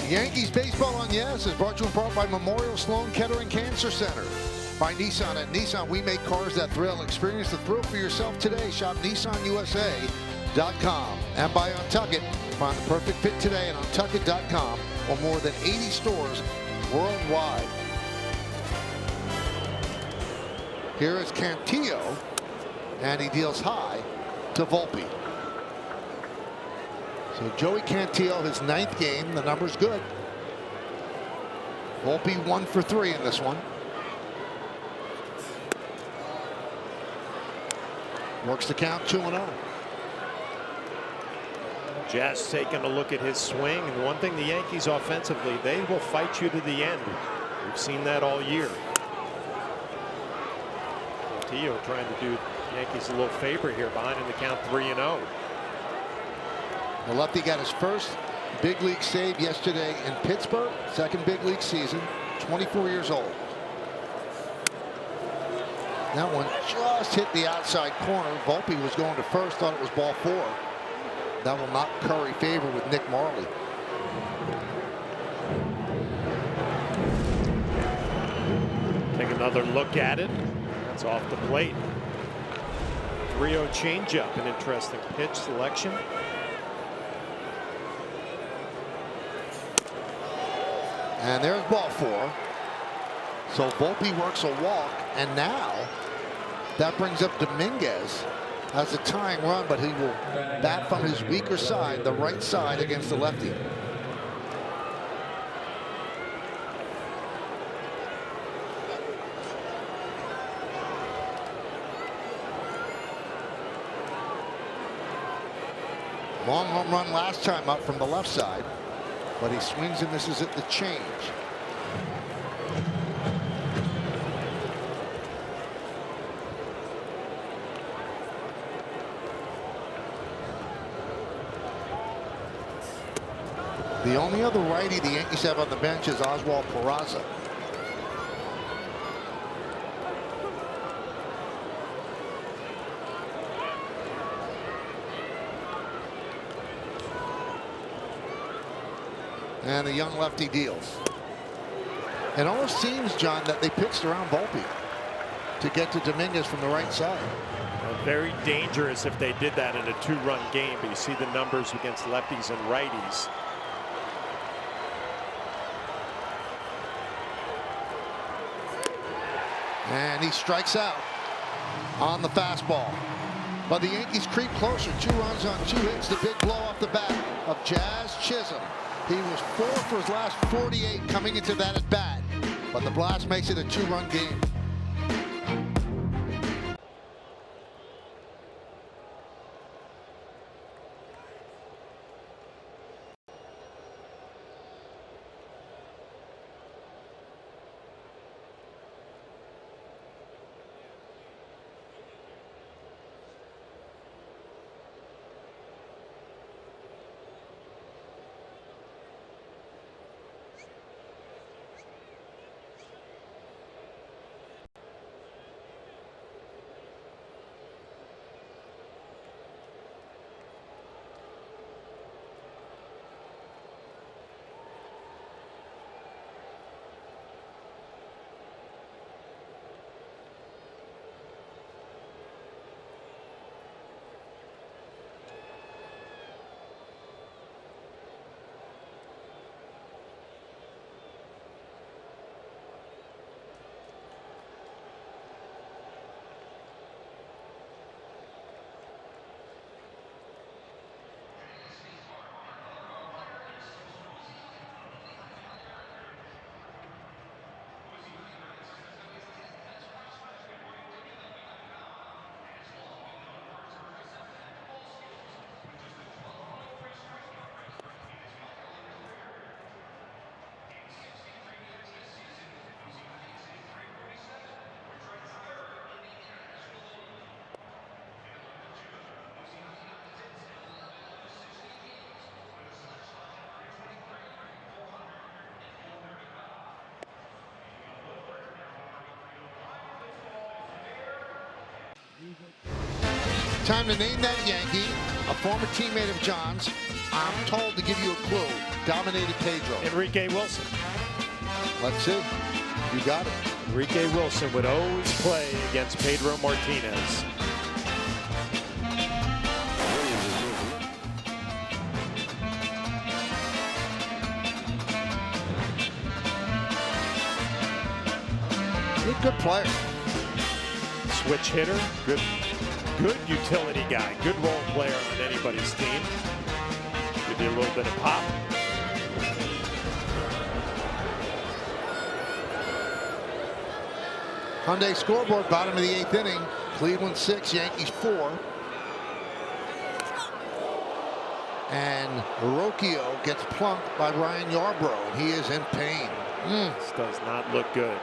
Yankees Baseball on Yes is brought to you in part by Memorial Sloan Kettering Cancer Center. By Nissan. At Nissan, we make cars that thrill. Experience the thrill for yourself today. Shop NissanUSA.com. And by Untuckit. Find the perfect fit today at Untuckit.com or more than 80 stores worldwide. Here is Cantillo, and he deals high to Volpe. So Joey Cantillo, his 9th game. The number's good. Volpe 1 for 3 in this one. Works the count 2-0. Jazz taking a look at his swing, and one thing the Yankees offensively, they will fight you to the end. We've seen that all year. Cantillo trying to do the Yankees a little favor here, behind in the count 3-0. The lefty got his first big league save yesterday in Pittsburgh. Second big league season. 24 years old. That one just hit the outside corner. Volpe was going to first. Thought it was ball 4. That will not curry favor with Nick Marley. Take another look at it. That's off the plate. 3-0 changeup. An interesting pitch selection. And there's ball 4. So Volpe works a walk, and now that brings up Dominguez as a tying run, but he will bat from his weaker side, the right side, against the lefty. Long home run last time up from the left side, but he swings and misses at the change. The only other righty the Yankees have on the bench is Oswald Peraza. And the young lefty deals. It almost seems, John, that they pitched around Volpe to get to Dominguez from the right side. Very dangerous if they did that in a 2-run game, but you see the numbers against lefties and righties. And he strikes out on the fastball. But the Yankees creep closer. 2 runs on 2 hits. The big blow off the bat of Jazz Chisholm. He was 4 for his last 48 coming into that at bat. But the blast makes it a 2-run game. Time to name that Yankee, a former teammate of John's. I'm told to give you a clue. Dominated Pedro. Enrique Wilson. Let's see. You got it. Enrique Wilson would always play against Pedro Martinez. He's a good player. Switch hitter, good utility guy, good role player on anybody's team. Give you a little bit of pop. Hyundai scoreboard, bottom of the 8th inning. Cleveland 6, Yankees 4. And Rocchio gets plunked by Ryan Yarbrough. He is in pain. This does not look good.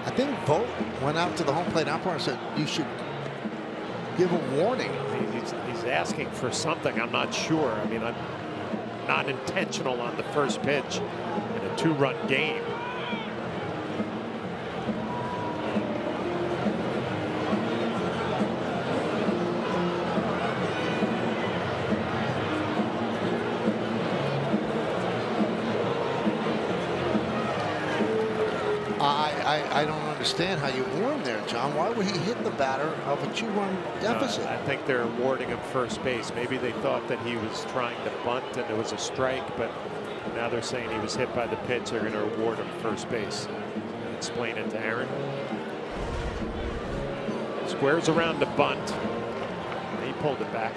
I think Vogt went out to the home plate umpire and said, you should give a warning. He's asking for something. I'm not sure. I mean, I'm not intentional on the first pitch in a 2-run game. I don't understand how you warn there, John. Why would he hit the batter of a 2-run deficit? I think they're awarding him first base. Maybe they thought that he was trying to bunt and it was a strike, but now they're saying he was hit by the pitch. They're going to award him first base. Explain it to Aaron. Squares around the bunt. He pulled it back.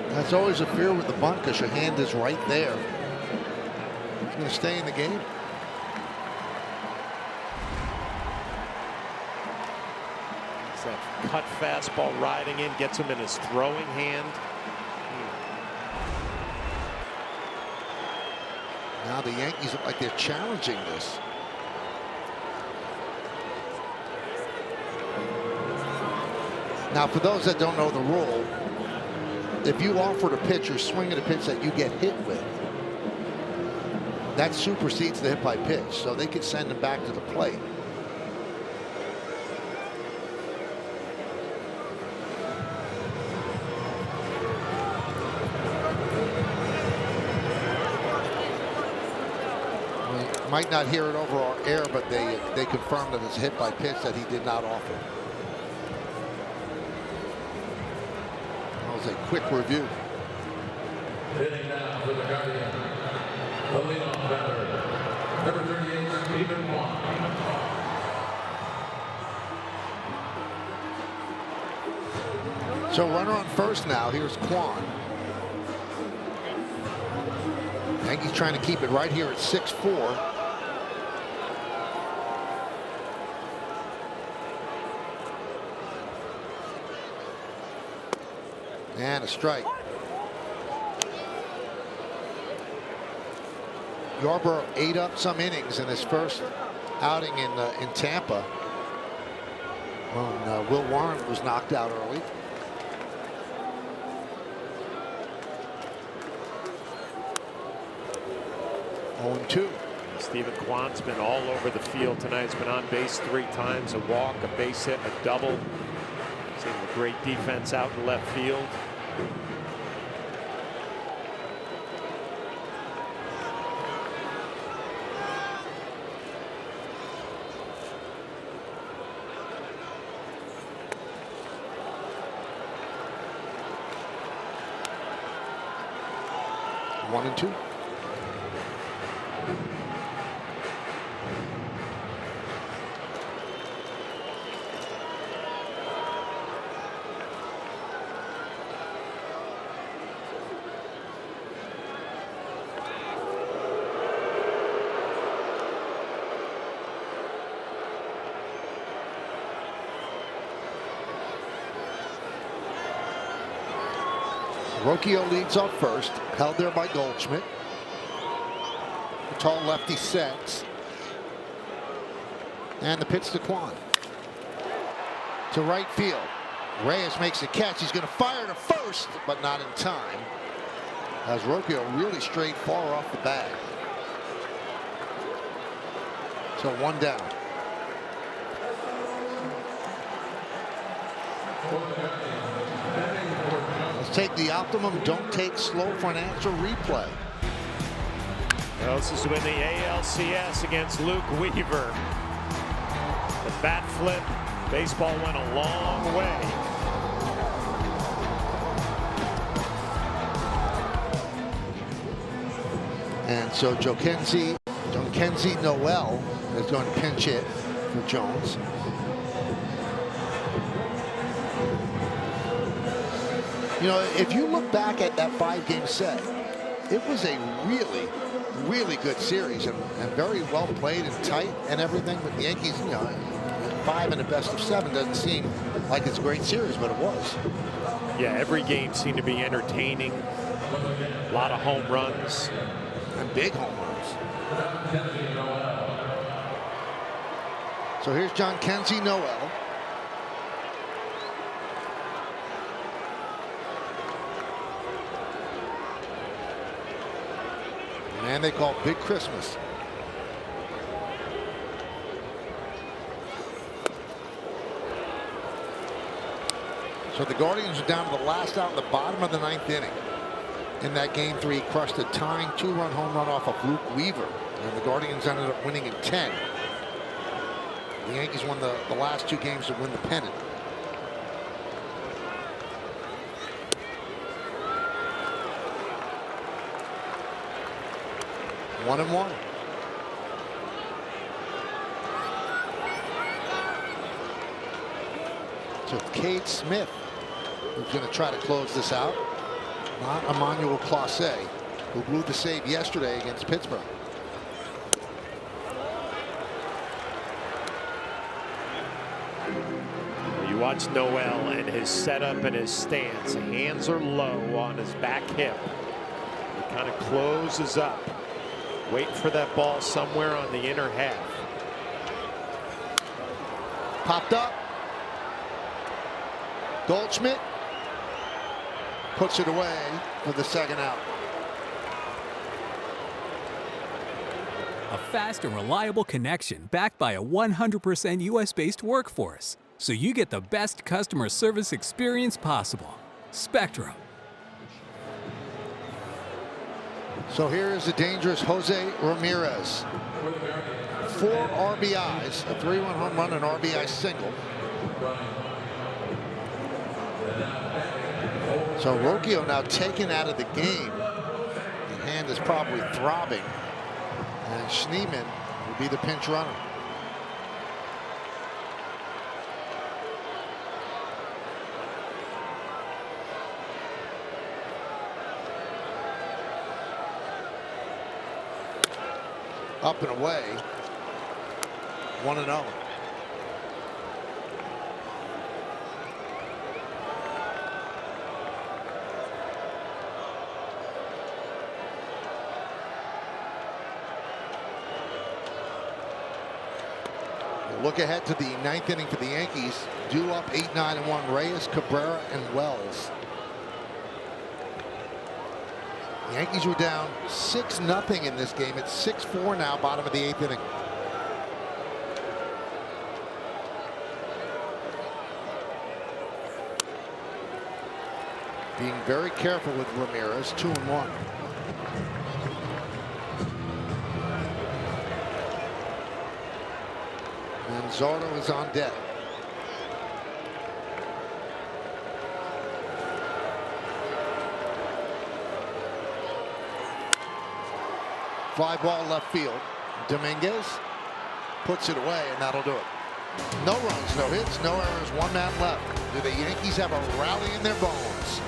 That's always a fear with the bunt because your hand is right there. He's going to stay in the game. It's that cut fastball riding in, gets him in his throwing hand. Now the Yankees look like they're challenging this. Now, for those that don't know the rule, if you offer to pitch or swing at a pitch that you get hit with, that supersedes the hit by pitch, so they could send him back to the plate. We might not hear it over our air, but they confirmed that it's a hit by pitch that he did not offer. That was a quick review. Hitting now for the Guardians, the leadoff batter, number 38, Stephen Kwan. So runner on first now. Here's Kwan. Yankees trying to keep it right here at 6-4. And a strike. Yarborough ate up some innings in his first outing in Tampa when Will Warren was knocked out early. Oh, 2. Stephen Kwan's been all over the field tonight. He's been on base 3 times, a walk, a base hit, a double. Seen the great defense out in left field. One and 2. Rocchio leads off first, held there by Goldschmidt. The tall lefty sets. And the pitch to Kwan. To right field. Reyes makes a catch. He's going to fire to first, but not in time, as Rocchio really strayed far off the bag. So 1 down. Take the optimum, don't take slow for an answer replay. Well, this is when the ALCS against Luke Weaver. The bat flip, baseball went a long way. And so Jhonkensy Noel is going to pinch hit for Jones. You know, if you look back at that 5-game set, it was a really, really good series and very well played and tight and everything. But the Yankees, you know, 5 in a best of 7 doesn't seem like it's a great series, but it was. Yeah, every game seemed to be entertaining. A lot of home runs. And big home runs. So here's Jhonkensy Noel. Man they call Big Christmas. So the Guardians are down to the last out in the bottom of the 9th inning. In that game 3, crushed a tying 2-run home run off of Luke Weaver. And the Guardians ended up winning in 10. The Yankees won the last 2 games to win the pennant. One and 1. So Cade Smith, who's going to try to close this out. Not Emmanuel Clase, who blew the save yesterday against Pittsburgh. You watch Noel and his setup and his stance. Hands are low on his back hip. He kind of closes up. Waiting for that ball somewhere on the inner half. Popped up. Goldschmidt puts it away for the second out. A fast and reliable connection backed by a 100% US-based workforce. So you get the best customer service experience possible. Spectrum. So here is the dangerous Jose Ramirez. 4 RBIs, a 3-run home run, an RBI single. So Rocchio now taken out of the game. The hand is probably throbbing. And Schneemann will be the pinch runner. Up and away. 1-0. Look ahead to the 9th inning for the Yankees. Due up 8-9-1. Reyes, Cabrera, and Wells. The Yankees were down 6-0 in this game. It's 6-4 now, bottom of the 8th inning. Being very careful with Ramirez. 2-1. And Zardo is on deck. Fly ball left field. Dominguez puts it away, and that'll do it. No runs, no hits, no errors, 1 man left. Do the Yankees have a rally in their bones?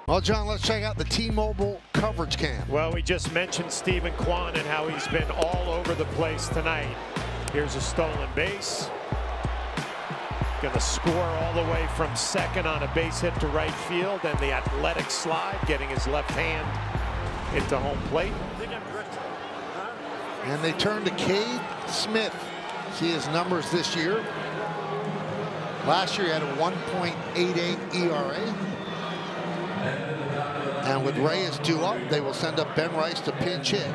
Well, John, let's check out the T-Mobile coverage cam. Well, we just mentioned Stephen Kwan and how he's been all over the place tonight. Here's a stolen base. Going to score all the way from second on a base hit to right field, and the athletic slide, getting his left hand into home plate. And they turn to Cade Smith. See his numbers this year. Last year he had a 1.88 ERA. And with Reyes due up, they will send up Ben Rice to pinch hit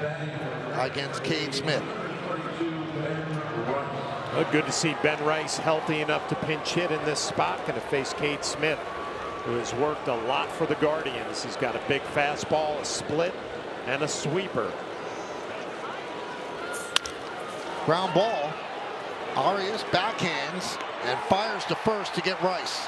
against Cade Smith. Well, good to see Ben Rice healthy enough to pinch hit in this spot. Going to face Cade Smith, who has worked a lot for the Guardians. He's got a big fastball, a split, and a sweeper. Ground ball. Arias backhands and fires to first to get Rice.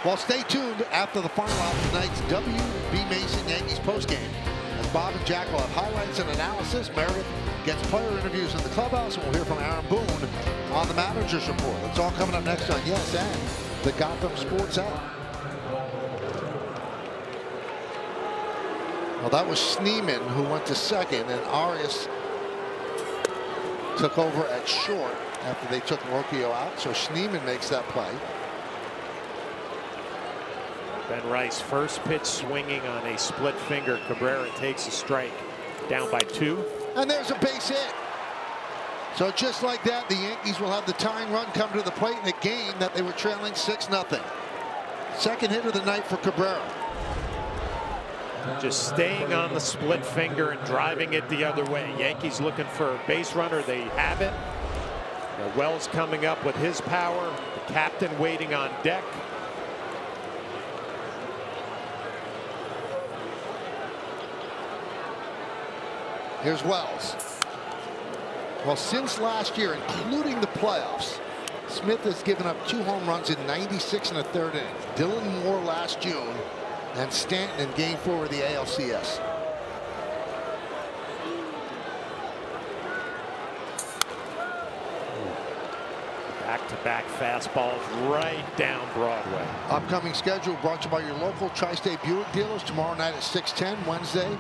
Well, stay tuned after the final of tonight's W.B. Mason Yankees postgame. As Bob and Jack will have highlights and analysis. Meredith gets player interviews in the clubhouse, and we'll hear from Aaron Boone on the manager's report. That's all coming up next on Yes and the Gotham Sports app. Well, that was Schneemann who went to second, and Arias took over at short after they took Rocchio out. So Schneemann makes that play. Ben Rice, first pitch swinging on a split finger. Cabrera takes a strike, down by 2. And there's a base hit. So just like that, the Yankees will have the tying run come to the plate in a game that they were trailing 6-0. Second hit of the night for Cabrera. Just staying on the split finger and driving it the other way. Yankees looking for a base runner. They have it. Now Wells coming up with his power. The captain waiting on deck. Here's Wells. Well, since last year, including the playoffs, Smith has given up 2 home runs in 96 1/3 innings. Dylan Moore last June, and Stanton in Game 4 of the ALCS. Back-to-back fastballs right down Broadway. Upcoming schedule brought to you by your local Tri-State Buick dealers. Tomorrow night at 6:10, Wednesday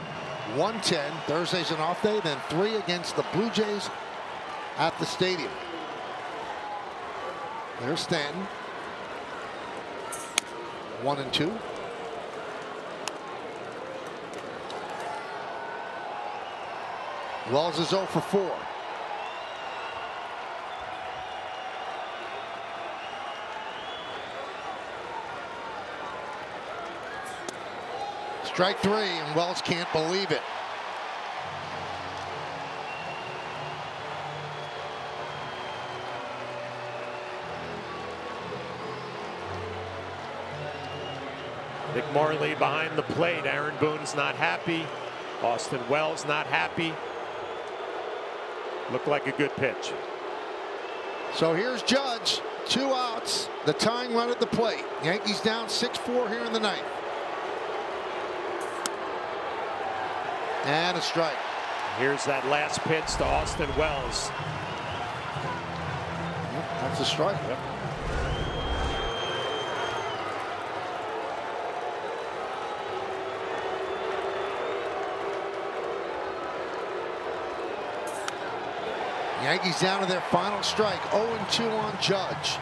1:10, Thursday's an off day, then 3 against the Blue Jays at the stadium. There's Stanton. 1-2. Wells is 0 for 4. Strike 3, and Wells can't believe it. Nick Marley behind the plate. Aaron Boone's not happy. Austin Wells not happy. Looked like a good pitch. So here's Judge. 2 outs. The tying run at the plate. Yankees down 6-4 here in the ninth. And a strike. Here's that last pitch to Austin Wells. Yep, that's a strike. Yep. Yankees down to their final strike. 0-2 on Judge.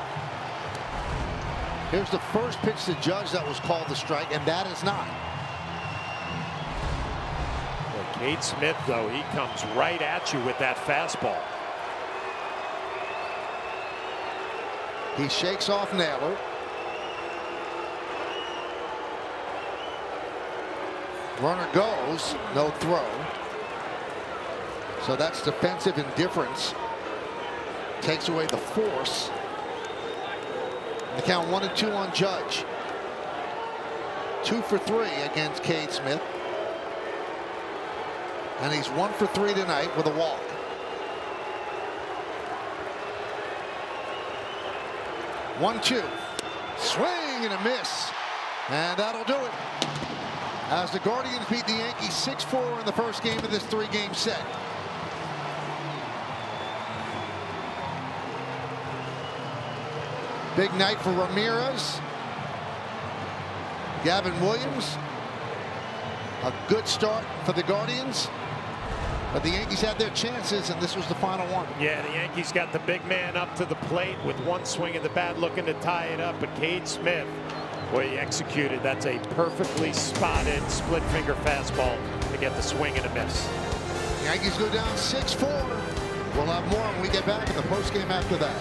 Here's the first pitch to Judge that was called the strike, and that is not. Well, Cade Smith, though, he comes right at you with that fastball. He shakes off Naylor. Runner goes, no throw. So that's defensive indifference. Takes away the force. The count 1-2 on Judge. 2 for 3 against Cade Smith. And he's 1 for 3 tonight with a walk. One-two. Swing and a miss. And that'll do it. As the Guardians beat the Yankees 6-4 in the first game of this 3-game set. Big night for Ramirez. Gavin Williams. A good start for the Guardians. But the Yankees had their chances, and this was the final one. Yeah, the Yankees got the big man up to the plate with one swing of the bat looking to tie it up. But Cade Smith, boy, he executed. That's a perfectly spotted split finger fastball to get the swing and a miss. The Yankees go down 6-4. We'll have more when we get back in the postgame after that.